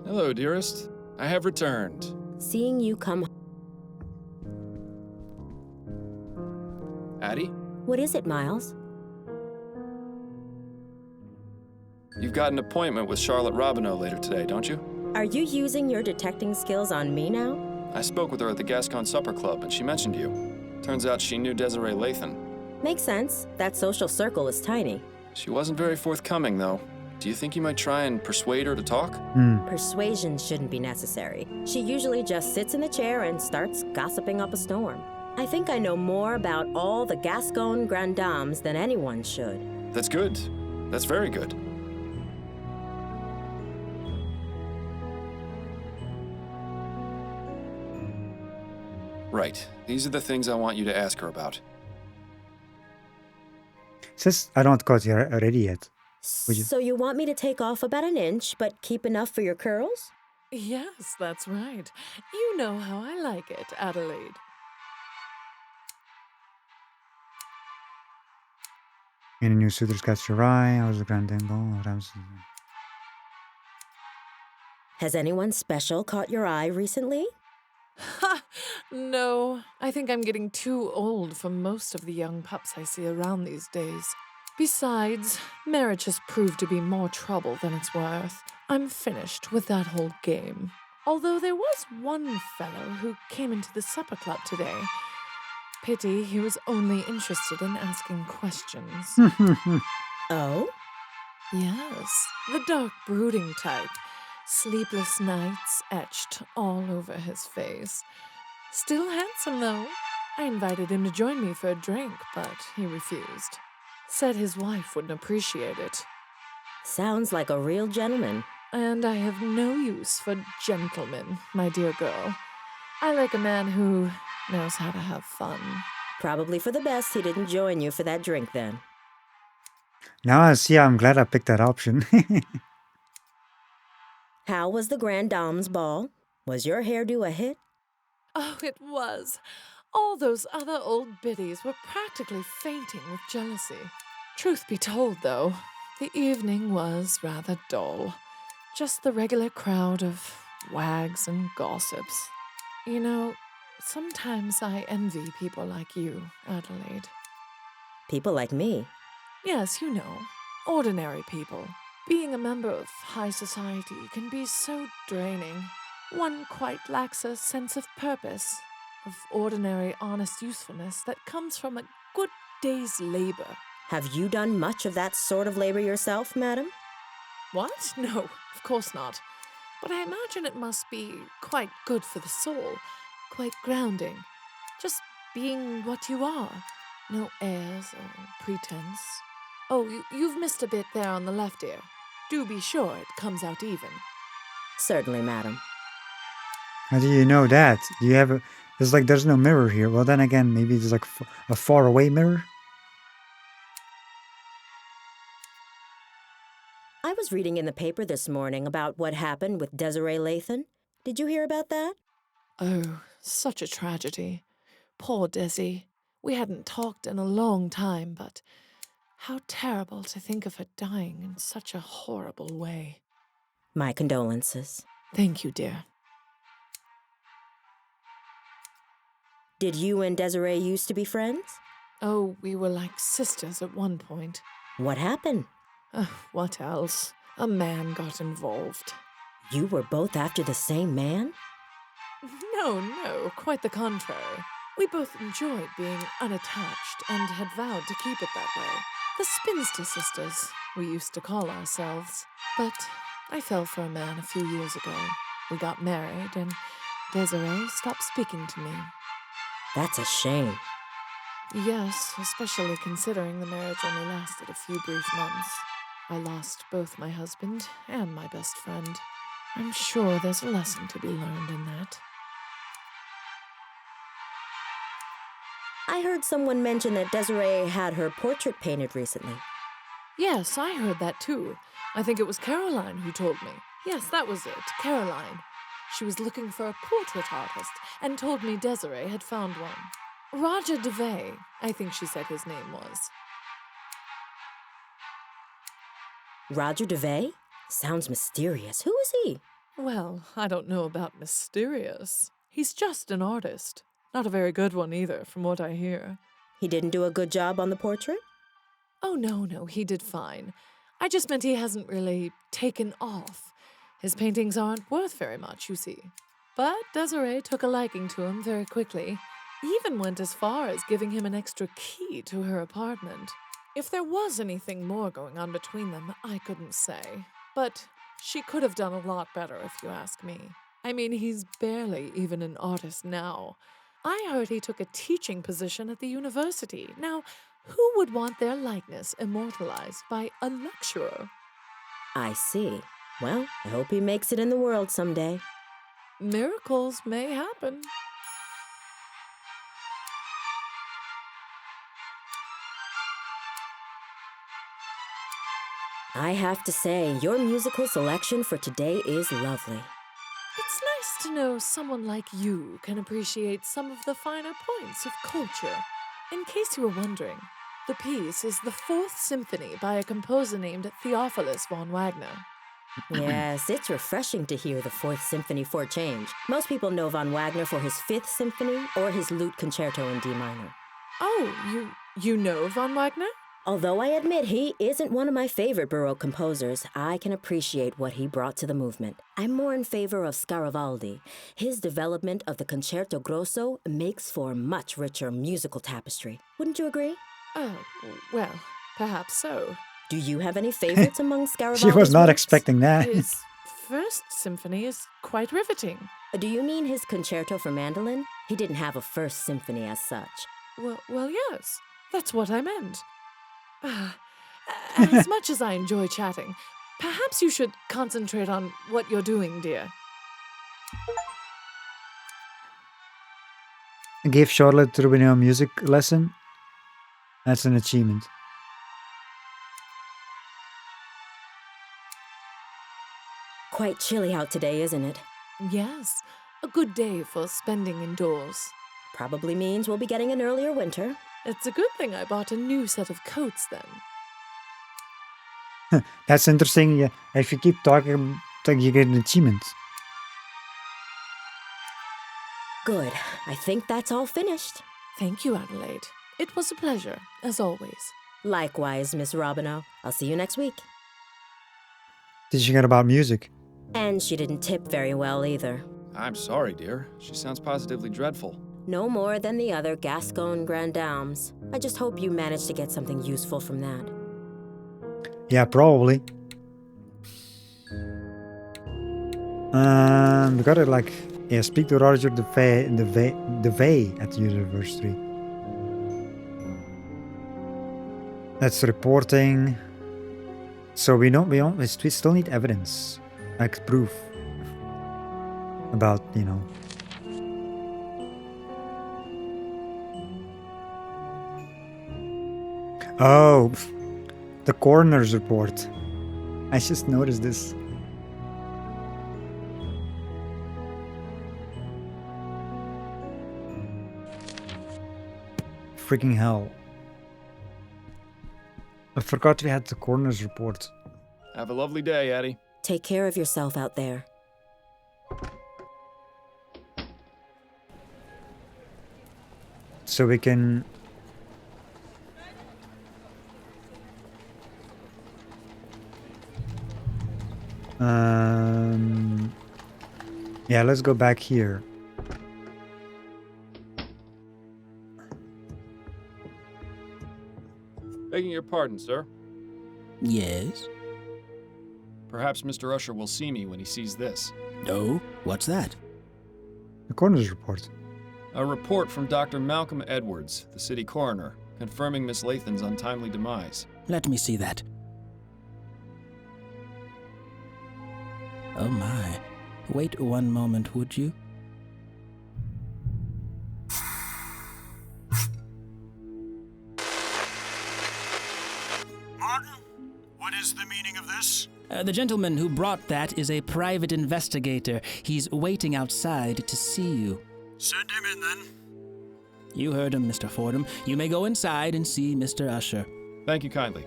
Hello, dearest. I have returned. Seeing you come. Addie? What is it, Miles? You've got an appointment with Charlotte Robineau later today, don't you? Are you using your detecting skills on me now? I spoke with her at the Gascon Supper Club, and she mentioned you. Turns out she knew Desiree Lathan. Makes sense. That social circle is tiny. She wasn't very forthcoming, though. Do you think you might try and persuade her to talk? Persuasion shouldn't be necessary. She usually just sits in the chair and starts gossiping up a storm. I think I know more about all the Gascon Grand Dames than anyone should. That's good. That's very good. Right. These are the things I want you to ask her about. Says I don't got you ready yet. So you want me to take off about an inch, but keep enough for your curls? Yes, that's right. You know how I like it, Adelaide. Any new suitors catch your eye? How's the grand angle? Has anyone special caught your eye recently? Ha! No, I think I'm getting too old for most of the young pups I see around these days. Besides, marriage has proved to be more trouble than it's worth. I'm finished with that whole game. Although there was one fellow who came into the supper club today. Pity he was only interested in asking questions. Oh? Yes, the dark brooding type. Sleepless nights etched all over his face. Still handsome, though. I invited him to join me for a drink, but he refused. Said his wife wouldn't appreciate it. Sounds like a real gentleman. And I have no use for gentlemen, my dear girl. I like a man who knows how to have fun. Probably for the best he didn't join you for that drink then. Now I see, I'm glad I picked that option. How was the Grand Dame's ball? Was your hairdo a hit? Oh, it was. All those other old biddies were practically fainting with jealousy. Truth be told, though, the evening was rather dull. Just the regular crowd of wags and gossips. You know, sometimes I envy people like you, Adelaide. People like me? Yes, you know, ordinary people. Being a member of high society can be so draining. One quite lacks a sense of purpose, of ordinary honest usefulness that comes from a good day's labor. Have you done much of that sort of labor yourself, madam? What? No, of course not. But I imagine it must be quite good for the soul, quite grounding. Just being what you are. No airs or pretense. Oh, you've missed a bit there on the left ear. Do be sure it comes out even. Certainly, madam. How do you know that? Do you have a... It's like there's no mirror here. Well, then again, maybe it's like a far away mirror. I was reading in the paper this morning about what happened with Desiree Lathan. Did you hear about that? Oh, such a tragedy. Poor Desi. We hadn't talked in a long time, but how terrible to think of her dying in such a horrible way. My condolences. Thank you, dear. Did you and Desiree used to be friends? Oh, we were like sisters at one point. What happened? What else? A man got involved. You were both after the same man? No, quite the contrary. We both enjoyed being unattached and had vowed to keep it that way. The Spinster Sisters, we used to call ourselves. But I fell for a man a few years ago. We got married, and Desiree stopped speaking to me. That's a shame. Yes, especially considering the marriage only lasted a few brief months. I lost both my husband and my best friend. I'm sure there's a lesson to be learned in that. I heard someone mention that Desiree had her portrait painted recently. Yes, I heard that too. I think it was Caroline who told me. Yes, that was it, Caroline. She was looking for a portrait artist and told me Desiree had found one. Roger DeVay, I think she said his name was. Roger DeVay? Sounds mysterious. Who is he? Well, I don't know about mysterious. He's just an artist. Not a very good one either, from what I hear. He didn't do a good job on the portrait? Oh, no, he did fine. I just meant he hasn't really taken off. His paintings aren't worth very much, you see. But Desiree took a liking to him very quickly. Even went as far as giving him an extra key to her apartment. If there was anything more going on between them, I couldn't say. But she could have done a lot better, if you ask me. I mean, he's barely even an artist now. I heard he took a teaching position at the university. Now, who would want their likeness immortalized by a lecturer? I see. Well, I hope he makes it in the world someday. Miracles may happen. I have to say, your musical selection for today is lovely. It's nice to know someone like you can appreciate some of the finer points of culture. In case you were wondering, the piece is the Fourth Symphony by a composer named Theophilus von Wagner. Yes, it's refreshing to hear the Fourth Symphony for a change. Most people know von Wagner for his Fifth Symphony or his Lute Concerto in D minor. Oh, you know von Wagner? Although I admit he isn't one of my favorite Baroque composers, I can appreciate what he brought to the movement. I'm more in favor of Scaravaldi. His development of the Concerto Grosso makes for a much richer musical tapestry. Wouldn't you agree? Oh, well, perhaps so. Do you have any favorites among Scaravaldi's She was not works? expecting that. His First Symphony is quite riveting. Do you mean his Concerto for Mandolin? He didn't have a First Symphony as such. Well, yes, that's what I meant. As much as I enjoy chatting, perhaps you should concentrate on what you're doing, dear. I gave Charlotte Rubino a music lesson. That's an achievement. Quite chilly out today, isn't it? Yes, a good day for spending indoors. Probably means we'll be getting an earlier winter. It's a good thing I bought a new set of coats then. That's interesting. Yeah, if you keep talking, you get an achievement. Good. I think that's all finished. Thank you, Adelaide. It was a pleasure, as always. Likewise, Miss Robino. I'll see you next week. Did you get about music? And she didn't tip very well either. I'm sorry, dear. She sounds positively dreadful. No more than the other Gascon Grand Dames. I just hope you managed to get something useful from that. Yeah, probably. We got it speak to Roger DeVay at the university. That's reporting. So we still need evidence, like proof about, Oh, the coroner's report. I just noticed this. Freaking hell. I forgot we had the coroner's report. Have a lovely day, Addie. Take care of yourself out there. So we can... Yeah, let's go back here. Begging your pardon, sir. Yes? Perhaps Mr. Usher will see me when he sees this. No? What's that? The coroner's report. A report from Dr. Malcolm Edwards, the city coroner, confirming Miss Lathan's untimely demise. Let me see that. Oh my. Wait one moment, would you? What is the meaning of this? The gentleman who brought that is a private investigator. He's waiting outside to see you. Send him in, then. You heard him, Mr. Fordham. You may go inside and see Mr. Usher. Thank you kindly.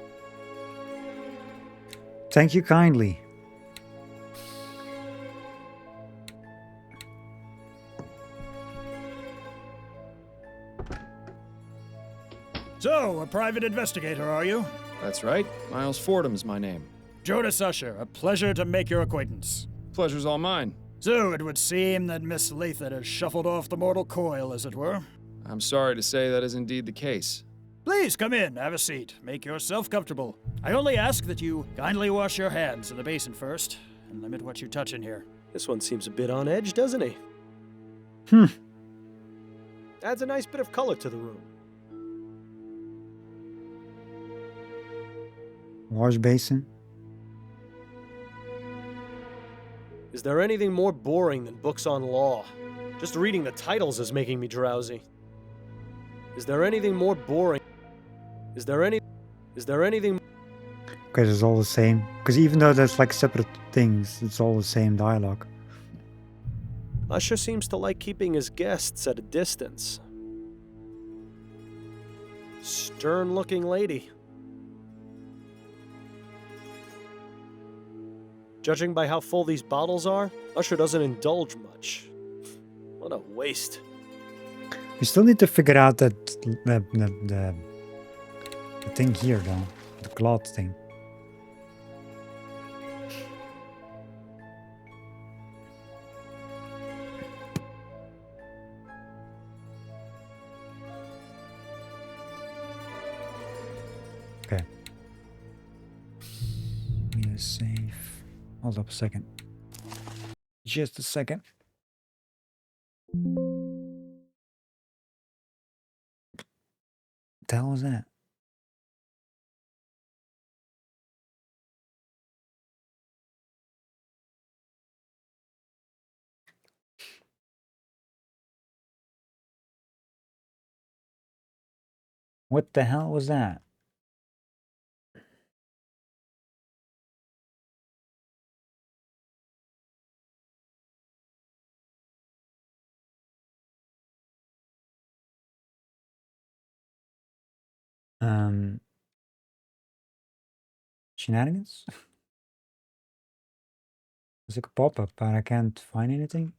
Thank you kindly. So, a private investigator, are you? That's right. Miles Fordham is my name. Jonas Usher, a pleasure to make your acquaintance. Pleasure's all mine. So, it would seem that Miss Lathan has shuffled off the mortal coil, as it were. I'm sorry to say that is indeed the case. Please come in, have a seat. Make yourself comfortable. I only ask that you kindly wash your hands in the basin first, and limit what you touch in here. This one seems a bit on edge, doesn't he? Adds a nice bit of color to the room. Wash basin. Is there anything more boring than books on law? Just reading the titles is making me drowsy. Is there anything more boring? Is there anything? Because it's all the same. Because even though there's like separate things, it's all the same dialogue. Usher seems to like keeping his guests at a distance. Stern-looking lady. Judging by how full these bottles are, Usher doesn't indulge much. What a waste. We still need to figure out that the thing here, though. The cloth thing. Okay. Need a safe. Hold up a second. Just a second. What the hell was that? What the hell was that? Shenanigans? There's like a pop-up, but I can't find anything.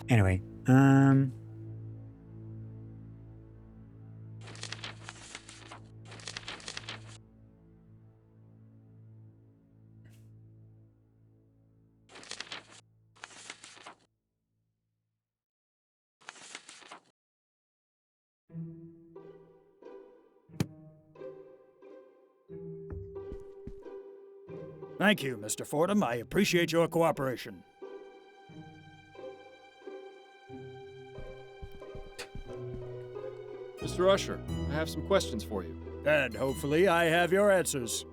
Anyway, Thank you, Mr. Fordham. I appreciate your cooperation. Mr. Usher, I have some questions for you. And hopefully I have your answers.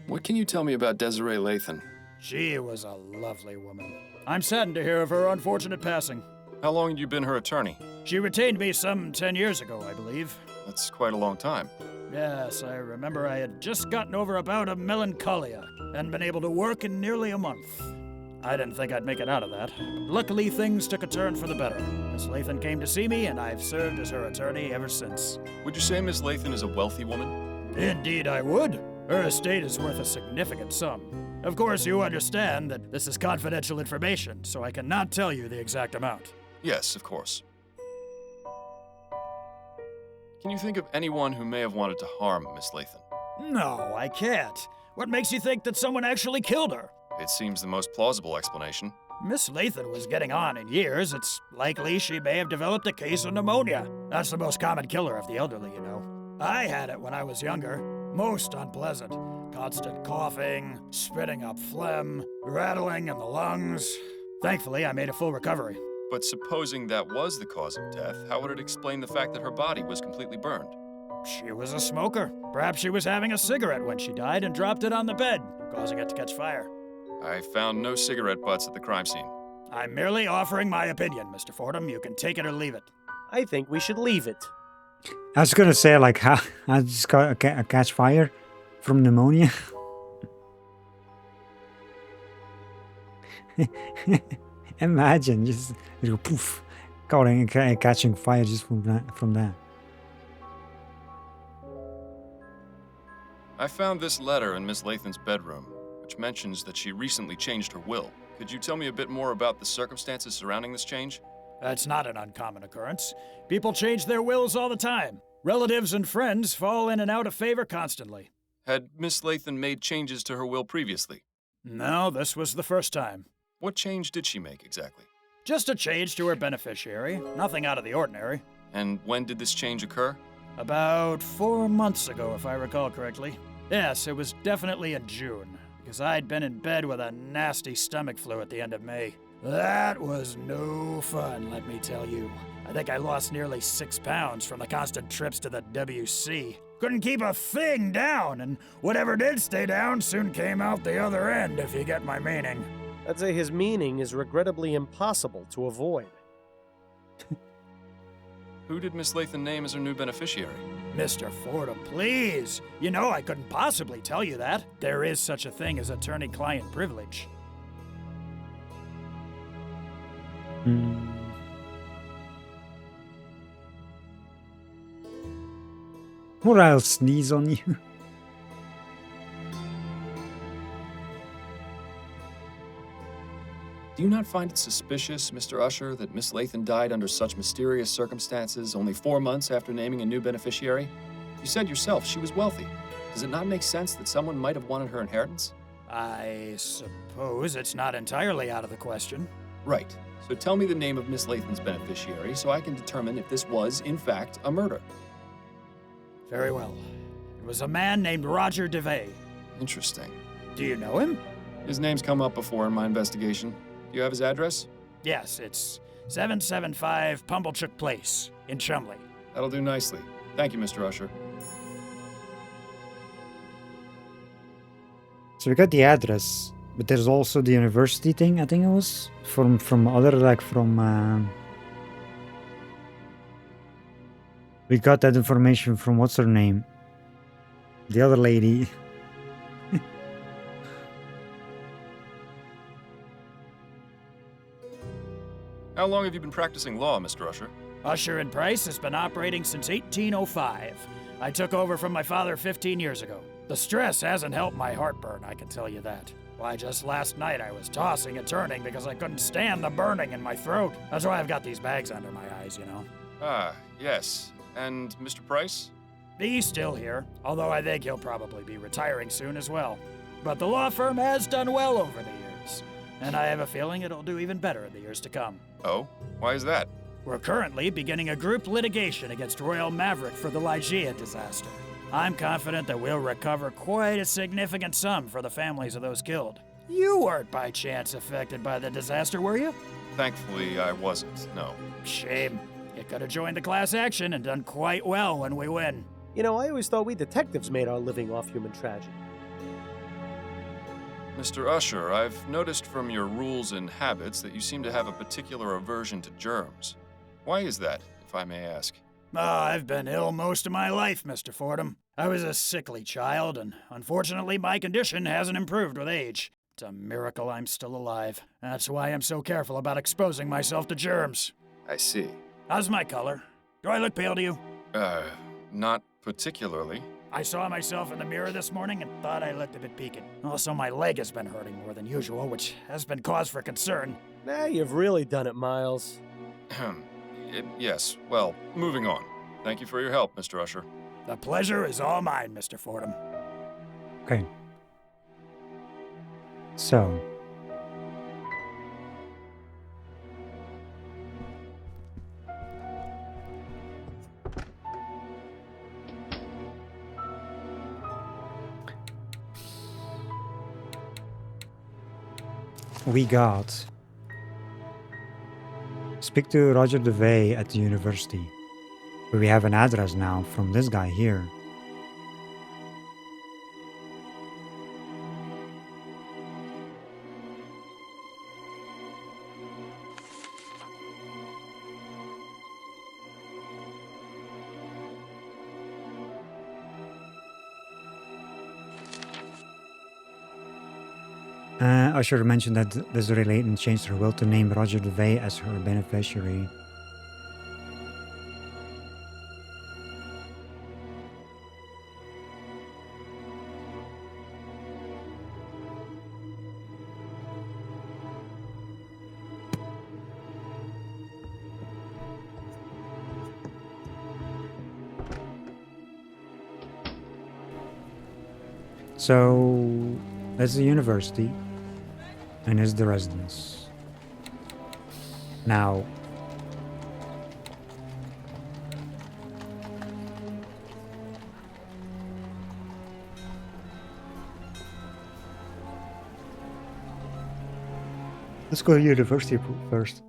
What can you tell me about Desiree Lathan? She was a lovely woman. I'm saddened to hear of her unfortunate passing. How long had you been her attorney? She retained me some 10 years ago, I believe. That's quite a long time. Yes, I remember I had just gotten over a bout of melancholia and been able to work in nearly a month. I didn't think I'd make it out of that. Luckily, things took a turn for the better. Miss Lathan came to see me, and I've served as her attorney ever since. Would you say Miss Lathan is a wealthy woman? Indeed I would. Her estate is worth a significant sum. Of course, you understand that this is confidential information, so I cannot tell you the exact amount. Yes, of course. Can you think of anyone who may have wanted to harm Miss Lathan? No, I can't. What makes you think that someone actually killed her? It seems the most plausible explanation. Miss Lathan was getting on in years. It's likely she may have developed a case of pneumonia. That's the most common killer of the elderly, you know. I had it when I was younger. Most unpleasant. Constant coughing, spitting up phlegm, rattling in the lungs. Thankfully, I made a full recovery. But supposing that was the cause of death, how would it explain the fact that her body was completely burned? She was a smoker. Perhaps she was having a cigarette when she died and dropped it on the bed, causing it to catch fire. I found no cigarette butts at the crime scene. I'm merely offering my opinion, Mr. Fordham. You can take it or leave it. I think we should leave it. I was gonna say, like, how I just got a catch fire from pneumonia. Imagine just you go poof, catching fire just from that. I found this letter in Miss Lathan's bedroom, which mentions that she recently changed her will. Could you tell me a bit more about the circumstances surrounding this change? That's not an uncommon occurrence. People change their wills all the time. Relatives and friends fall in and out of favor constantly. Had Miss Lathan made changes to her will previously? No, this was the first time. What change did she make exactly? Just a change to her beneficiary. Nothing out of the ordinary. And when did this change occur? About 4 months ago, if I recall correctly. Yes, it was definitely in June, because I'd been in bed with a nasty stomach flu at the end of May. That was no fun, let me tell you. I think I lost nearly 6 pounds from the constant trips to the WC. Couldn't keep a thing down, and whatever did stay down soon came out the other end, if you get my meaning. I'd say his meaning is regrettably impossible to avoid. Who did Miss Lathan name as her new beneficiary? Mr. Fordham, please! You know I couldn't possibly tell you that. There is such a thing as attorney-client privilege. Or I'll sneeze on you. Do you not find it suspicious, Mr. Usher, that Miss Lathan died under such mysterious circumstances only 4 months after naming a new beneficiary? You said yourself she was wealthy. Does it not make sense that someone might have wanted her inheritance? I suppose it's not entirely out of the question. Right. So tell me the name of Miss Lathan's beneficiary so I can determine if this was, in fact, a murder. Very well. It was a man named Roger DeVay. Interesting. Do you know him? His name's come up before in my investigation. Do you have his address? Yes, it's 775 Pumblechook Place in Chumley. That'll do nicely. Thank you, Mr. Usher. So we got the address, but there's also the university thing. I think it was from other we got that information from what's her name, the other lady. How long have you been practicing law, Mr. Usher? Usher & Price has been operating since 1805. I took over from my father 15 years ago. The stress hasn't helped my heartburn, I can tell you that. Why, just last night I was tossing and turning because I couldn't stand the burning in my throat. That's why I've got these bags under my eyes, you know. Ah, yes. And Mr. Price? He's still here, although I think he'll probably be retiring soon as well. But the law firm has done well over the years, and I have a feeling it'll do even better in the years to come. Oh? Why is that? We're currently beginning a group litigation against Royal Maverick for the Lygia disaster. I'm confident that we'll recover quite a significant sum for the families of those killed. You weren't by chance affected by the disaster, were you? Thankfully, I wasn't, no. Shame. You could have joined the class action and done quite well when we win. You know, I always thought we detectives made our living off human tragedy. Mr. Usher, I've noticed from your rules and habits that you seem to have a particular aversion to germs. Why is that, if I may ask? I've been ill most of my life, Mr. Fordham. I was a sickly child, and unfortunately my condition hasn't improved with age. It's a miracle I'm still alive. That's why I'm so careful about exposing myself to germs. I see. How's my color? Do I look pale to you? Not particularly. I saw myself in the mirror this morning and thought I looked a bit peaked. Also, my leg has been hurting more than usual, which has been cause for concern. Nah, you've really done it, Miles. Yes, well, moving on. Thank you for your help, Mr. Usher. The pleasure is all mine, Mr. Fordham. Okay. So. We got. Speak to Roger DeVay at the university. We have an address now from this guy here. Usher mentioned that Desiree Layton changed her will to name Roger DeVay as her beneficiary. So, that's the university. And is the residence. Now, let's go to university first.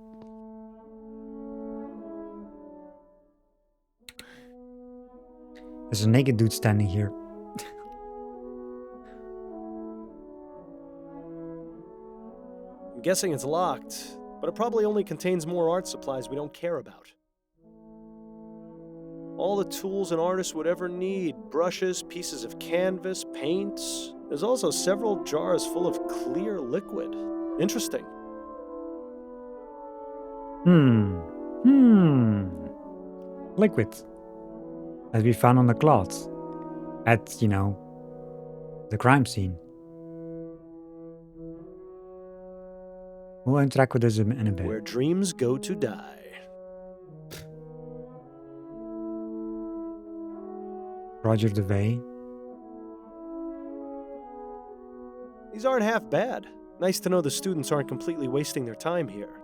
There's a naked dude standing here. I'm guessing it's locked, but it probably only contains more art supplies we don't care about. All the tools an artist would ever need: brushes, pieces of canvas, paints. There's also several jars full of clear liquid. Interesting. Liquid. That we found on the cloth. At, you know, the crime scene. We'll interact with this in a bit. Where dreams go to die. Roger DeVay. These aren't half bad. Nice to know the students aren't completely wasting their time here.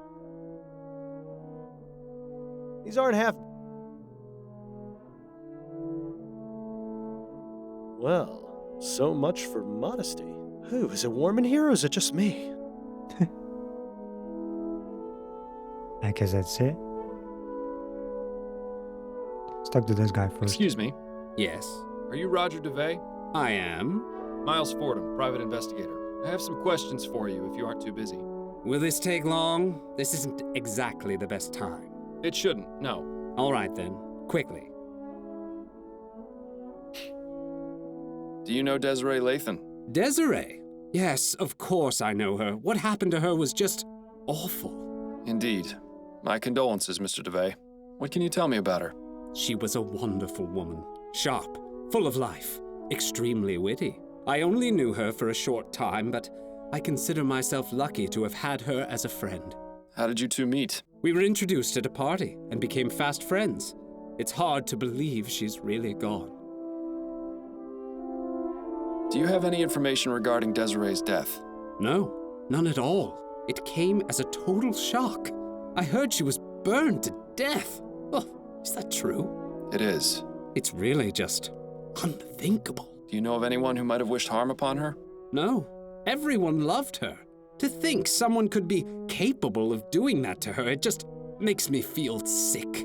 These aren't half... Well, so much for modesty. Ooh, is it warm in here or is it just me? I guess that's it. Let's talk to this guy first. Excuse me. Yes? Are you Roger DeVay? I am. Miles Fordham, private investigator. I have some questions for you if you aren't too busy. Will this take long? This isn't exactly the best time. It shouldn't, no. All right then. Quickly. Do you know Desiree Layton? Desiree? Yes, of course I know her. What happened to her was just awful. Indeed. My condolences, Mr. DeVay. What can you tell me about her? She was a wonderful woman. Sharp, full of life, extremely witty. I only knew her for a short time, but I consider myself lucky to have had her as a friend. How did you two meet? We were introduced at a party and became fast friends. It's hard to believe she's really gone. Do you have any information regarding Desiree's death? No, none at all. It came as a total shock. I heard she was burned to death. Oh, is that true? It is. It's really just unthinkable. Do you know of anyone who might have wished harm upon her? No. Everyone loved her. To think someone could be capable of doing that to her, it just makes me feel sick.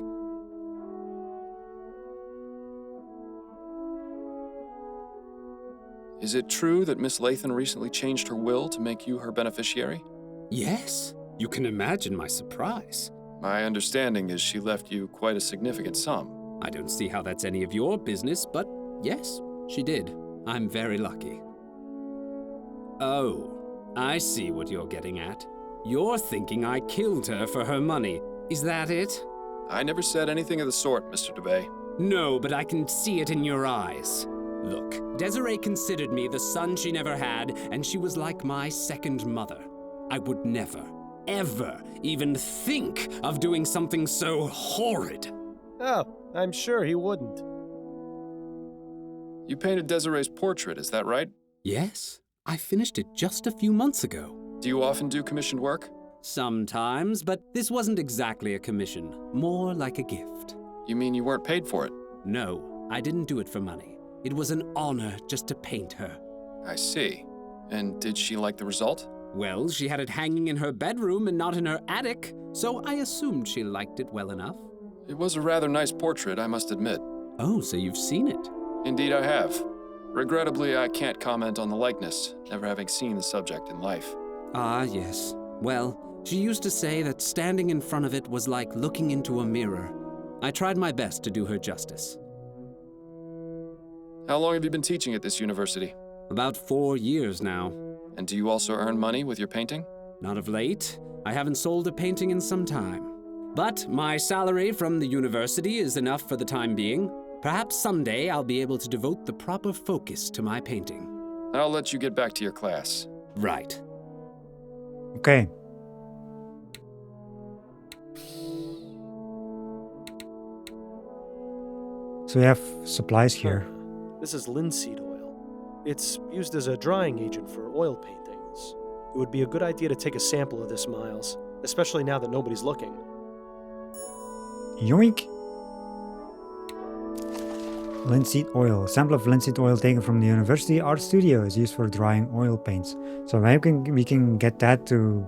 Is it true that Miss Lathan recently changed her will to make you her beneficiary? Yes. You can imagine my surprise. My understanding is she left you quite a significant sum. I don't see how that's any of your business, but yes, she did. I'm very lucky. Oh, I see what you're getting at. You're thinking I killed her for her money. Is that it? I never said anything of the sort, Mr. DeBay. No, but I can see it in your eyes. Look, Desiree considered me the son she never had, and she was like my second mother. I would never, ever even think of doing something so horrid. Oh, I'm sure he wouldn't. You painted Desiree's portrait, is that right? Yes, I finished it just a few months ago. Do you often do commissioned work? Sometimes, but this wasn't exactly a commission, more like a gift. You mean you weren't paid for it? No, I didn't do it for money. It was an honor just to paint her. I see. And did she like the result? Well, she had it hanging in her bedroom and not in her attic, so I assumed she liked it well enough. It was a rather nice portrait, I must admit. Oh, so you've seen it? Indeed I have. Regrettably, I can't comment on the likeness, never having seen the subject in life. Ah, yes. Well, she used to say that standing in front of it was like looking into a mirror. I tried my best to do her justice. How long have you been teaching at this university? About 4 years now. And do you also earn money with your painting? Not of late. I haven't sold a painting in some time. But my salary from the university is enough for the time being. Perhaps someday I'll be able to devote the proper focus to my painting. I'll let you get back to your class. Right. Okay. So we have supplies here. This is linseed oil. It's used as a drying agent for oil paintings. It would be a good idea to take a sample of this, Miles, especially now that nobody's looking. Yoink! Linseed oil. A sample of linseed oil taken from the university art studio is used for drying oil paints. So maybe we can get that to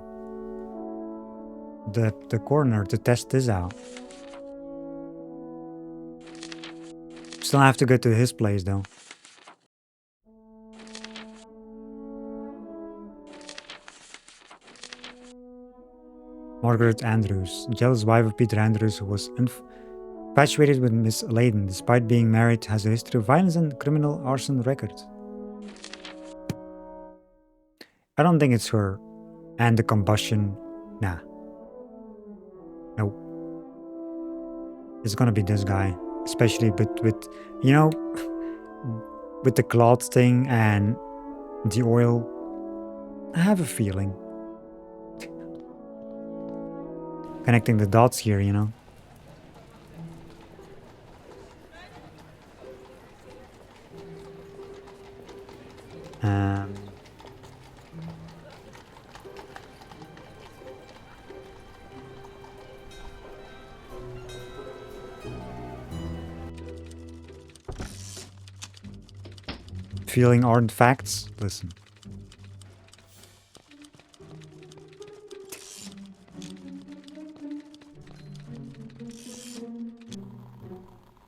the coroner to test this out. Still have to go to his place though. Margaret Andrews, jealous wife of Peter Andrews, who was infatuated with Miss Layden, despite being married, has a history of violence and criminal arson record. I don't think it's her. And the combustion, nah. Nope. It's gonna be this guy. Especially with you know, with the cloth thing and the oil. I have a feeling. Connecting the dots here, you know. Feeling artifacts? Listen.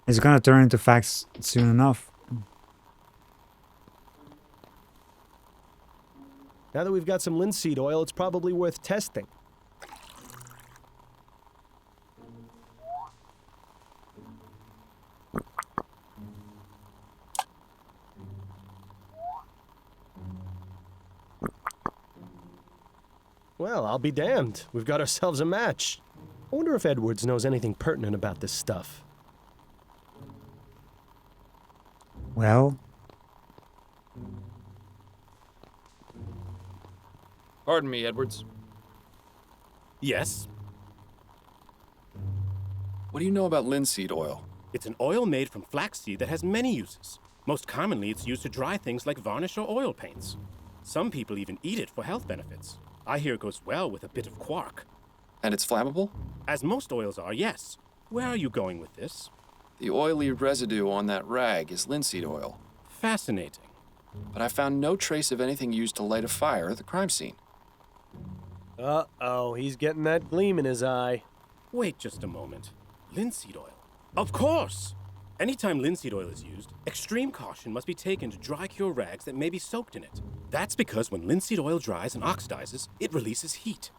It's gonna turn into facts soon enough. Now that we've got some linseed oil, it's probably worth testing. Well, I'll be damned. We've got ourselves a match. I wonder if Edwards knows anything pertinent about this stuff. Well... Pardon me, Edwards. Yes? What do you know about linseed oil? It's an oil made from flaxseed that has many uses. Most commonly, it's used to dry things like varnish or oil paints. Some people even eat it for health benefits. I hear it goes well with a bit of quark. And it's flammable? As most oils are, yes. Where are you going with this? The oily residue on that rag is linseed oil. Fascinating. But I found no trace of anything used to light a fire at the crime scene. Uh-oh, he's getting that gleam in his eye. Wait just a moment. Linseed oil? Of course! Anytime linseed oil is used, extreme caution must be taken to dry cure rags that may be soaked in it. That's because when linseed oil dries and oxidizes, it releases heat.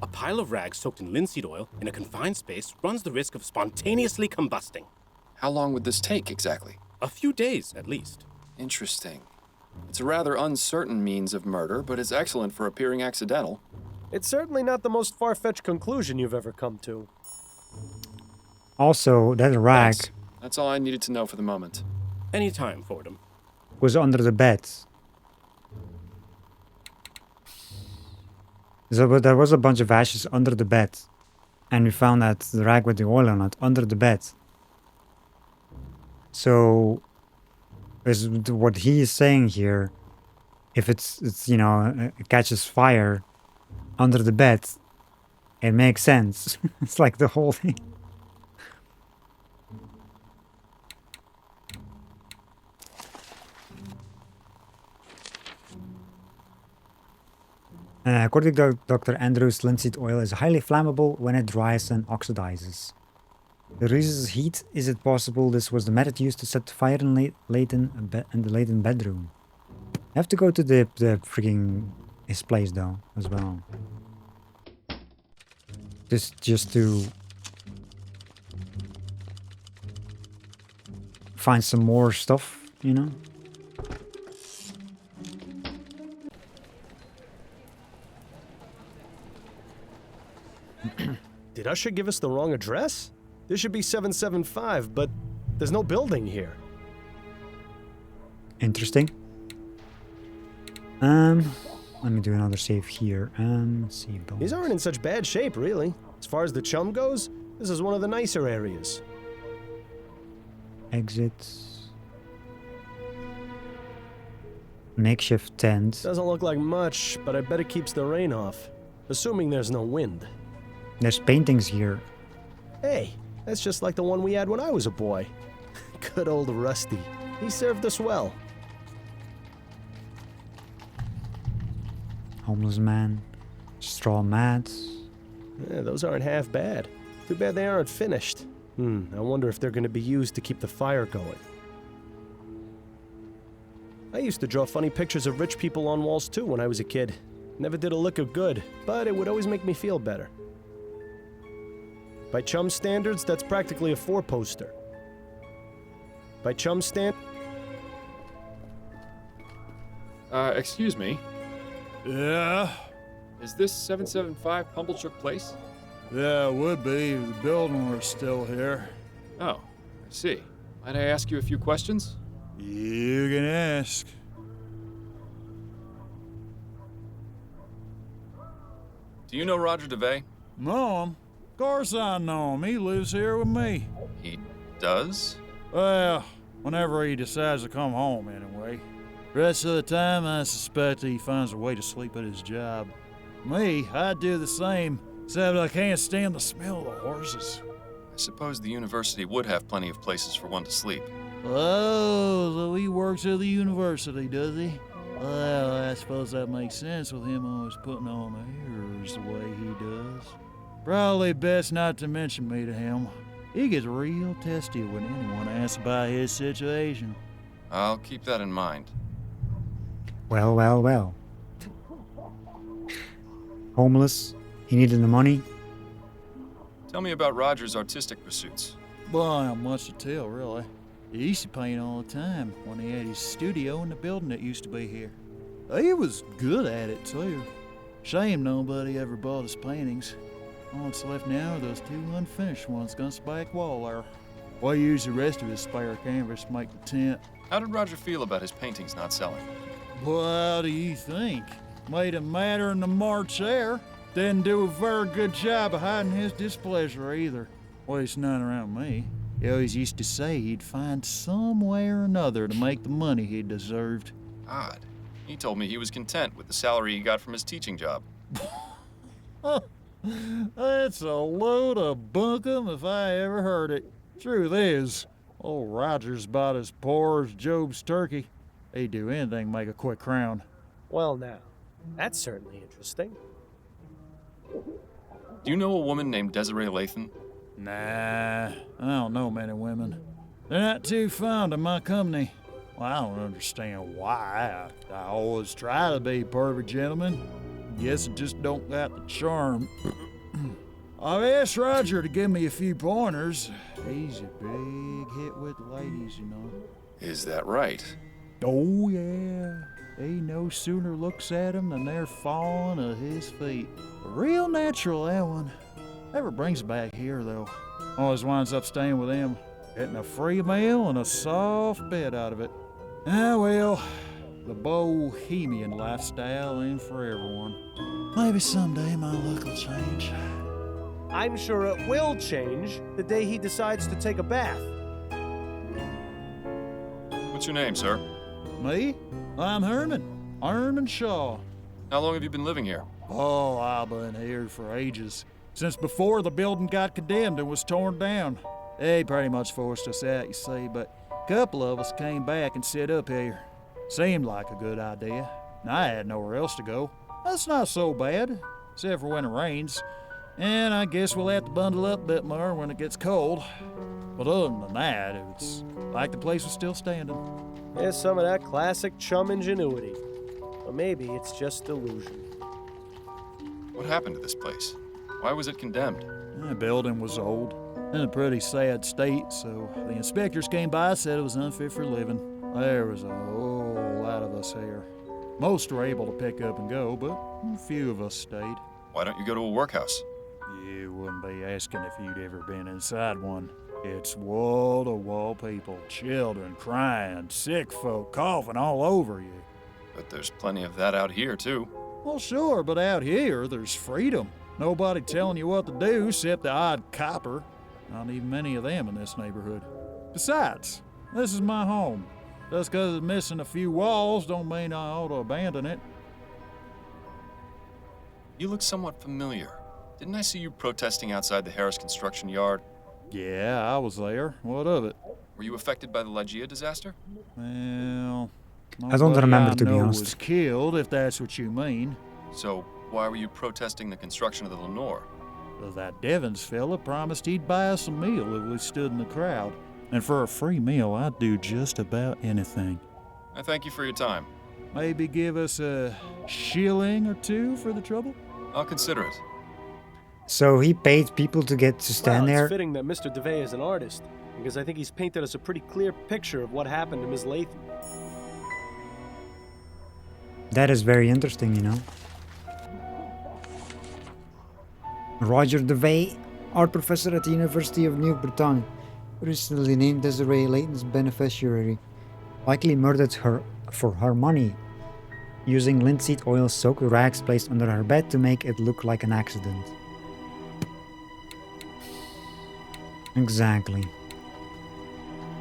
A pile of rags soaked in linseed oil in a confined space runs the risk of spontaneously combusting. How long would this take exactly? A few days, at least. Interesting. It's a rather uncertain means of murder, but it's excellent for appearing accidental. It's certainly not the most far-fetched conclusion you've ever come to. Also, that rag That's all I needed to know for the moment. Anytime, Fordham. was under the bed. So, but there was a bunch of ashes under the bed. And we found that the rag with the oil on it under the bed. So, is what he is saying here, if it's you know, it catches fire under the bed, it makes sense. It's like the whole thing. According to Dr. Andrews, linseed oil is highly flammable when it dries and oxidizes. The reason heat, is it possible this was the method used to set fire in the Layton bedroom? I have to go to the freaking his place though as well. Just to find some more stuff, you know. Did Usher give us the wrong address? This should be 775, but there's no building here. Interesting. Let me do another save here. Let's see. These aren't in such bad shape, really. As far as the chum goes, this is one of the nicer areas. Exits. Makeshift tent. Doesn't look like much, but I bet it keeps the rain off. Assuming there's no wind. There's paintings here. Hey, that's just like the one we had when I was a boy. Good old Rusty. He served us well. Homeless man. Straw mats. Yeah, those aren't half bad. Too bad they aren't finished. I wonder if they're going to be used to keep the fire going. I used to draw funny pictures of rich people on walls too when I was a kid. Never did a lick of good, but it would always make me feel better. By chum standards, that's practically a 4-poster. By chum Excuse me. Yeah? Is this 775 Pumblechook Place? Yeah, it would be if the building were still here. Oh, I see. Might I ask you a few questions? You can ask. Do you know Roger DeVay? Know him? Of course I know him. He lives here with me. He does? Well, whenever he decides to come home, anyway. Rest of the time, I suspect he finds a way to sleep at his job. Me, I'd do the same, except I can't stand the smell of the horses. I suppose the university would have plenty of places for one to sleep. Oh, so he works at the university, does he? Well, I suppose that makes sense with him always putting on airs the way he does. Probably best not to mention me to him. He gets real testy when anyone asks about his situation. I'll keep that in mind. Well, well, well. Homeless. He needed the money. Tell me about Roger's artistic pursuits. Well, not much to tell, really. He used to paint all the time when he had his studio in the building that used to be here. He was good at it, too. Shame nobody ever bought his paintings. All that's left now are those 2 unfinished ones against the back wall there. We used the rest of his spare canvas to make the tent. How did Roger feel about his paintings not selling? Well, how do you think? Made him madder in the March air. Didn't do a very good job of hiding his displeasure either. Well, it's none around me. He always used to say he'd find some way or another to make the money he deserved. Odd. He told me he was content with the salary he got from his teaching job. That's a load of bunkum if I ever heard it. Truth is, old Roger's about as poor as Job's turkey. He'd do anything to make a quick crown. Well, now, that's certainly interesting. Do you know a woman named Desiree Lathan? Nah, I don't know many women. They're not too fond of my company. Well, I don't understand why. I always try to be a perfect gentleman. Guess it just don't got the charm. I've asked Roger to give me a few pointers. He's a big hit with ladies, you know. Is that right? Oh, yeah. He no sooner looks at them than they're falling at his feet. Real natural, that one. Never brings back here, though. Always winds up staying with him, getting a free meal and a soft bed out of it. Ah, well, the bohemian lifestyle ain't for everyone. Maybe someday my luck will change. I'm sure it will change the day he decides to take a bath. What's your name, sir? Me? I'm Herman Shaw. How long have you been living here? Oh, I've been here for ages. Since before the building got condemned and was torn down. They pretty much forced us out, you see, but a couple of us came back and set up here. Seemed like a good idea. I had nowhere else to go. That's not so bad, except for when it rains. And I guess we'll have to bundle up a bit more when it gets cold. But other than that, it's like the place was still standing. There's some of that classic chum ingenuity. Or maybe it's just delusion. What happened to this place? Why was it condemned? The building was old, in a pretty sad state, so the inspectors came by and said it was unfit for living. There was a whole lot of us here. Most were able to pick up and go, but a few of us stayed. Why don't you go to a workhouse? You wouldn't be asking if you'd ever been inside one. It's wall-to-wall people, children crying, sick folk coughing all over you. But there's plenty of that out here, too. Well, sure, but out here, there's freedom. Nobody telling you what to do except the odd copper. Not even many of them in this neighborhood. Besides, this is my home. Just 'cause it's missing a few walls don't mean I ought to abandon it. You look somewhat familiar. Didn't I see you protesting outside the Harris construction yard? Yeah, I was there. What of it? Were you affected by the Lygia disaster? Well, I don't remember, to be nobody I know honest. was killed, if that's what you mean. So, why were you protesting the construction of the Lenore? Well, that Devons fella promised he'd buy us a meal if we stood in the crowd. And for a free meal, I'd do just about anything. I thank you for your time. Maybe give us a shilling or two for the trouble? I'll consider it. So he paid people to get to stand Well, there. it's fitting that Mr. DeVay is an artist, because I think he's painted us a pretty clear picture of what happened to Miss Lathan. That is very interesting, you know. Roger DeVay, art professor at the University of New Britain, recently named Desiree Layton's beneficiary, likely murdered her for her money, using linseed oil soaked with rags placed under her bed to make it look like an accident. Exactly.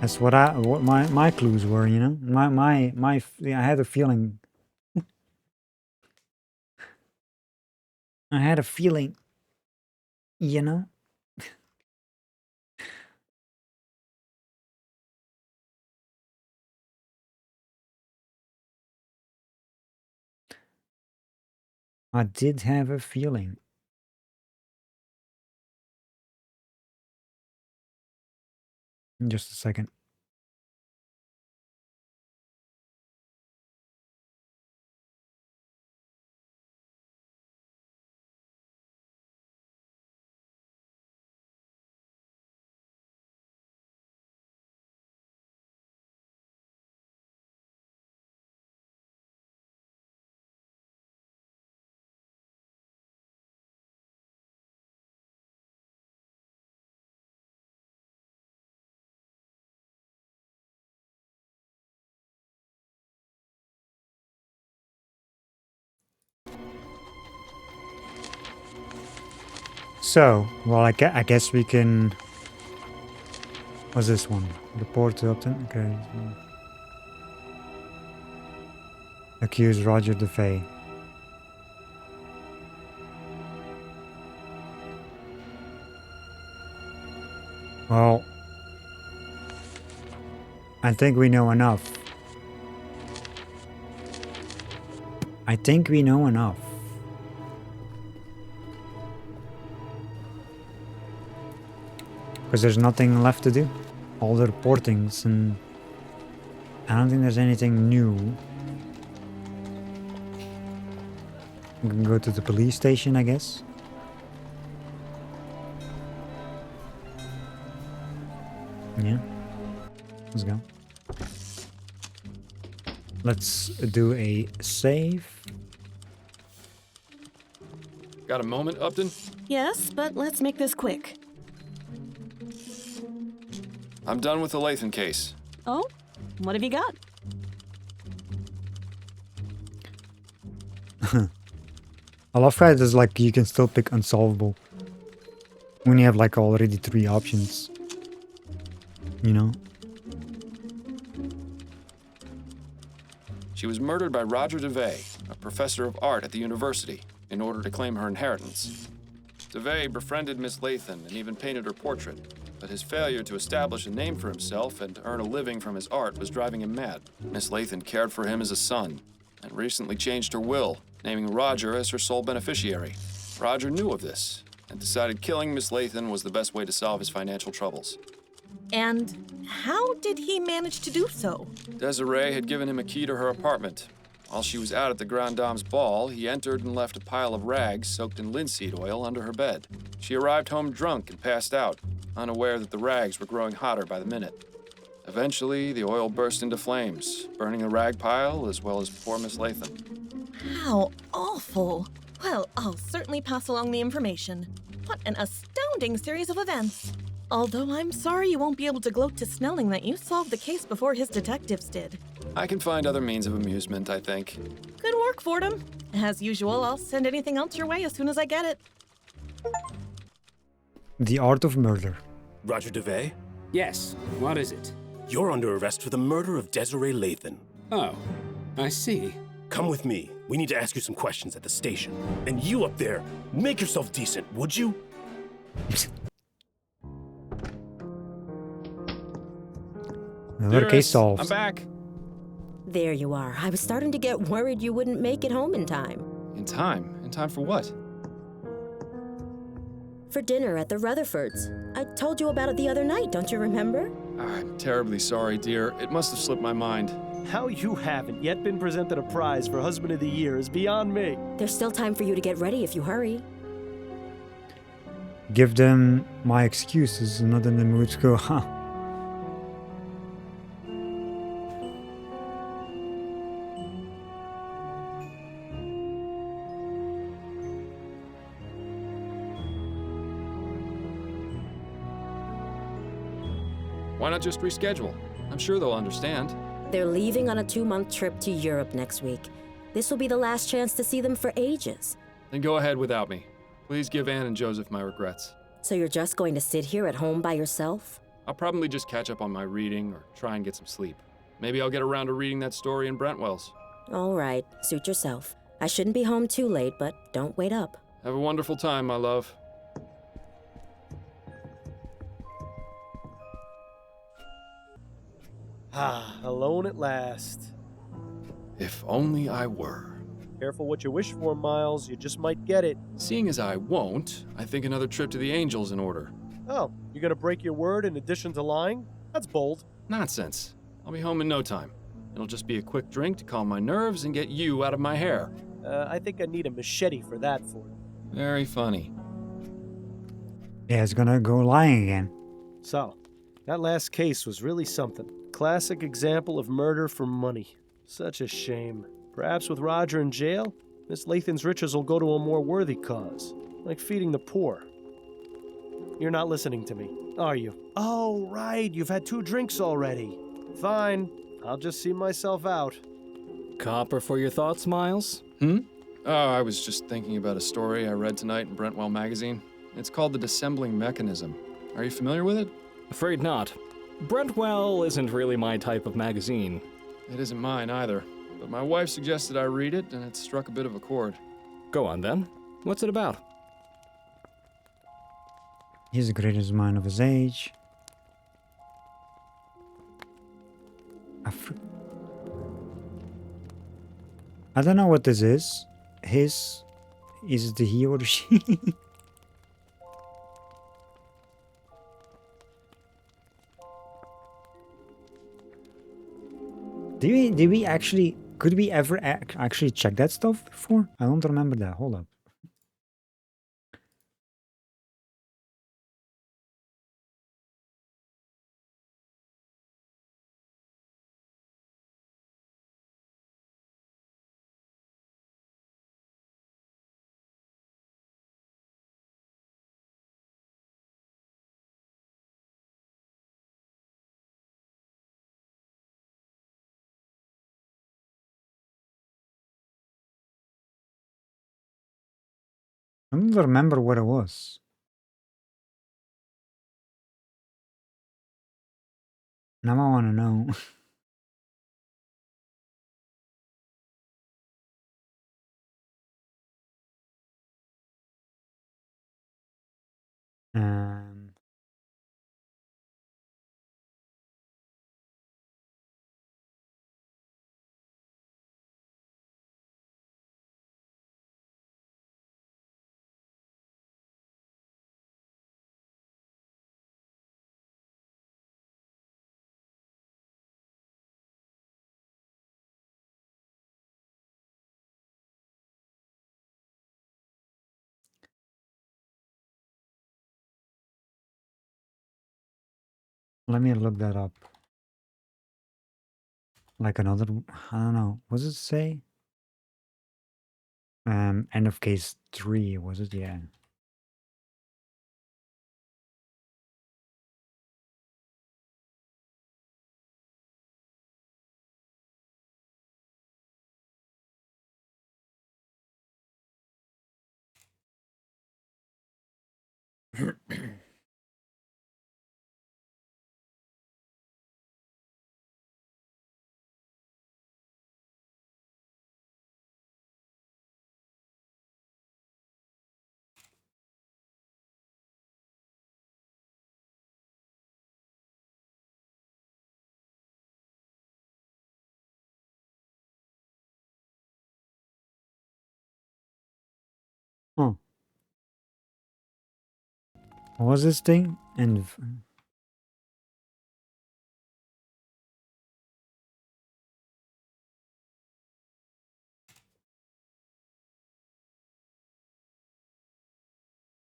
That's what my clues were, you know. I had a feeling. I had a feeling, you know. I did have a feeling. Just a second. So, well, I guess we can... What's this one? Report to Upton? Okay. Accuse Roger DeFay. Well, I think we know enough. I think we know enough. Because there's nothing left to do. All the reportings, and I don't think there's anything new. We can go to the police station, I guess. Yeah. Let's go. Let's do a save. Got a moment, Upton? Yes, but let's make this quick. I'm done with the Lathan case. Oh? What have you got? I love how there's like you can still pick unsolvable when you have like already 3 options. You know? She was murdered by Roger DeVay, a professor of art at the university, in order to claim her inheritance. DeVay befriended Miss Lathan and even painted her portrait, but his failure to establish a name for himself and earn a living from his art was driving him mad. Miss Lathan cared for him as a son, and recently changed her will, naming Roger as her sole beneficiary. Roger knew of this, and decided killing Miss Lathan was the best way to solve his financial troubles. And how did he manage to do so? Desiree had given him a key to her apartment. While she was out at the Grand Dame's ball, he entered and left a pile of rags soaked in linseed oil under her bed. She arrived home drunk and passed out, unaware that the rags were growing hotter by the minute. Eventually, the oil burst into flames, burning the rag pile as well as poor Miss Lathan. How awful. Well, I'll certainly pass along the information. What an astounding series of events. Although I'm sorry you won't be able to gloat to Snelling that you solved the case before his detectives did. I can find other means of amusement, I think. Good work, Fordham. As usual, I'll send anything else your way as soon as I get it. The Art of Murder. Roger DeVay? Yes, what is it? You're under arrest for the murder of Desiree Lathan. Oh, I see. Come with me. We need to ask you some questions at the station. And you up there, make yourself decent, would you? Another case solved. I'm back. There you are. I was starting to get worried you wouldn't make it home in time. In time? In time for what? For dinner at the Rutherfords. I told you about it the other night, don't you remember? I'm terribly sorry, dear. It must have slipped my mind. How you haven't yet been presented a prize for Husband of the Year is beyond me. There's still time for you to get ready if you hurry. Give them my excuses. I'm not in the mood to go, huh? Why not just reschedule? I'm sure they'll understand. They're leaving on a 2-month trip to Europe next week. This will be the last chance to see them for ages. Then go ahead without me. Please give Anne and Joseph my regrets. So you're just going to sit here at home by yourself? I'll probably just catch up on my reading or try and get some sleep. Maybe I'll get around to reading that story in Brentwell's. All right, suit yourself. I shouldn't be home too late, but don't wait up. Have a wonderful time, my love. Ah, alone at last. If only I were. Careful what you wish for, Miles. You just might get it. Seeing as I won't, I think another trip to the Angel's in order. Oh, you're gonna break your word in addition to lying? That's bold. Nonsense. I'll be home in no time. It'll just be a quick drink to calm my nerves and get you out of my hair. I think I need a machete for that, Ford. Very funny. Yeah, it's gonna go lying again. So, that last case was really something. Classic example of murder for money. Such a shame. Perhaps with Roger in jail, Miss Lathan's riches will go to a more worthy cause, like feeding the poor. You're not listening to me, are you? Oh, right, you've had 2 drinks already. Fine, I'll just see myself out. Copper for your thoughts, Miles? Oh, I was just thinking about a story I read tonight in Brentwell magazine. It's called The Dissembling Mechanism. Are you familiar with it? Afraid not. Brentwell isn't really my type of magazine. It isn't mine either, but my wife suggested I read it, and it struck a bit of a chord. Go on then. What's it about? He's the greatest mind of his age. I don't know what this is. Is it the he or the she? Did we actually, could we ever actually check that stuff before? I don't remember that. Hold up. I don't remember what it was. Now I want to know. um, let me look that up. Like another, I don't know. What does it say? End of case 3, was it? Yeah. Huh. What was this thing? And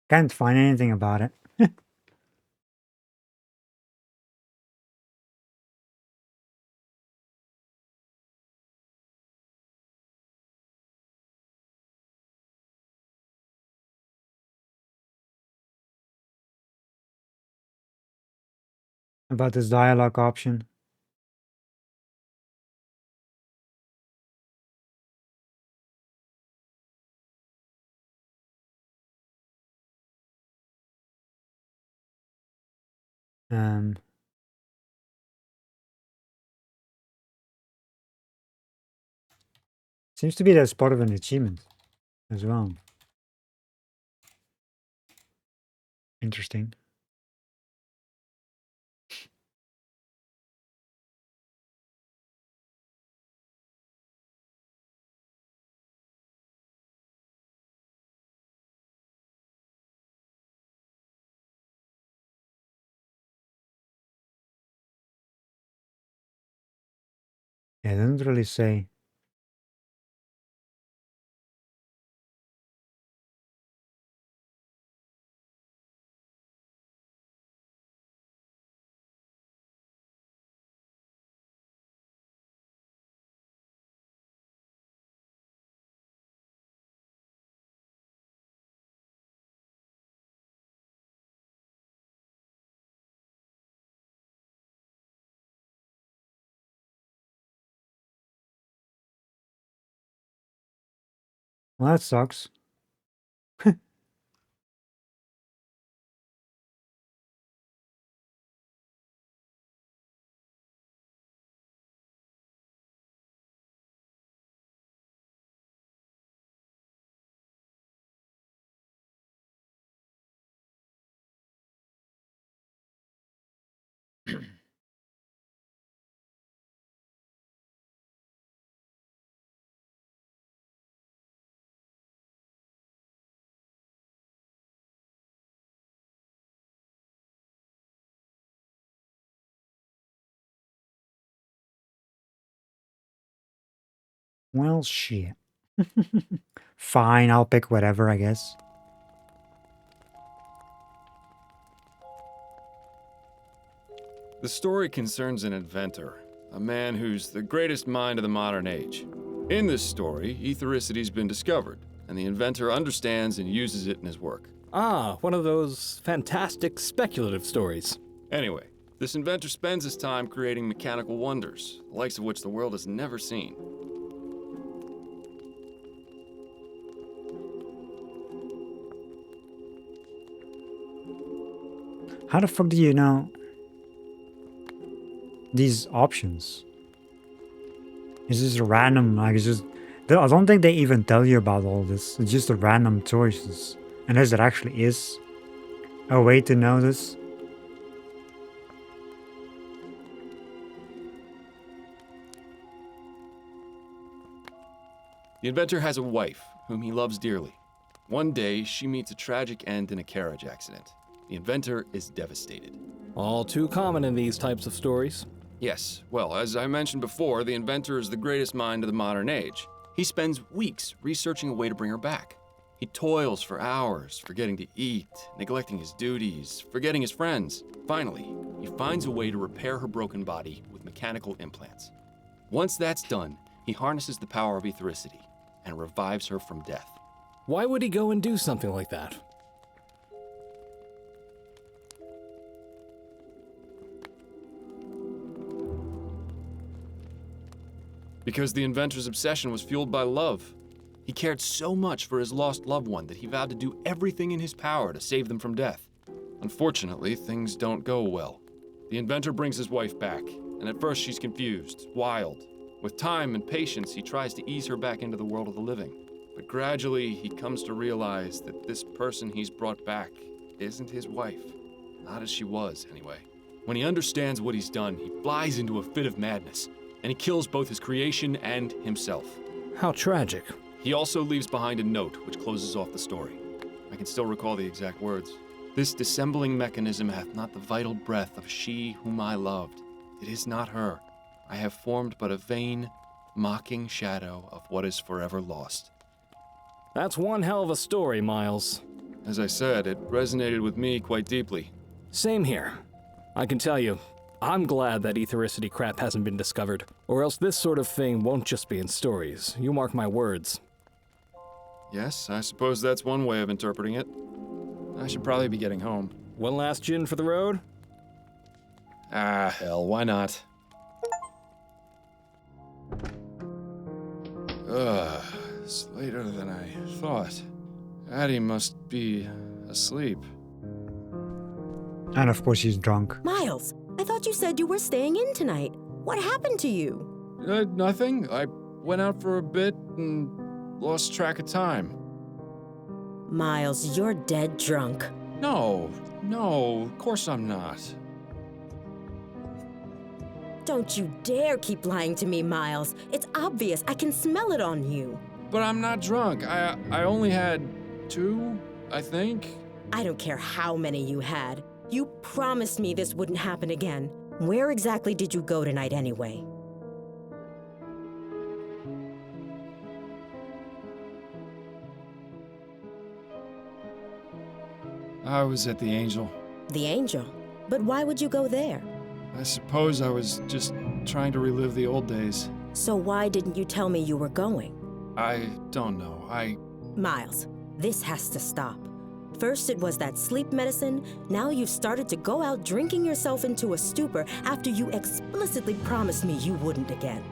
can't find anything about it. About this dialogue option. Um, seems to be that's part of an achievement as well. Interesting. Yeah, it doesn't really say. Well, that sucks. Well, shit. Fine, I'll pick whatever, I guess. The story concerns an inventor, a man who's the greatest mind of the modern age. In this story, ethericity's been discovered, and the inventor understands and uses it in his work. Ah, one of those fantastic speculative stories. Anyway, this inventor spends his time creating mechanical wonders, the likes of which the world has never seen. How the fuck do you know these options? It's just random, like it's just... I don't think they even tell you about all this. It's just a random choices. Unless there actually is a way to know this. The inventor has a wife, whom he loves dearly. One day, she meets a tragic end in a carriage accident. The inventor is devastated. All too common in these types of stories. Yes, well, as I mentioned before, the inventor is the greatest mind of the modern age. He spends weeks researching a way to bring her back. He toils for hours, forgetting to eat, neglecting his duties, forgetting his friends. Finally, he finds a way to repair her broken body with mechanical implants. Once that's done, he harnesses the power of ethericity and revives her from death. Why would he go and do something like that? Because the inventor's obsession was fueled by love. He cared so much for his lost loved one that he vowed to do everything in his power to save them from death. Unfortunately, things don't go well. The inventor brings his wife back, and at first she's confused, wild. With time and patience, he tries to ease her back into the world of the living. But gradually, he comes to realize that this person he's brought back isn't his wife. Not as she was, anyway. When he understands what he's done, he flies into a fit of madness, and he kills both his creation and himself. How tragic. He also leaves behind a note which closes off the story. I can still recall the exact words. This dissembling mechanism hath not the vital breath of she whom I loved. It is not her. I have formed but a vain, mocking shadow of what is forever lost. That's one hell of a story, Miles. As I said, it resonated with me quite deeply. Same here. I can tell you, I'm glad that ethericity crap hasn't been discovered, or else this sort of thing won't just be in stories. You mark my words. Yes, I suppose that's one way of interpreting it. I should probably be getting home. One last gin for the road? Ah, hell, why not? It's later than I thought. Addie must be asleep. And of course she's drunk. Miles, I thought you said you were staying in tonight. What happened to you? Nothing. I went out for a bit and lost track of time. Miles, you're dead drunk. No, of course I'm not. Don't you dare keep lying to me, Miles. It's obvious. I can smell it on you. But I'm not drunk. I only had 2, I think. I don't care how many you had. You promised me this wouldn't happen again. Where exactly did you go tonight anyway? I was at the Angel. The Angel? But why would you go there? I suppose I was just trying to relive the old days. So why didn't you tell me you were going? I don't know. Miles, this has to stop. First it was that sleep medicine, now you've started to go out drinking yourself into a stupor after you explicitly promised me you wouldn't again.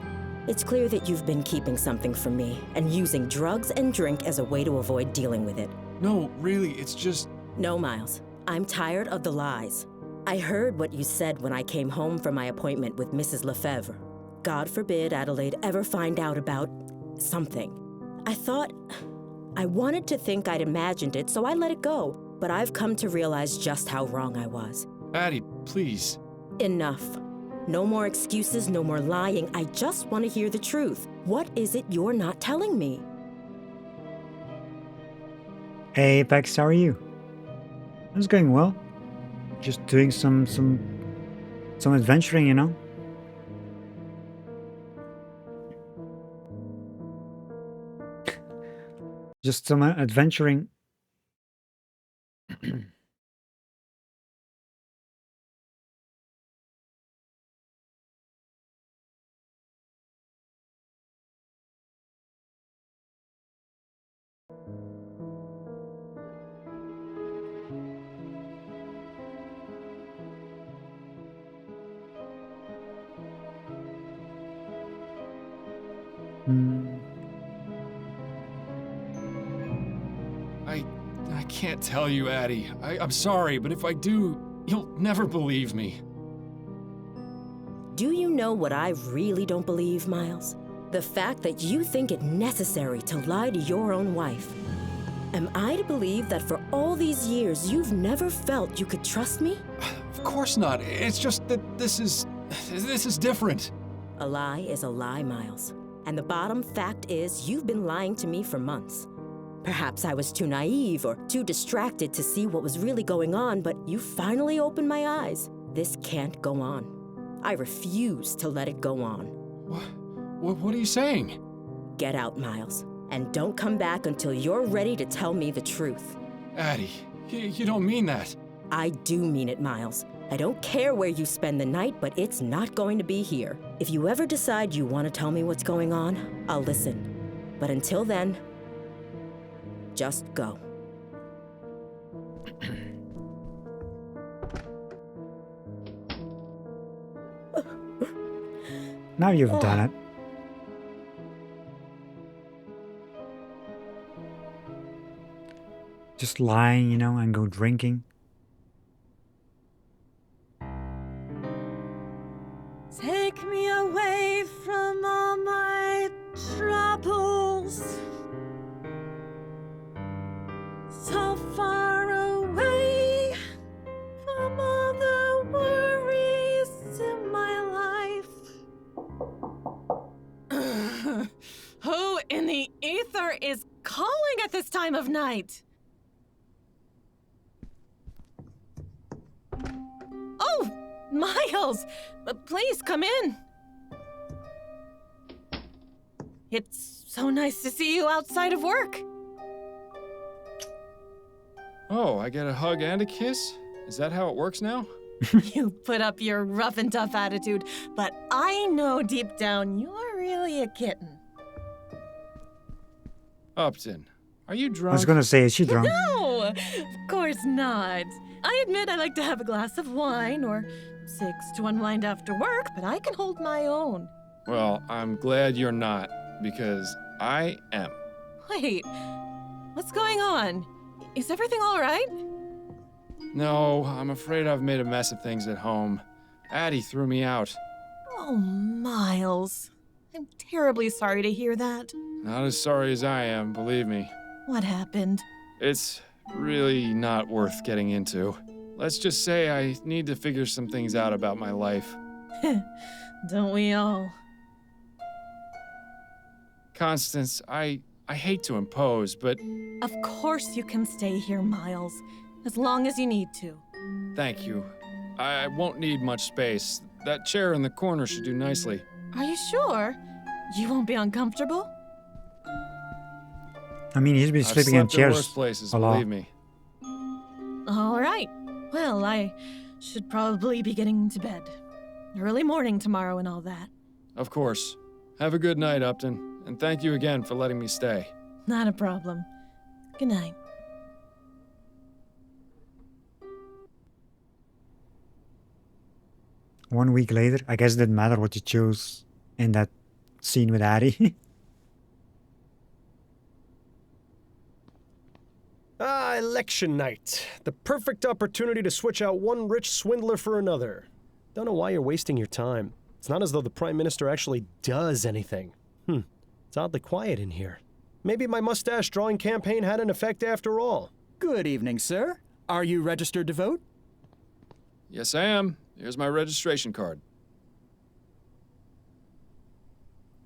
It's clear that you've been keeping something from me and using drugs and drink as a way to avoid dealing with it. No, really, it's just... No, Miles. I'm tired of the lies. I heard what you said when I came home from my appointment with Mrs. Lefebvre. God forbid Adelaide ever find out about something. I wanted to think I'd imagined it, so I let it go. But I've come to realize just how wrong I was. Addie, please. Enough. No more excuses, no more lying. I just want to hear the truth. What is it you're not telling me? Hey, Apex, how are you? It's going well. Just doing some adventuring, you know? Just some adventuring. I can't tell you, Addie. I'm sorry, but if I do, you'll never believe me. Do you know what I really don't believe, Miles? The fact that you think it necessary to lie to your own wife. Am I to believe that for all these years you've never felt you could trust me? Of course not. It's just that this is different. A lie is a lie, Miles. And the bottom fact is you've been lying to me for months. Perhaps I was too naive or too distracted to see what was really going on, but you finally opened my eyes. This can't go on. I refuse to let it go on. What are you saying? Get out, Miles, and don't come back until you're ready to tell me the truth. Addie, you don't mean that. I do mean it, Miles. I don't care where you spend the night, but it's not going to be here. If you ever decide you want to tell me what's going on, I'll listen. But until then, just go. Now you've done it. Just lying, you know, and go drinking. Take me away from all my troubles. So far away from all the worries in my life. Who in the ether is calling at this time of night? Oh, Miles! Please come in. It's so nice to see you outside of work. Oh, I get a hug and a kiss? Is that how it works now? You put up your rough and tough attitude, but I know deep down you're really a kitten. Upton, are you drunk? I was gonna say, is she drunk? No, of course not. I admit I like to have a glass of wine or 6 to unwind after work, but I can hold my own. Well, I'm glad you're not, because I am. Wait, what's going on? Is everything all right? No, I'm afraid I've made a mess of things at home. Addie threw me out. Oh, Miles. I'm terribly sorry to hear that. Not as sorry as I am, believe me. What happened? It's really not worth getting into. Let's just say I need to figure some things out about my life. Don't we all? Constance, I hate to impose, but... Of course you can stay here, Miles. As long as you need to. Thank you. I won't need much space. That chair in the corner should do nicely. Are you sure? You won't be uncomfortable? I mean, he's been sleeping in I've slept chairs in worse places, a lot. believe me. All right. Well, I should probably be getting to bed. Early morning tomorrow and all that. Of course. Have a good night, Upton, and thank you again for letting me stay. Not a problem. Good night. One week later, I guess it didn't matter what you chose in that scene with Addie. Election night. The perfect opportunity to switch out one rich swindler for another. Don't know why you're wasting your time. It's not as though the Prime Minister actually does anything. It's oddly quiet in here. Maybe my mustache drawing campaign had an effect after all. Good evening, sir. Are you registered to vote? Yes, I am. Here's my registration card.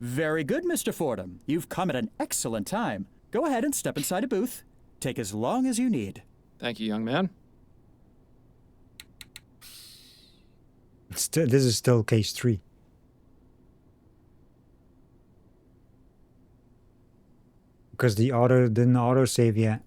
Very good, Mr. Fordham. You've come at an excellent time. Go ahead and step inside a booth. Take as long as you need. Thank you, young man. This is still case 3. because the auto didn't auto save yet.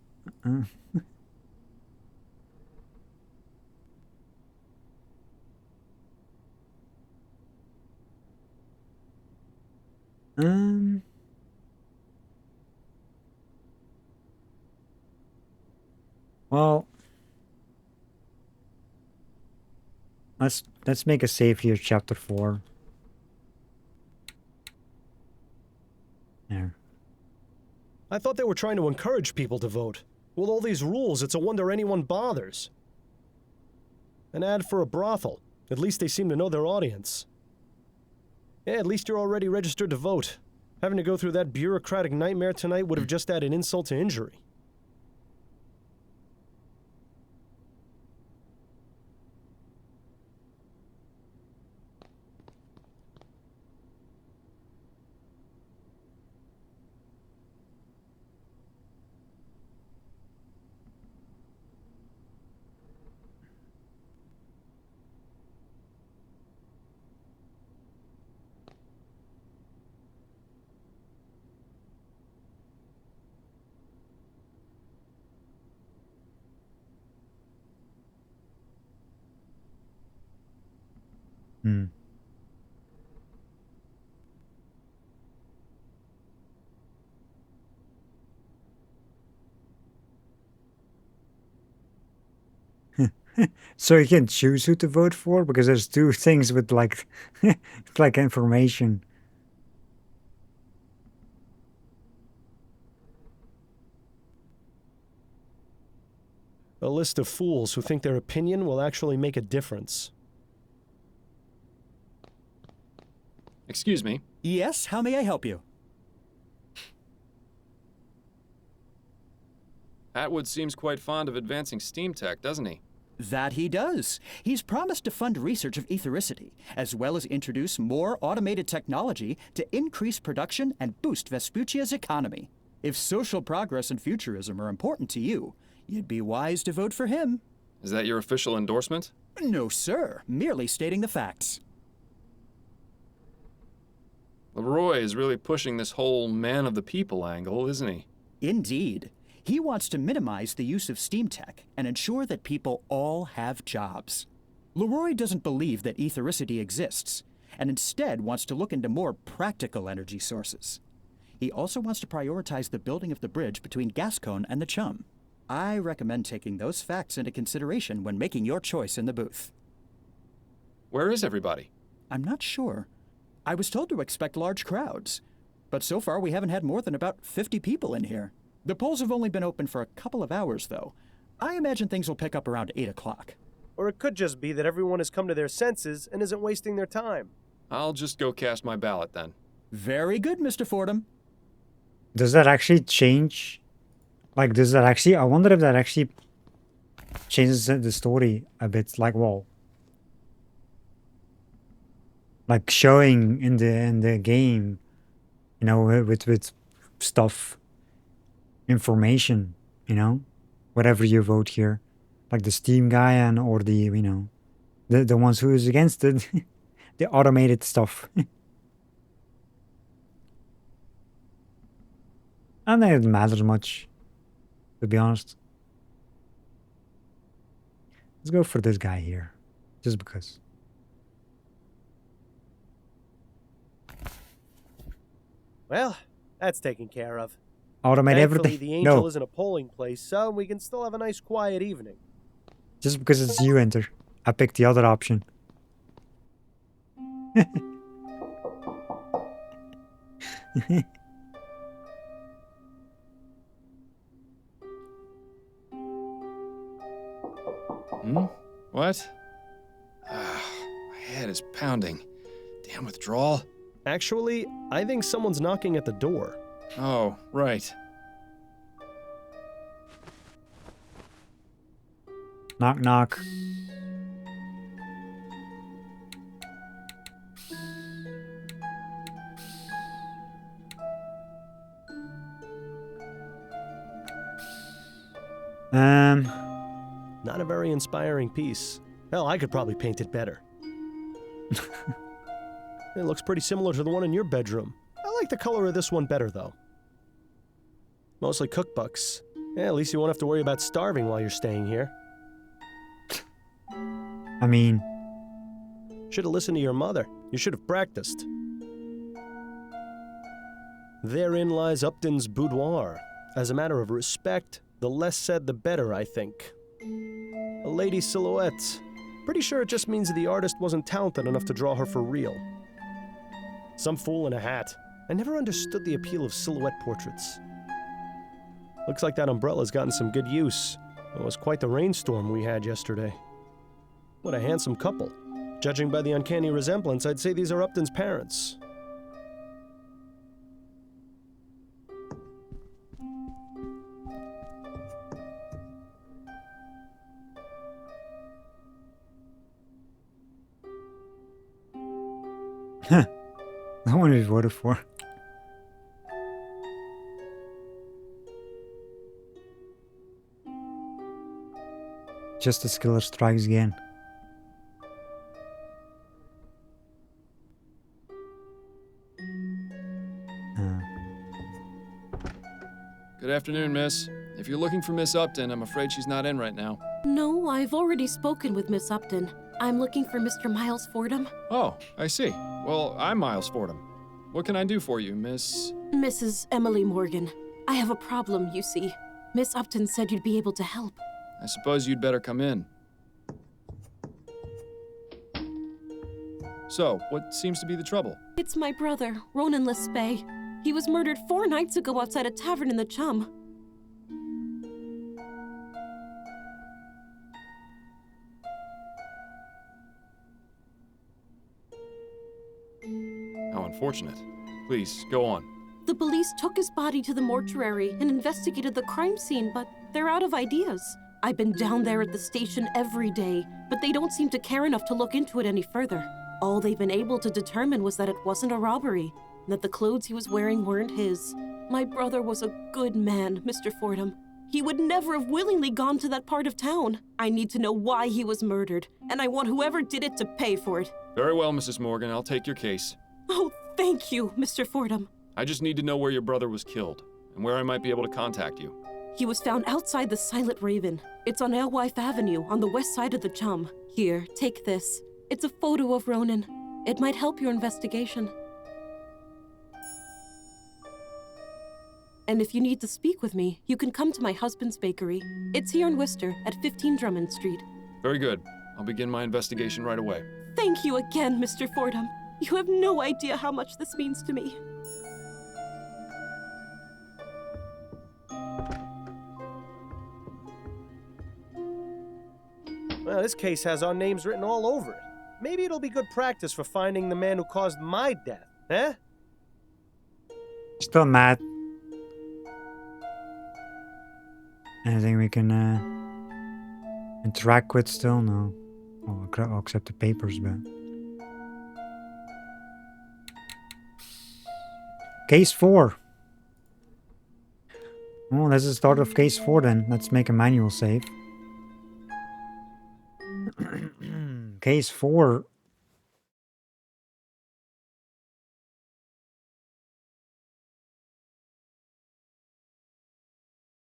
Well, let's make a save here, chapter 4. There. I thought they were trying to encourage people to vote. With all these rules, it's a wonder anyone bothers. An ad for a brothel. At least they seem to know their audience. Yeah, at least you're already registered to vote. Having to go through that bureaucratic nightmare tonight would have just added insult to injury. So you can choose who to vote for because there's two things with like like information. A list of fools who think their opinion will actually make a difference. Excuse me. Yes, how may I help you? Atwood seems quite fond of advancing steam tech, doesn't he? That he does. He's promised to fund research of ethericity, as well as introduce more automated technology to increase production and boost Vespuccia's economy. If social progress and futurism are important to you, you'd be wise to vote for him. Is that your official endorsement? No, sir. Merely stating the facts. Leroy is really pushing this whole man of the people angle, isn't he? Indeed. He wants to minimize the use of steam tech and ensure that people all have jobs. Leroy doesn't believe that ethericity exists, and instead wants to look into more practical energy sources. He also wants to prioritize the building of the bridge between Gascon and the Chum. I recommend taking those facts into consideration when making your choice in the booth. Where is everybody? I'm not sure. I was told to expect large crowds, but so far we haven't had more than about 50 people in here. The polls have only been open for a couple of hours, though. I imagine things will pick up around 8 o'clock. Or it could just be that everyone has come to their senses and isn't wasting their time. I'll just go cast my ballot then. Very good, Mr. Fordham. Does that actually change? Like, does that actually... I wonder if that actually changes the story a bit. Like, well... Like, showing in the game, you know, with stuff... information, you know, whatever you vote here, like the Steam guy and or the, you know, the ones who is against it, the automated stuff. I don't think it matters much, to be honest. Let's go for this guy here, just because. Well, that's taken care of. Automate Thankfully, everything. the Angel No, isn't a polling place, so we can still have a nice quiet evening. just because it's you enter. I picked the other option. What? My head is pounding. Damn withdrawal. Actually, I think someone's knocking at the door. Oh, right. Knock, knock. Not a very inspiring piece. Hell, I could probably paint it better. It looks pretty similar to the one in your bedroom. I like the color of this one better, though. Mostly cookbooks. Yeah, at least you won't have to worry about starving while you're staying here. I mean... Should have listened to your mother. You should have practiced. Therein lies Upton's boudoir. As a matter of respect, the less said the better, I think. A lady silhouette. Pretty sure it just means the artist wasn't talented enough to draw her for real. Some fool in a hat. I never understood the appeal of silhouette portraits. Looks like that umbrella's gotten some good use. It was quite the rainstorm we had yesterday. What a handsome couple. Judging by the uncanny resemblance, I'd say these are Upton's parents. That one we voted for. Justice Killer strikes again. Good afternoon, miss. If you're looking for Miss Upton, I'm afraid she's not in right now. No, I've already spoken with Miss Upton. I'm looking for Mr. Miles Fordham. Oh, I see. Well, I'm Miles Fordham. What can I do for you, Miss... Mrs. Emily Morgan. I have a problem, you see. Miss Upton said you'd be able to help. I suppose you'd better come in. So, what seems to be the trouble? It's my brother, Ronan Lespay. He was murdered 4 nights ago outside a tavern in the Chum. How unfortunate. Please, go on. The police took his body to the mortuary and investigated the crime scene, but they're out of ideas. I've been down there at the station every day, but they don't seem to care enough to look into it any further. All they've been able to determine was that it wasn't a robbery, and that the clothes he was wearing weren't his. My brother was a good man, Mr. Fordham. He would never have willingly gone to that part of town. I need to know why he was murdered, and I want whoever did it to pay for it. Very well, Mrs. Morgan. I'll take your case. Oh, thank you, Mr. Fordham. I just need to know where your brother was killed, and where I might be able to contact you. He was found outside the Silent Raven. It's on Alewife Avenue, on the west side of the Chum. Here, take this. It's a photo of Ronan. It might help your investigation. And if you need to speak with me, you can come to my husband's bakery. It's here in Worcester, at 15 Drummond Street. Very good. I'll begin my investigation right away. Thank you again, Mr. Fordham. You have no idea how much this means to me. Well, this case has our names written all over it. Maybe it'll be good practice for finding the man who caused my death, eh? Still mad. Anything we can interact with still? No. I'll accept the papers, but... Case 4. Oh, that's the start of case 4 then. Let's make a manual save. Case 4.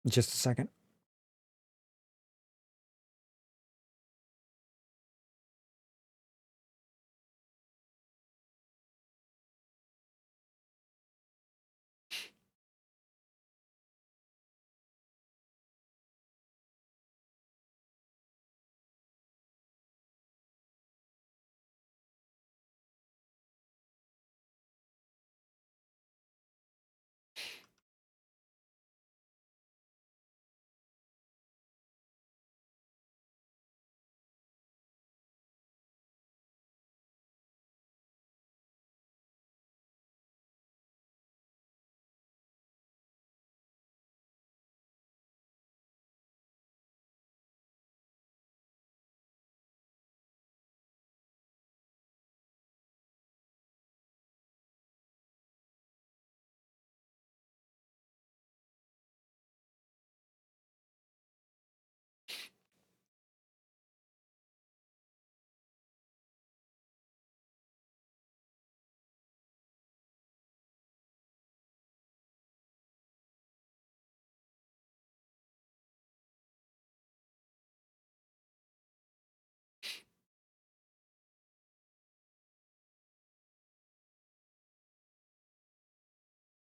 Just a second.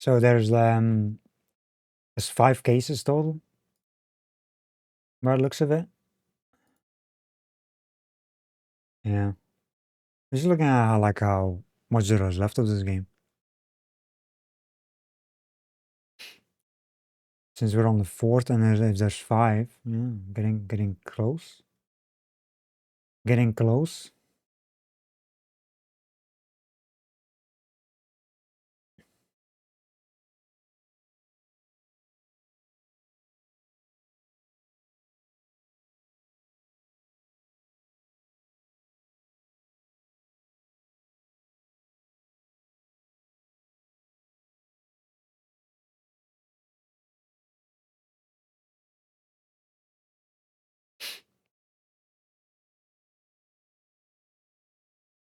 So there's 5 cases total, by the looks of it. Yeah. Just looking at how much there is left of this game. Since we're on the 4th and if there's 5, yeah, getting close. Getting close.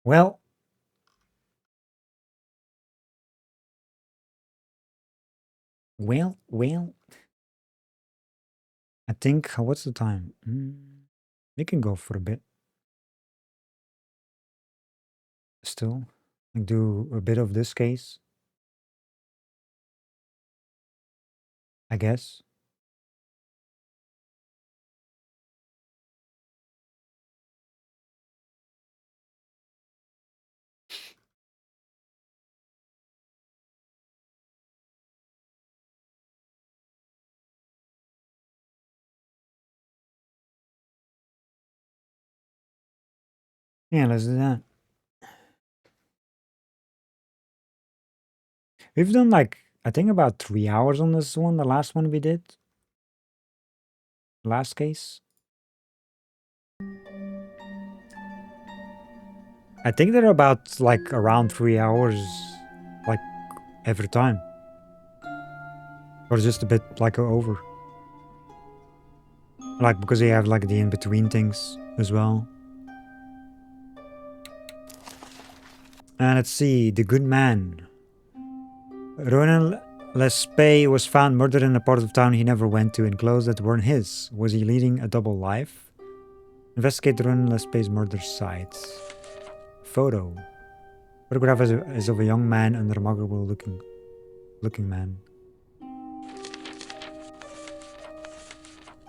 Well, I think, what's the time? We can go for a bit. Still, do a bit of this case, I guess. Yeah, let's do that. We've done I think about 3 hours on this one, the last one we did. Last case. I think they're about around 3 hours every time. Or just a bit over. Because they have the in-between things as well. And let's see, the good man. Ronan Lespay was found murdered in a part of town he never went to in clothes that weren't his. Was he leading a double life? Investigate Ronan Lespay's murder site. Photo. Photograph is of a young man and a remarkable looking man.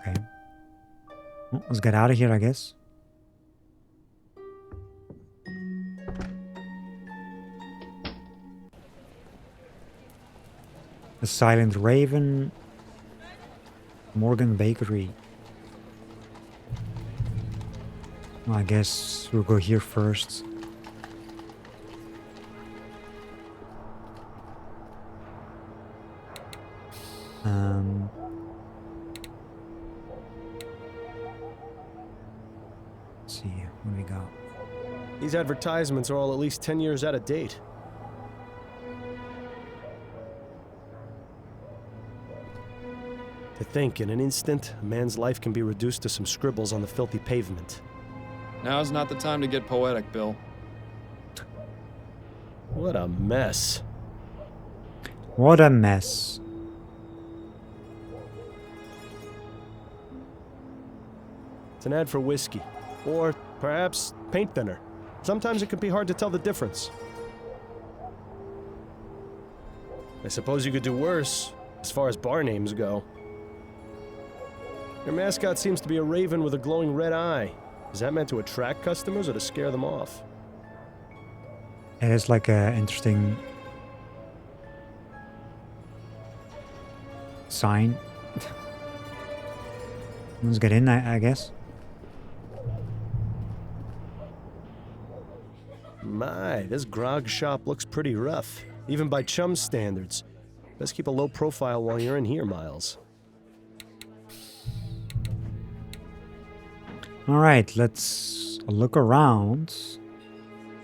Okay. Well, let's get out of here, I guess. The Silent Raven. Morgan Bakery. Well, I guess we'll go here first. Let's see, what do we got? These advertisements are all at least 10 years out of date. To think, in an instant, a man's life can be reduced to some scribbles on the filthy pavement. Now's not the time to get poetic, Bill. What a mess. What a mess. It's an ad for whiskey. Or perhaps paint thinner. Sometimes it can be hard to tell the difference. I suppose you could do worse, as far as bar names go. Your mascot seems to be a raven with a glowing red eye. Is that meant to attract customers or to scare them off? It is a interesting sign. Let's get in, I guess. My, this grog shop looks pretty rough, even by chum standards. Best keep a low profile while you're in here, Miles. Alright, let's look around.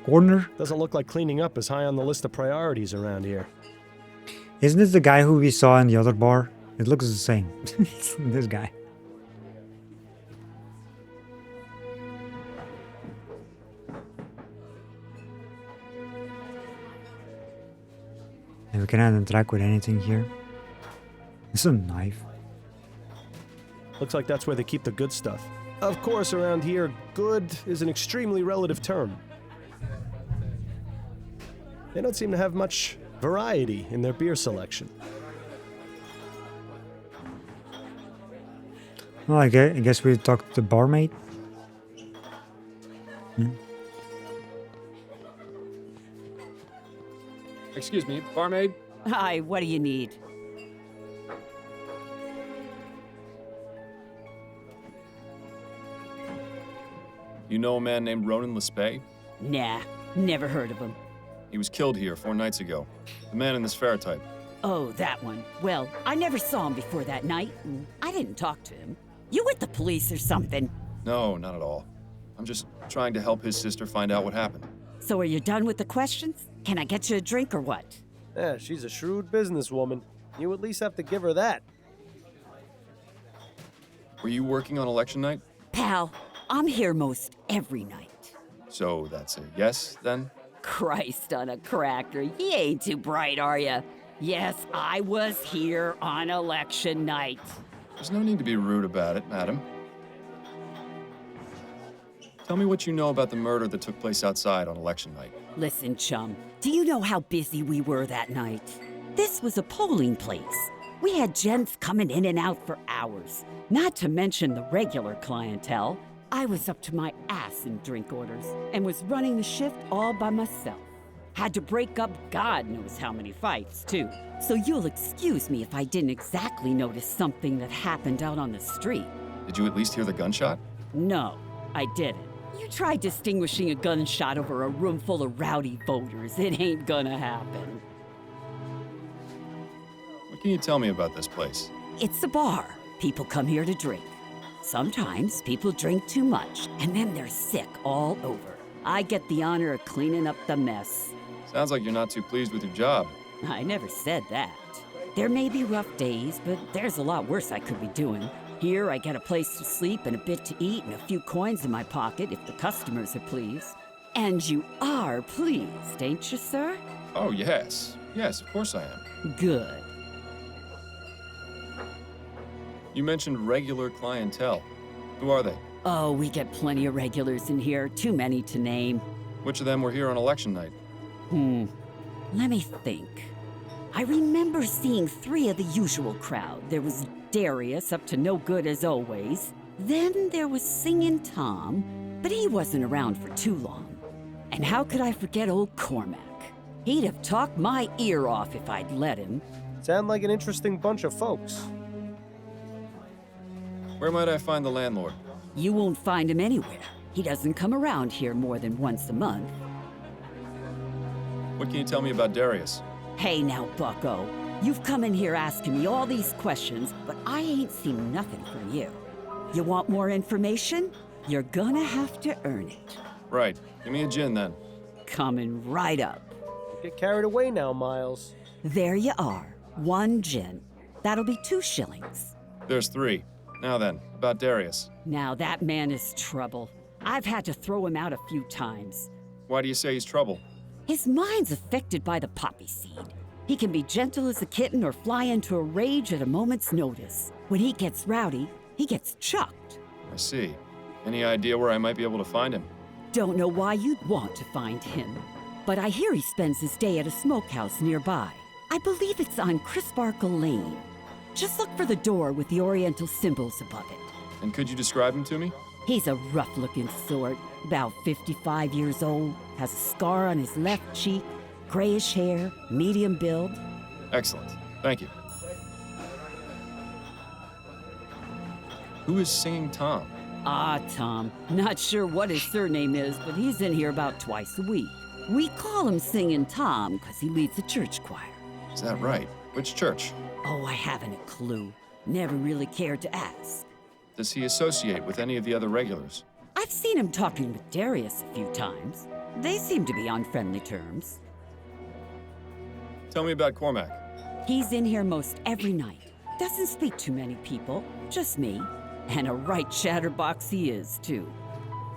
Corner? Doesn't look like cleaning up is high on the list of priorities around here. Isn't this the guy who we saw in the other bar? It looks the same. This guy. And we cannot interact with anything here. It's a knife. Looks like that's where they keep the good stuff. Of course, around here, good is an extremely relative term. They don't seem to have much variety in their beer selection. Well, I guess we talked to the barmaid. Excuse me, barmaid? Hi, what do you need? You know a man named Ronan Lespay? Nah, never heard of him. He was killed here 4 nights ago. The man in this ferrotype. Oh, that one. Well, I never saw him before that night, and I didn't talk to him. You with the police or something? No, not at all. I'm just trying to help his sister find out what happened. So are you done with the questions? Can I get you a drink or what? Yeah, she's a shrewd businesswoman. You at least have to give her that. Were you working on election night? Pal, I'm here most every night. So that's a yes, then? Christ on a cracker, you ain't too bright, are you? Yes, I was here on election night. There's no need to be rude about it, madam. Tell me what you know about the murder that took place outside on election night. Listen, chum, do you know how busy we were that night? This was a polling place. We had gents coming in and out for hours, not to mention the regular clientele. I was up to my ass in drink orders and was running the shift all by myself. Had to break up God knows how many fights, too. So you'll excuse me if I didn't exactly notice something that happened out on the street. Did you at least hear the gunshot? No, I didn't. You try distinguishing a gunshot over a room full of rowdy voters. It ain't gonna happen. What can you tell me about this place? It's a bar. People come here to drink. Sometimes people drink too much, and then they're sick all over. I get the honor of cleaning up the mess. Sounds like you're not too pleased with your job. I never said that. There may be rough days, but there's a lot worse I could be doing. Here, I get a place to sleep and a bit to eat and a few coins in my pocket if the customers are pleased. And you are pleased, ain't you, sir? Oh, yes. Yes, of course I am. Good. You mentioned regular clientele. Who are they? Oh, we get plenty of regulars in here, too many to name. Which of them were here on election night? Let me think. I remember seeing 3 of the usual crowd. There was Darius, up to no good as always. Then there was Singin' Tom, but he wasn't around for too long. And how could I forget old Cormac? He'd have talked my ear off if I'd let him. Sound like an interesting bunch of folks. Where might I find the landlord? You won't find him anywhere. He doesn't come around here more than once a month. What can you tell me about Darius? Hey now, bucko. You've come in here asking me all these questions, but I ain't seen nothing from you. You want more information? You're gonna have to earn it. Right. Give me a gin, then. Coming right up. Get carried away now, Miles. There you are. 1 gin. That'll be 2 shillings. There's 3. Now then, about Darius. Now that man is trouble. I've had to throw him out a few times. Why do you say he's trouble? His mind's affected by the poppy seed. He can be gentle as a kitten or fly into a rage at a moment's notice. When he gets rowdy, he gets chucked. I see. Any idea where I might be able to find him? Don't know why you'd want to find him. But I hear he spends his day at a smokehouse nearby. I believe it's on Crisparkle Lane. Just look for the door with the oriental symbols above it. And could you describe him to me? He's a rough-looking sort, about 55 years old, has a scar on his left cheek, grayish hair, medium build. Excellent. Thank you. Who is Singing Tom? Ah, Tom. Not sure what his surname is, but he's in here about twice a week. We call him Singing Tom because he leads the church choir. Is that right? Which church? Oh, I haven't a clue. Never really cared to ask. Does he associate with any of the other regulars? I've seen him talking with Darius a few times. They seem to be on friendly terms. Tell me about Cormac. He's in here most every night. Doesn't speak to many people, just me. And a right chatterbox he is, too.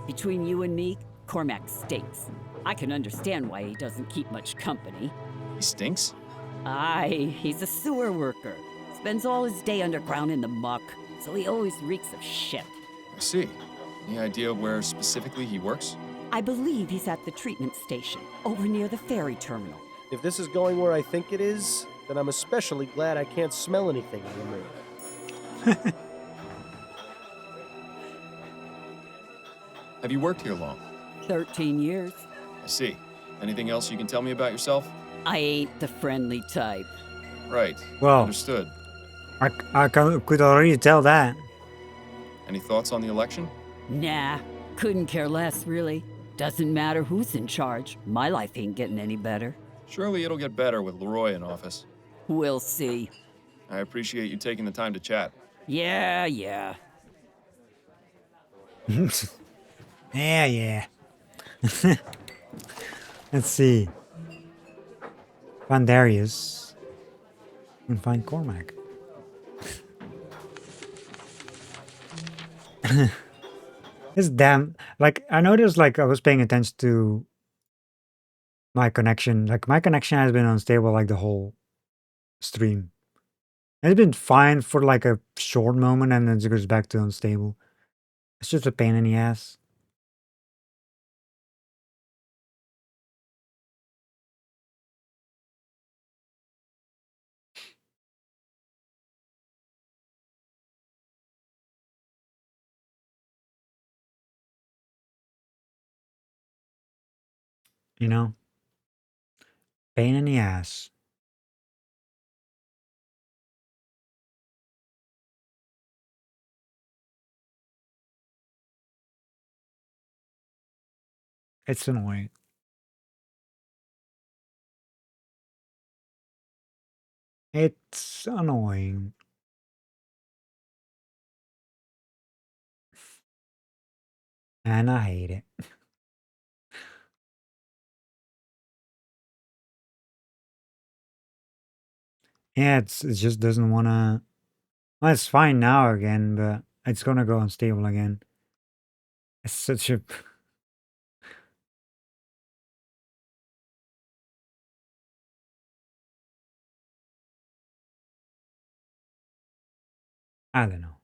Between you and me, Cormac stinks. I can understand why he doesn't keep much company. He stinks? Aye, he's a sewer worker. Spends all his day underground in the muck, so he always reeks of shit. I see. Any idea where specifically he works? I believe he's at the treatment station, over near the ferry terminal. If this is going where I think it is, then I'm especially glad I can't smell anything anymore. Have you worked here long? 13 years. I see. Anything else you can tell me about yourself? I ain't the friendly type. Right. Well, Understood. I could already tell that. Any thoughts on the election? Nah, couldn't care less, really. Doesn't matter who's in charge. My life ain't getting any better. Surely it'll get better with Leroy in office. We'll see. I appreciate you taking the time to chat. Yeah. Yeah. Let's see. Find Darius. And find Cormac. This damn... Like, I noticed, like, I was paying attention to my connection. Like, my connection has been unstable, like, the whole stream. It's been fine for, like, a short moment, and then it goes back to unstable. It's just a pain in the ass. You know? Pain in the ass. It's annoying. It's annoying. And I hate it. Yeah, it just doesn't wanna... Well, it's fine now again, but it's gonna go unstable again. It's such a... I don't know.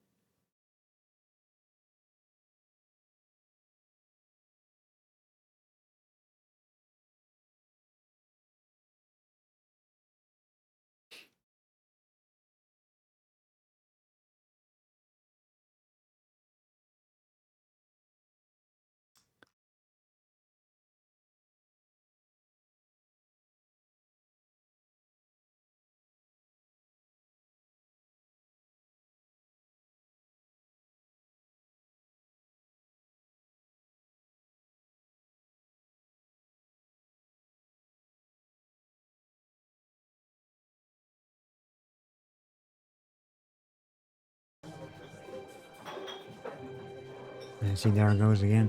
And see, there it goes again.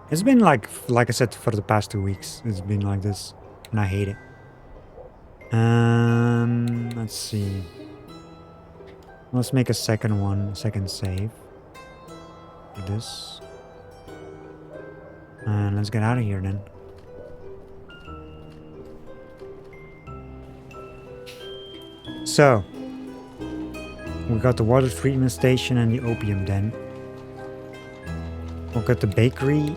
It's been like I said, for the past 2 weeks, it's been like this, and I hate it. Let's see. Let's make a second save. Like this. And let's get out of here then. So, we got the water treatment station and the opium den. We'll get the bakery.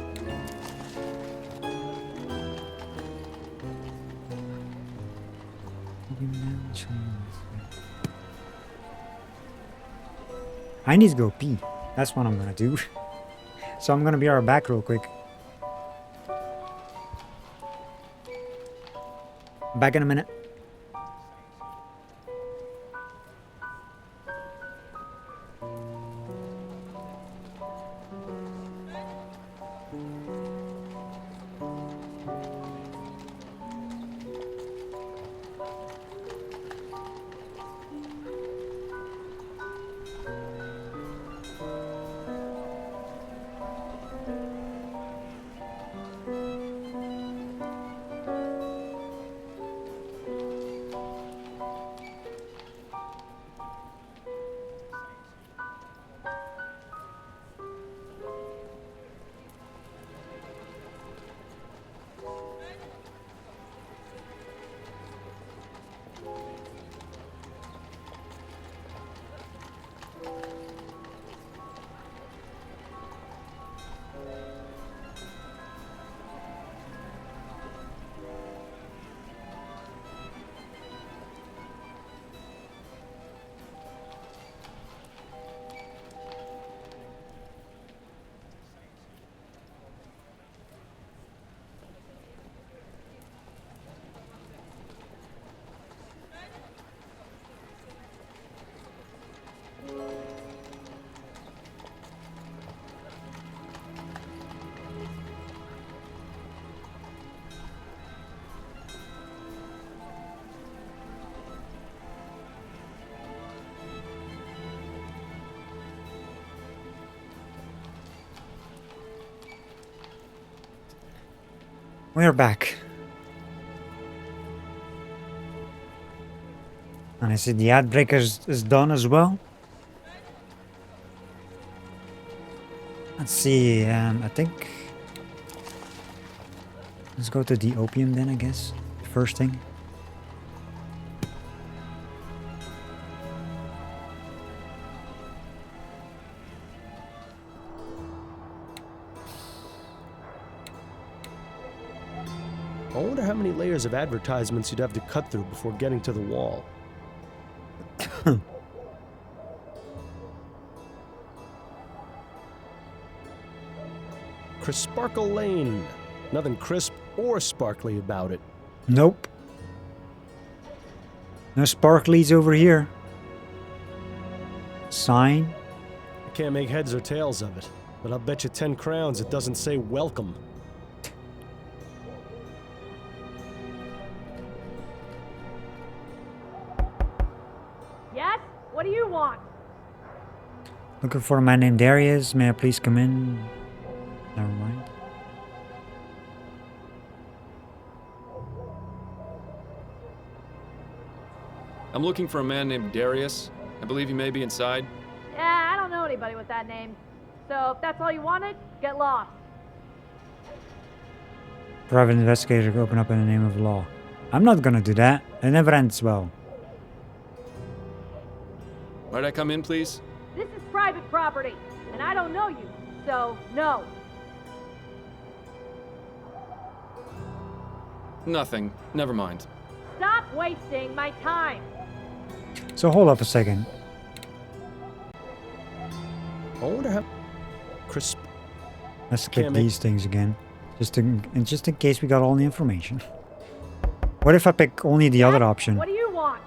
I need to go pee. That's what I'm gonna do. So I'm gonna be right back real quick. Back in a minute. We're back. And I see the ad breaker is done as well. Let's see, I think... Let's go to the opium then, I guess. First thing. I wonder how many layers of advertisements you'd have to cut through before getting to the wall. Crisparkle Lane. Nothing crisp or sparkly about it. Nope. No sparklies over here. Sign. I can't make heads or tails of it, but I'll bet you 10 crowns it doesn't say welcome. Yes? What do you want? Looking for a man named Darius. May I please come in? Never mind. I'm looking for a man named Darius. I believe he may be inside. Yeah, I don't know anybody with that name. So if that's all you wanted, get lost. Private investigator to open up in the name of the law. I'm not gonna do that. It never ends well. Might I come in, please? This is private property, and I don't know you, so no. Nothing. Never mind. Stop wasting my time. So hold up a second. I wonder how... Crisp... Let's click these things again. Just in case we got all the information. What if I pick only the other option? What do you want?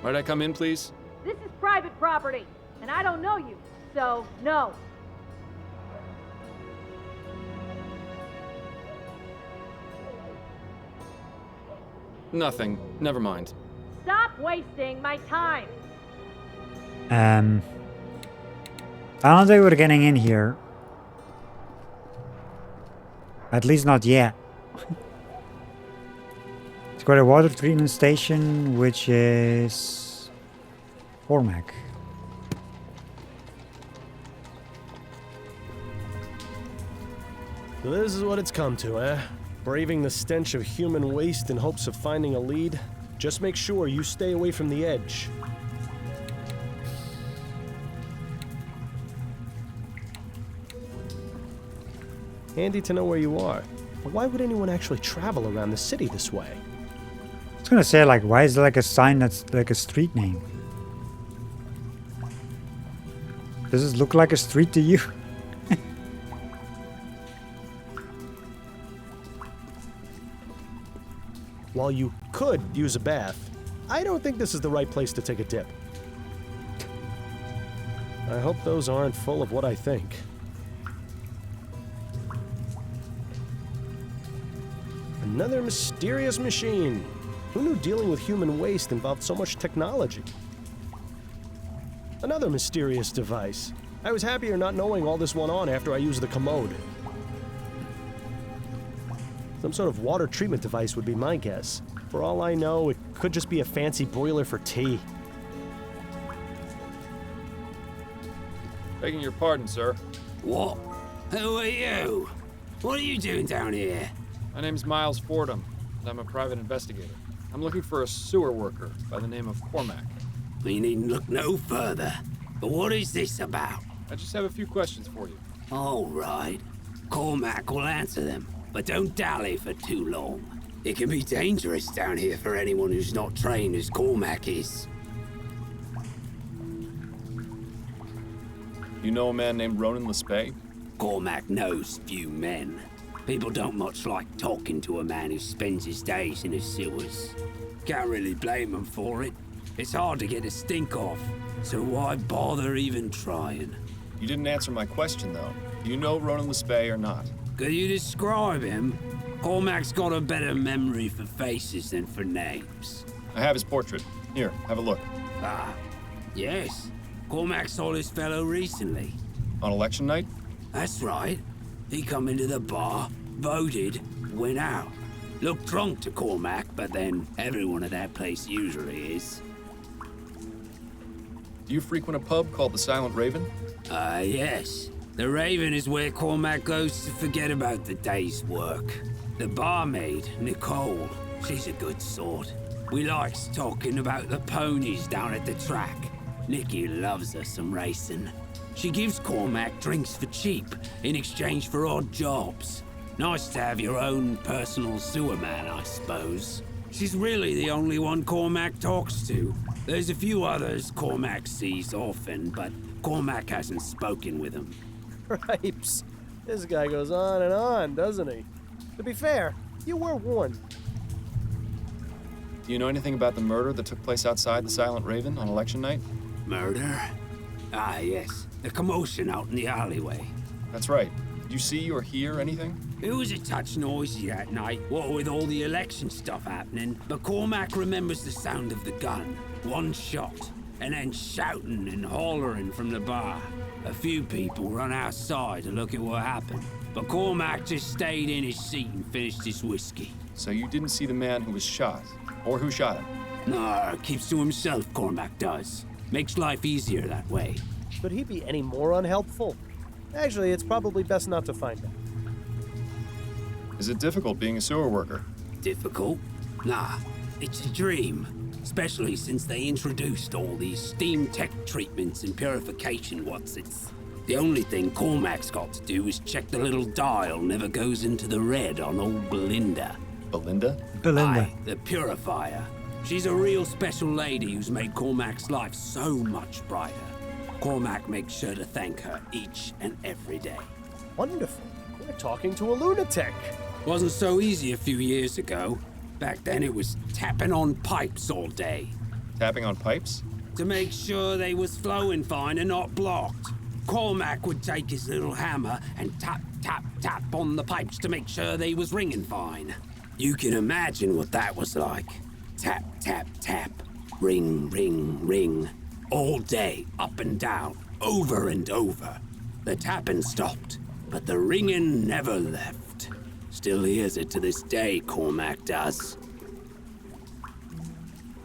Might I come in, please? This is private property, and I don't know you, so no. Nothing. Never mind. Stop wasting my time. I don't think we're getting in here. At least not yet. It's got a water treatment station, which is Cormac. So this is what it's come to, eh? Braving the stench of human waste in hopes of finding a lead? Just make sure you stay away from the edge. Handy to know where you are. But why would anyone actually travel around the city this way? I was gonna say, like, why is there like a sign that's like a street name? Does this look like a street to you? While you could use a bath, I don't think this is the right place to take a dip. I hope those aren't full of what I think. Another mysterious machine. Who knew dealing with human waste involved so much technology? Another mysterious device. I was happier not knowing all this went on after I used the commode. Some sort of water treatment device would be my guess. For all I know, it could just be a fancy boiler for tea. Begging your pardon, sir. What? Who are you? What are you doing down here? My name's Miles Fordham, and I'm a private investigator. I'm looking for a sewer worker by the name of Cormac. We needn't look no further. But what is this about? I just have a few questions for you. All right. Cormac will answer them, but don't dally for too long. It can be dangerous down here for anyone who's not trained as Cormac is. You know a man named Ronan Lespay? Cormac knows few men. People don't much like talking to a man who spends his days in the sewers. Can't really blame him for it. It's hard to get a stink off, so why bother even trying? You didn't answer my question, though. Do you know Ronan Lespay or not? Could you describe him? Cormac's got a better memory for faces than for names. I have his portrait. Here, have a look. Ah, yes. Cormac saw this fellow recently. On election night? That's right. He come into the bar, voted, went out. Looked drunk to Cormac, but then everyone at that place usually is. Do you frequent a pub called the Silent Raven? Yes. The Raven is where Cormac goes to forget about the day's work. The barmaid, Nicole, she's a good sort. We likes talking about the ponies down at the track. Nikki loves her some racing. She gives Cormac drinks for cheap in exchange for odd jobs. Nice to have your own personal sewer man, I suppose. She's really the only one Cormac talks to. There's a few others Cormac sees often, but Cormac hasn't spoken with them. Cripes. This guy goes on and on, doesn't he? To be fair, you were warned. Do you know anything about the murder that took place outside the Silent Raven on election night? Murder? Ah, yes. The commotion out in the alleyway. That's right. Did you see or hear anything? It was a touch noisy that night, what with all the election stuff happening, but Cormac remembers the sound of the gun. One shot, and then shouting and hollering from the bar. A few people run outside to look at what happened, but Cormac just stayed in his seat and finished his whiskey. So you didn't see the man who was shot, or who shot him? No, keeps to himself, Cormac does. Makes life easier that way. Could he be any more unhelpful? Actually, it's probably best not to find out. Is it difficult being a sewer worker? Difficult? Nah, it's a dream. Especially since they introduced all these steam tech treatments and purification whatsits. The only thing Cormac's got to do is check the little dial never goes into the red on old Belinda. Belinda? Belinda. Aye, the purifier. She's a real special lady who's made Cormac's life so much brighter. Cormac makes sure to thank her each and every day. Wonderful. We're talking to a lunatic. Wasn't so easy a few years ago. Back then it was tapping on pipes all day. Tapping on pipes? To make sure they was flowing fine and not blocked. Cormac would take his little hammer and tap, tap, tap on the pipes to make sure they was ringing fine. You can imagine what that was like. Tap, tap, tap. Ring, ring, ring. All day, up and down, over and over. The tapping stopped, but the ringing never left. Still hears it to this day, Cormac does.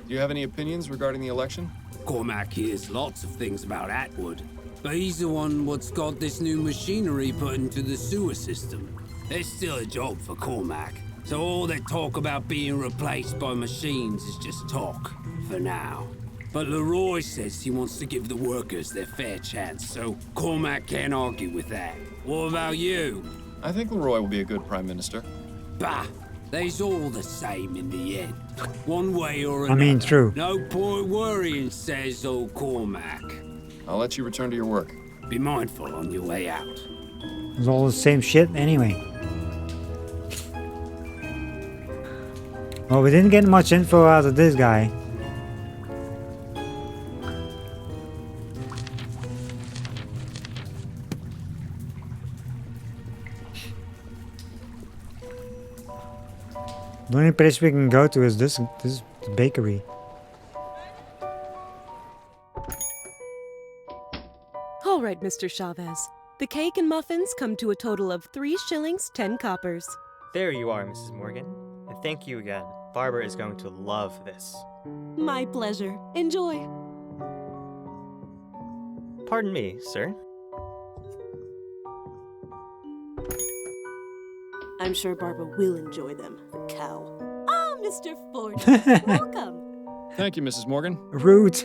Do you have any opinions regarding the election? Cormac hears lots of things about Atwood, but he's the one what's got this new machinery put into the sewer system. There's still a job for Cormac, so all that talk about being replaced by machines is just talk, for now. But Leroy says he wants to give the workers their fair chance, so Cormac can't argue with that. What about you? I think Leroy will be a good prime minister. Bah! They's all the same in the end. One way or another. I mean, true. No point worrying, says old Cormac. I'll let you return to your work. Be mindful on your way out. It's all the same shit anyway. Well, we didn't get much info out of this guy. The only place we can go to is this bakery. All right, Mr. Chavez. The cake and muffins come to a total of 3 shillings, 10 coppers. There you are, Mrs. Morgan. And thank you again. Barbara is going to love this. My pleasure. Enjoy. Pardon me, sir. I'm sure Barbara will enjoy them, the cow. Ah, Mr. Fordham, welcome. Thank you, Mrs. Morgan. Rude.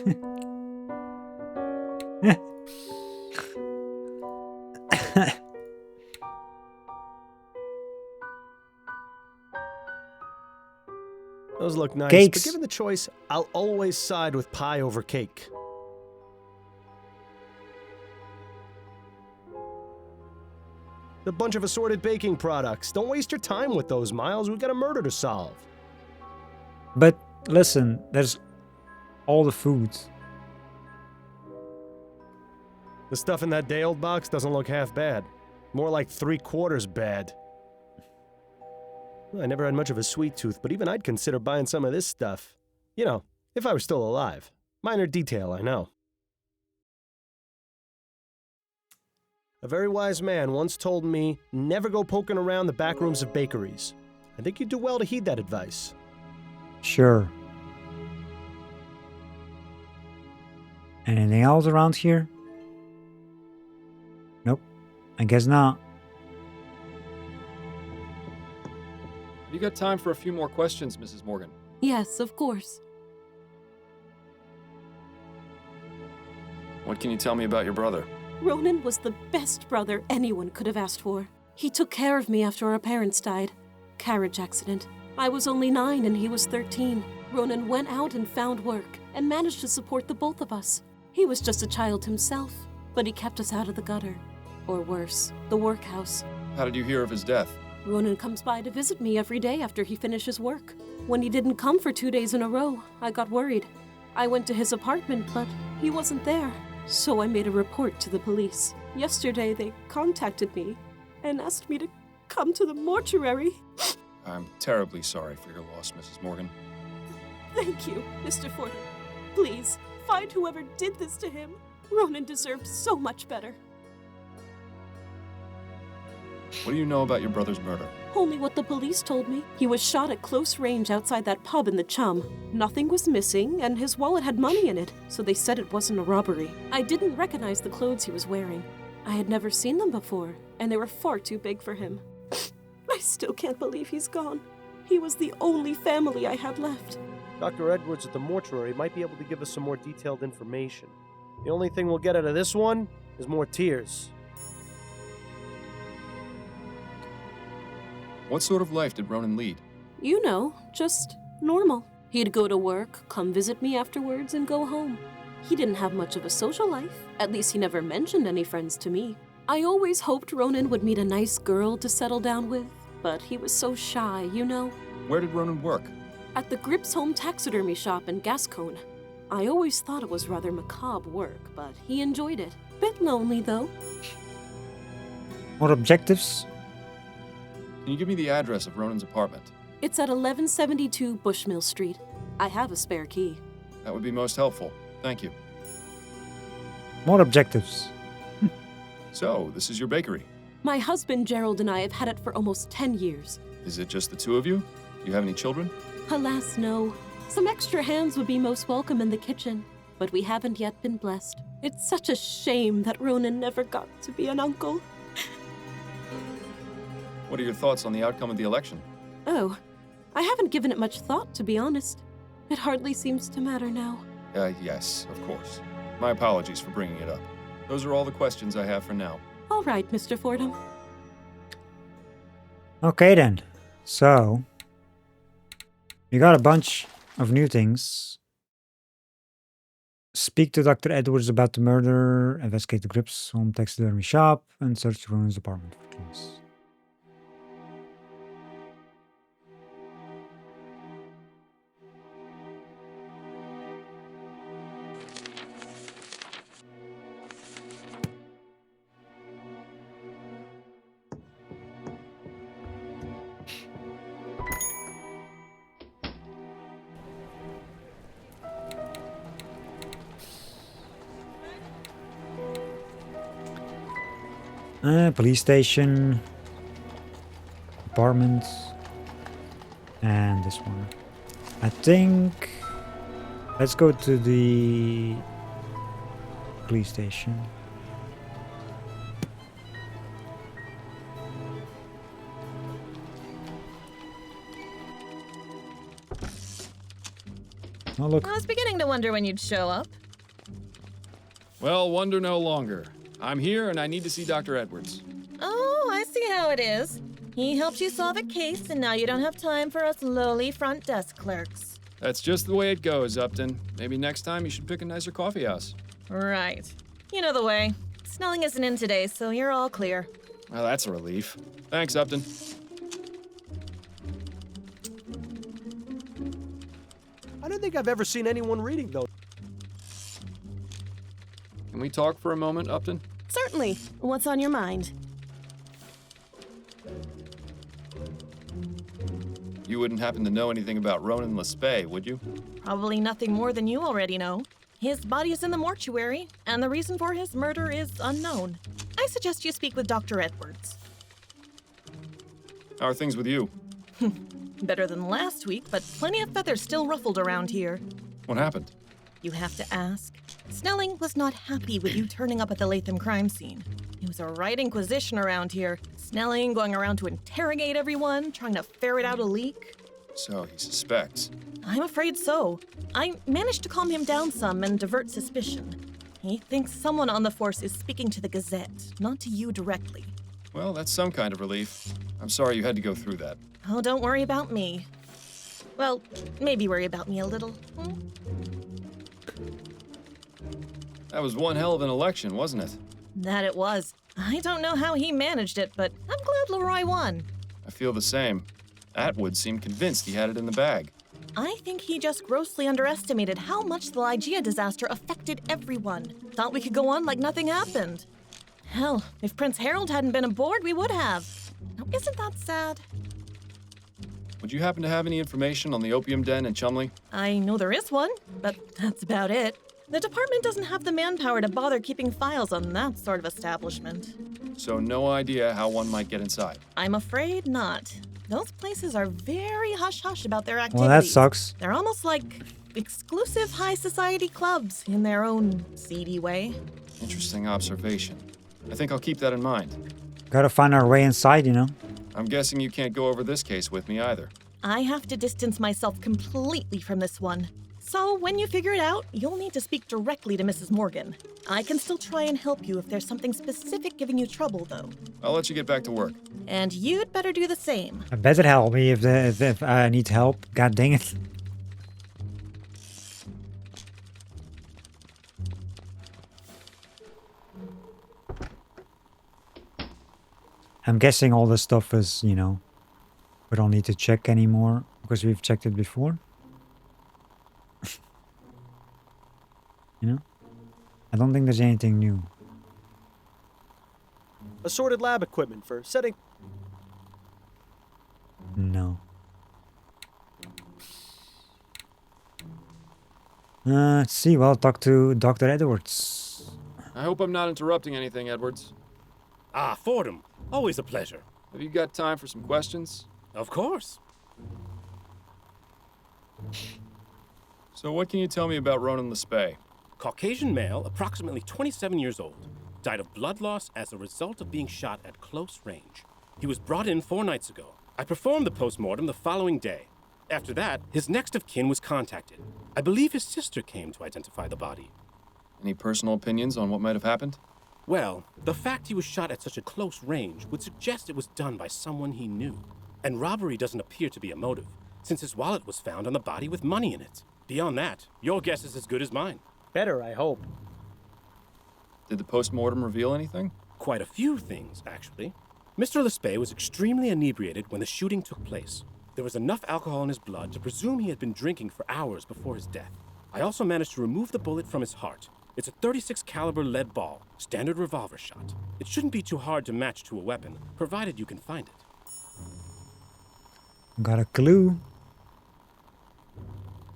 Those look nice, Cakes. but given the choice, I'll always side with pie over cake. A bunch of assorted baking products. Don't waste your time with those, Miles. We've got a murder to solve. But listen, there's all the foods. The stuff in that day-old box doesn't look half bad. More like 3/4 bad. Well, I never had much of a sweet tooth, but even I'd consider buying some of this stuff. You know, if I were still alive. Minor detail, I know. A very wise man once told me, never go poking around the back rooms of bakeries. I think you'd do well to heed that advice. Sure. Anything else around here? Nope. I guess not. Have you got time for a few more questions, Mrs. Morgan? Yes, of course. What can you tell me about your brother? Ronan was the best brother anyone could have asked for. He took care of me after our parents died. Carriage accident. I was only 9 and he was 13. Ronan went out and found work and managed to support the both of us. He was just a child himself, but he kept us out of the gutter. Or worse, the workhouse. How did you hear of his death? Ronan comes by to visit me every day after he finishes work. When he didn't come for 2 days in a row, I got worried. I went to his apartment, but he wasn't there. So I made a report to the police. Yesterday, they contacted me and asked me to come to the mortuary. I'm terribly sorry for your loss, Mrs. Morgan. Thank you, Mr. Fordham. Please, find whoever did this to him. Ronan deserved so much better. What do you know about your brother's murder? Only what the police told me. He was shot at close range outside that pub in the Chum. Nothing was missing, and his wallet had money in it, so they said it wasn't a robbery. I didn't recognize the clothes he was wearing. I had never seen them before, and they were far too big for him. I still can't believe he's gone. He was the only family I had left. Dr. Edwards at the mortuary might be able to give us some more detailed information. The only thing we'll get out of this one is more tears. What sort of life did Ronan lead? You know, just normal. He'd go to work, come visit me afterwards, and go home. He didn't have much of a social life. At least he never mentioned any friends to me. I always hoped Ronan would meet a nice girl to settle down with, but he was so shy, you know. Where did Ronan work? At the Grips Home Taxidermy Shop in Gascone. I always thought it was rather macabre work, but he enjoyed it. Bit lonely, though. More objectives? Can you give me the address of Ronan's apartment? It's at 1172 Bushmill Street. I have a spare key. That would be most helpful. Thank you. More objectives. So, this is your bakery? My husband Gerald and I have had it for almost 10 years. Is it just the two of you? Do you have any children? Alas, no. Some extra hands would be most welcome in the kitchen, but we haven't yet been blessed. It's such a shame that Ronan never got to be an uncle. What are your thoughts on the outcome of the election? Oh, I haven't given it much thought, to be honest. It hardly seems to matter now. Yes, of course. My apologies for bringing it up. Those are all the questions I have for now. All right, Mr. Fordham. Okay then. So, we got a bunch of new things. Speak to Dr. Edwards about the murder, investigate the Grips Home Taxidermy Shop, and search Ronan's apartment for clues. Police station, apartment, and this one. I think let's go to the police station. Oh, look. I was beginning to wonder when you'd show up. Well, wonder no longer. I'm here and I need to see Dr. Edwards. Oh, I see how it is. He helped you solve a case, and now you don't have time for us lowly front desk clerks. That's just the way it goes, Upton. Maybe next time you should pick a nicer coffee house. Right. You know the way. Snelling isn't in today, so you're all clear. Well, that's a relief. Thanks, Upton. I don't think I've ever seen anyone reading, though. Can we talk for a moment, Upton? Certainly. What's on your mind? You wouldn't happen to know anything about Ronan Lespay, would you? Probably nothing more than you already know. His body is in the mortuary, and the reason for his murder is unknown. I suggest you speak with Dr. Edwards. How are things with you? Better than last week, but plenty of feathers still ruffled around here. What happened? You have to ask. Snelling was not happy with you turning up at the Latham crime scene. It was a right inquisition around here. Snelling going around to interrogate everyone, trying to ferret out a leak. So he suspects. I'm afraid so. I managed to calm him down some and divert suspicion. He thinks someone on the force is speaking to the Gazette, not to you directly. Well, that's some kind of relief. I'm sorry you had to go through that. Oh, don't worry about me. Well, maybe worry about me a little. That was one hell of an election, wasn't it? That it was. I don't know how he managed it, but I'm glad Leroy won. I feel the same. Atwood seemed convinced he had it in the bag. I think he just grossly underestimated how much the Lygia disaster affected everyone. Thought we could go on like nothing happened. Hell, if Prince Harold hadn't been aboard, we would have. Now, isn't that sad? Would you happen to have any information on the opium den in Chumley? I know there is one, but that's about it. The department doesn't have the manpower to bother keeping files on that sort of establishment. So no idea how one might get inside. I'm afraid not. Those places are very hush-hush about their activities. Well, that sucks. They're almost like exclusive high society clubs in their own seedy way. Interesting observation. I think I'll keep that in mind. Gotta find our way inside, you know? I'm guessing you can't go over this case with me either. I have to distance myself completely from this one. So when you figure it out, you'll need to speak directly to Mrs. Morgan. I can still try and help you if there's something specific giving you trouble, though. I'll let you get back to work. And you'd better do the same. I bet it help me if I need help. God dang it. I'm guessing all this stuff is, you know, we don't need to check anymore because we've checked it before. You know? I don't think there's anything new. Assorted lab equipment for setting... No. Let's see. Well, talk to Dr. Edwards. I hope I'm not interrupting anything, Edwards. Ah, Fordham. Always a pleasure. Have you got time for some questions? Of course. So what can you tell me about Ronan Lespay? Caucasian male, approximately 27 years old. Died of blood loss as a result of being shot at close range. He was brought in 4 nights ago. I performed the postmortem the following day. After that, his next of kin was contacted. I believe his sister came to identify the body. Any personal opinions on what might have happened? Well, the fact he was shot at such a close range would suggest it was done by someone he knew. And robbery doesn't appear to be a motive, since his wallet was found on the body with money in it. Beyond that, your guess is as good as mine. Better, I hope. Did the postmortem reveal anything? Quite a few things, actually. Mr. Lespay was extremely inebriated when the shooting took place. There was enough alcohol in his blood to presume he had been drinking for hours before his death. I also managed to remove the bullet from his heart. It's a .36 caliber lead ball, standard revolver shot. It shouldn't be too hard to match to a weapon, provided you can find it. Got a clue.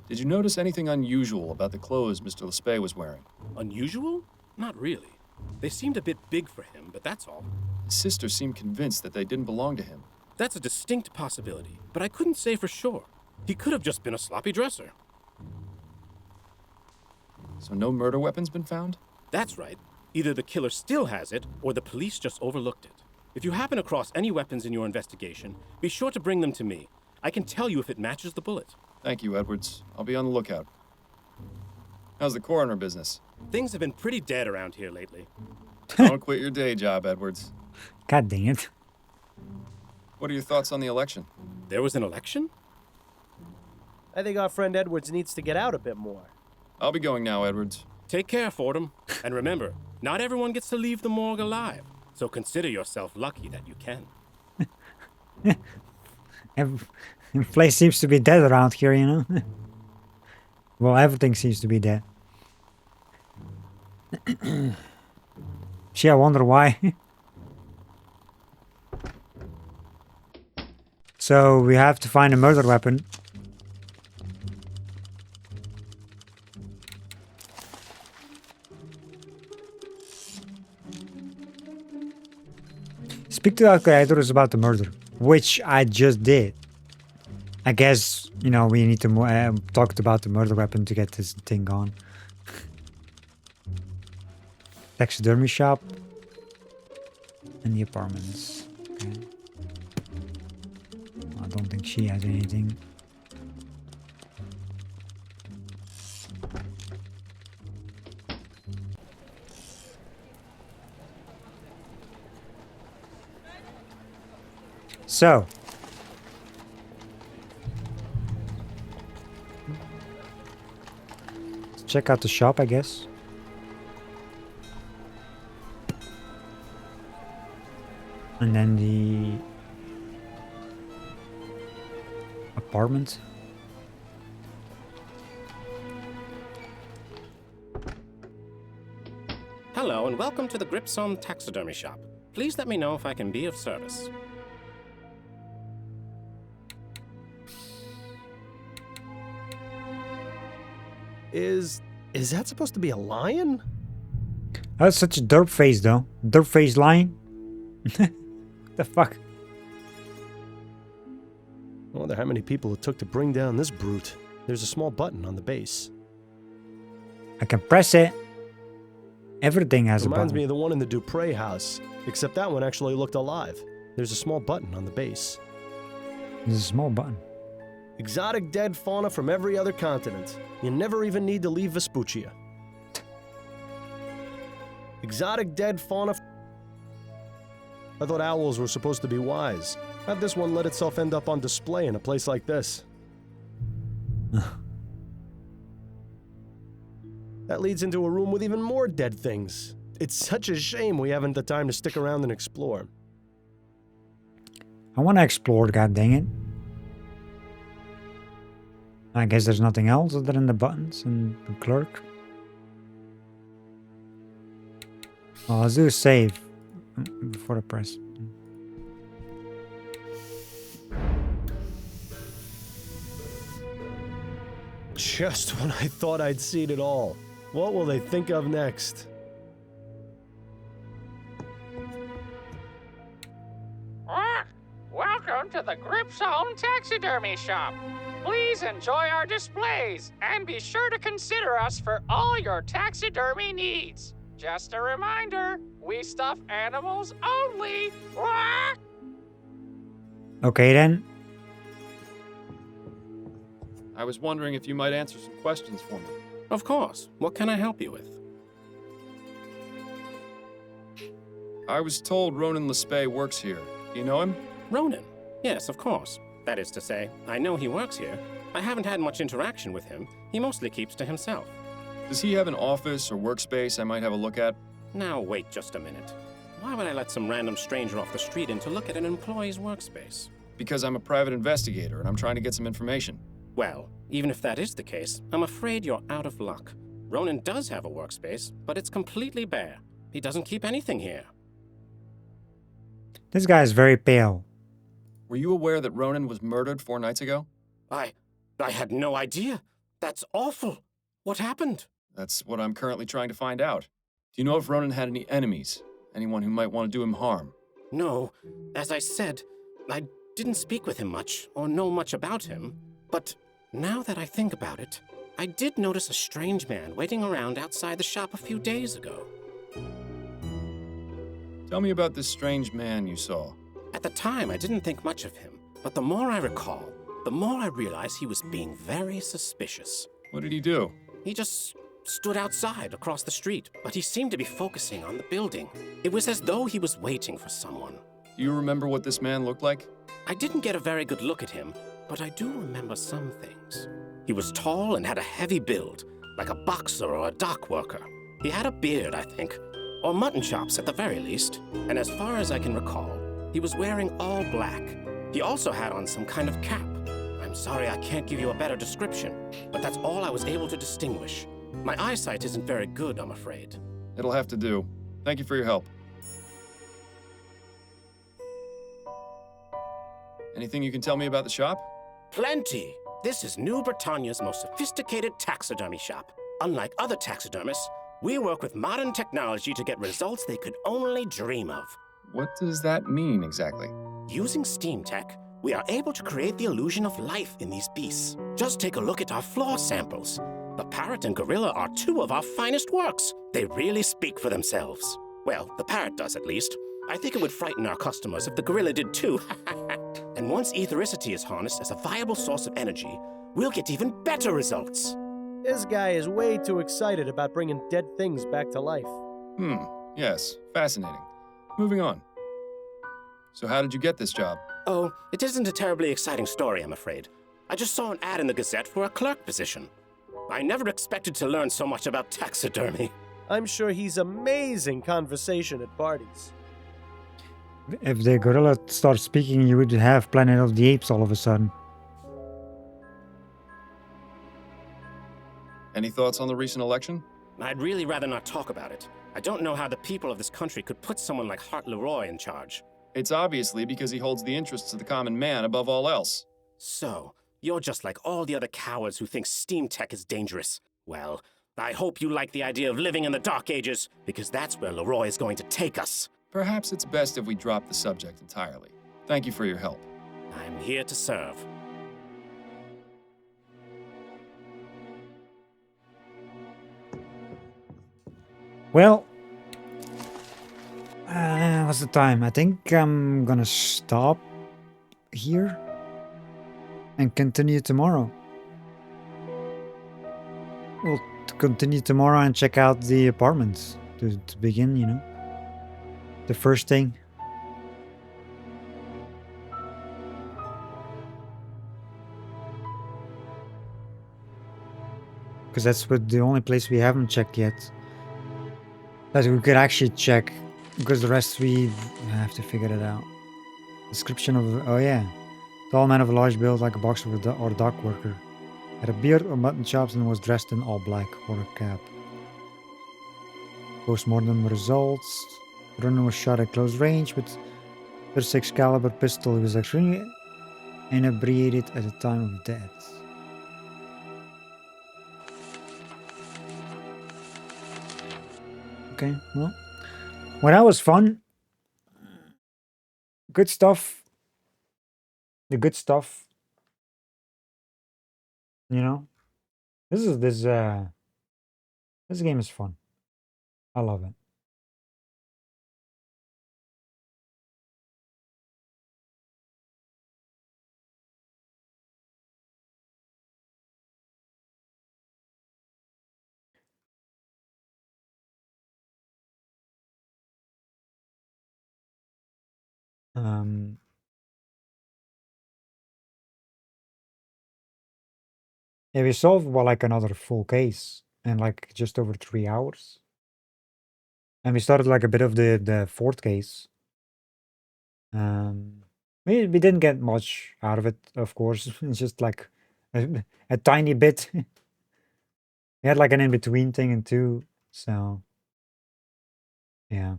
Did you notice anything unusual about the clothes Mr. Lespay was wearing? Unusual? Not really. They seemed a bit big for him, but that's all. His sister seemed convinced that they didn't belong to him. That's a distinct possibility, but I couldn't say for sure. He could have just been a sloppy dresser. So no murder weapons been found? That's right. Either the killer still has it, or the police just overlooked it. If you happen across any weapons in your investigation, be sure to bring them to me. I can tell you if it matches the bullet. Thank you, Edwards. I'll be on the lookout. How's the coroner business? Things have been pretty dead around here lately. Don't quit your day job, Edwards. God dang it. What are your thoughts on the election? There was an election? I think our friend Edwards needs to get out a bit more. I'll be going now, Edwards. Take care, Fordham. And remember, not everyone gets to leave the morgue alive, so consider yourself lucky that you can. Every place seems to be dead around here, you know? Well, everything seems to be dead. Gee, I wonder why. So, we have to find a murder weapon. Speak to the actors about the murder, which I just did. I guess, you know, we need to talk about the murder weapon to get this thing on. Taxidermy shop. And the apartments. Okay. I don't think she has anything. So, let's check out the shop, I guess. And then the apartment. Hello and welcome to the Gripsome Taxidermy Shop. Please let me know if I can be of service. Is that supposed to be a lion? That's such a derp face, though. Derp face lion. The fuck? I wonder how many people it took to bring down this brute. There's a small button on the base. I can press it. Everything has a button. Reminds me of the one in the Dupre house, except that one actually looked alive. There's a small button on the base. There's a small button. Exotic dead fauna from every other continent. You never even need to leave Vespuccia. Exotic dead fauna. I thought owls were supposed to be wise. How'd this one let itself end up on display in a place like this? That leads into a room with even more dead things. It's such a shame we haven't the time to stick around and explore. I want to explore, god dang it. I guess there's nothing else other than the buttons and the clerk. Well, let's do a save before I press. Just when I thought I'd seen it all. What will they think of next? Welcome to the Gripsome Taxidermy Shop. Please enjoy our displays and be sure to consider us for all your taxidermy needs. Just a reminder, we stuff animals only. Okay then. I was wondering if you might answer some questions for me. Of course. What can I help you with? I was told Ronan Lespay works here. Do you know him? Ronan? Yes, of course. That is to say, I know he works here. I haven't had much interaction with him. He mostly keeps to himself. Does he have an office or workspace I might have a look at? Now, wait just a minute. Why would I let some random stranger off the street in to look at an employee's workspace? Because I'm a private investigator and I'm trying to get some information. Well, even if that is the case, I'm afraid you're out of luck. Ronan does have a workspace, but it's completely bare. He doesn't keep anything here. This guy is very pale. Were you aware that Ronan was murdered 4 nights ago? I had no idea. That's awful. What happened? That's what I'm currently trying to find out. Do you know if Ronan had any enemies? Anyone who might want to do him harm? No. As I said, I didn't speak with him much or know much about him. But now that I think about it, I did notice a strange man waiting around outside the shop a few days ago. Tell me about this strange man you saw. At the time, I didn't think much of him, but the more I recall, the more I realized he was being very suspicious. What did he do? He just stood outside across the street, but he seemed to be focusing on the building. It was as though he was waiting for someone. Do you remember what this man looked like? I didn't get a very good look at him, but I do remember some things. He was tall and had a heavy build, like a boxer or a dock worker. He had a beard, I think, or mutton chops at the very least. And as far as I can recall, he was wearing all black. He also had on some kind of cap. I'm sorry I can't give you a better description, but that's all I was able to distinguish. My eyesight isn't very good, I'm afraid. It'll have to do. Thank you for your help. Anything you can tell me about the shop? Plenty! This is New Britannia's most sophisticated taxidermy shop. Unlike other taxidermists, we work with modern technology to get results they could only dream of. What does that mean exactly? Using steam tech, we are able to create the illusion of life in these beasts. Just take a look at our floor samples. The parrot and gorilla are two of our finest works. They really speak for themselves. Well, the parrot does at least. I think it would frighten our customers if the gorilla did too. And once ethericity is harnessed as a viable source of energy, we'll get even better results. This guy is way too excited about bringing dead things back to life. Yes, fascinating. Moving on. So how did you get this job? Oh, it isn't a terribly exciting story, I'm afraid. I just saw an ad in the Gazette for a clerk position. I never expected to learn so much about taxidermy. I'm sure he's amazing conversation at parties. If the gorilla starts speaking, you would have Planet of the Apes all of a sudden. Any thoughts on the recent election? I'd really rather not talk about it. I don't know how the people of this country could put someone like Hart Leroy in charge. It's obviously because he holds the interests of the common man above all else. So, you're just like all the other cowards who think steam tech is dangerous. Well, I hope you like the idea of living in the Dark Ages, because that's where Leroy is going to take us. Perhaps it's best if we drop the subject entirely. Thank you for your help. I'm here to serve. Well, what's the time? I think I'm gonna stop here and continue tomorrow. We'll continue tomorrow and check out the apartments to begin, you know. The first thing. Because that's the only place we haven't checked yet. That we could actually check, because the rest we have to figure it out. Description of, oh yeah. Tall man of a large build like a boxer or a dock worker. Had a beard or mutton chops and was dressed in all black or a cap. Postmortem results. Runner was shot at close range with 36 caliber pistol. He was extremely inebriated at the time of death. Okay, well, that was fun. Good stuff. The good stuff. You know, this game is fun. I love it. Yeah, we solved like another full case in like just over 3 hours. And we started like a bit of the fourth case. We didn't get much out of it, of course. It's just like a tiny bit. We had like an in-between thing and two, so yeah.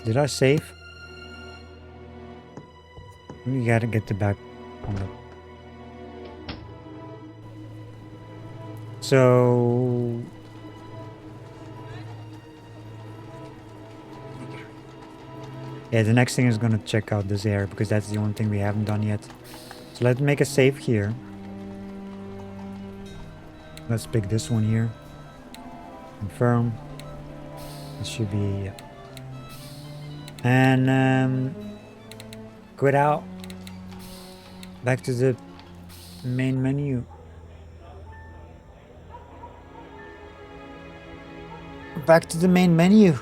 Did I save? We gotta get the back on the. So. Yeah, the next thing is gonna check out this area because that's the only thing we haven't done yet. So let's make a save here. Let's pick this one here. Confirm. This should be. And quit out. Back to the main menu. Back to the main menu.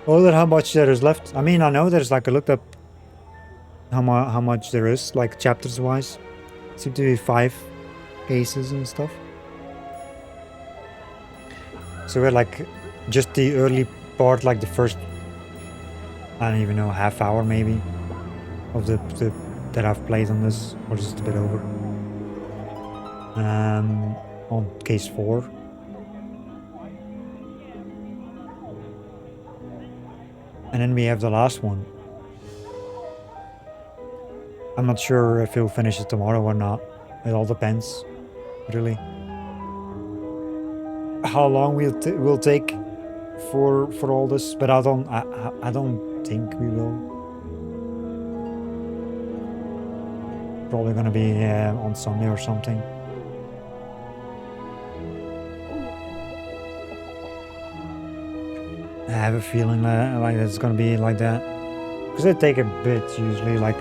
I wonder how much there is left. I mean, I know there's like I looked up how much there is, like chapters wise. Seem to be 5 cases and stuff. So we're like just the early part, like the first, I don't even know, half hour maybe of the that I've played on this, or just a bit over. On case 4. And then we have the last one. I'm not sure if he'll finish it tomorrow or not. It all depends, really. How long we'll take for all this, but I don't think we will. Probably gonna be on Sunday or something. I have a feeling like it's gonna be like that, because they take a bit usually, like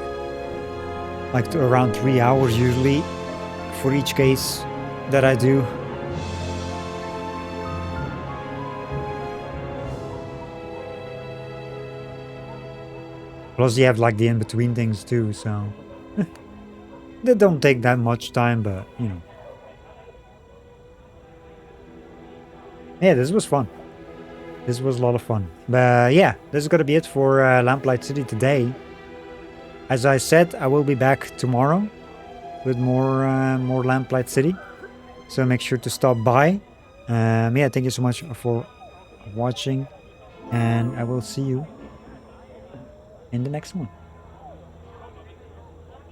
around 3 hours usually for each case that I do. Plus you have like the in-between things too, so they don't take that much time, but you know. Yeah, this was fun. This was a lot of fun. But yeah, this is gonna be it for Lamplight City today. As I said, I will be back tomorrow with more Lamplight City. So make sure to stop by. Yeah, thank you so much for watching, and I will see you in the next one.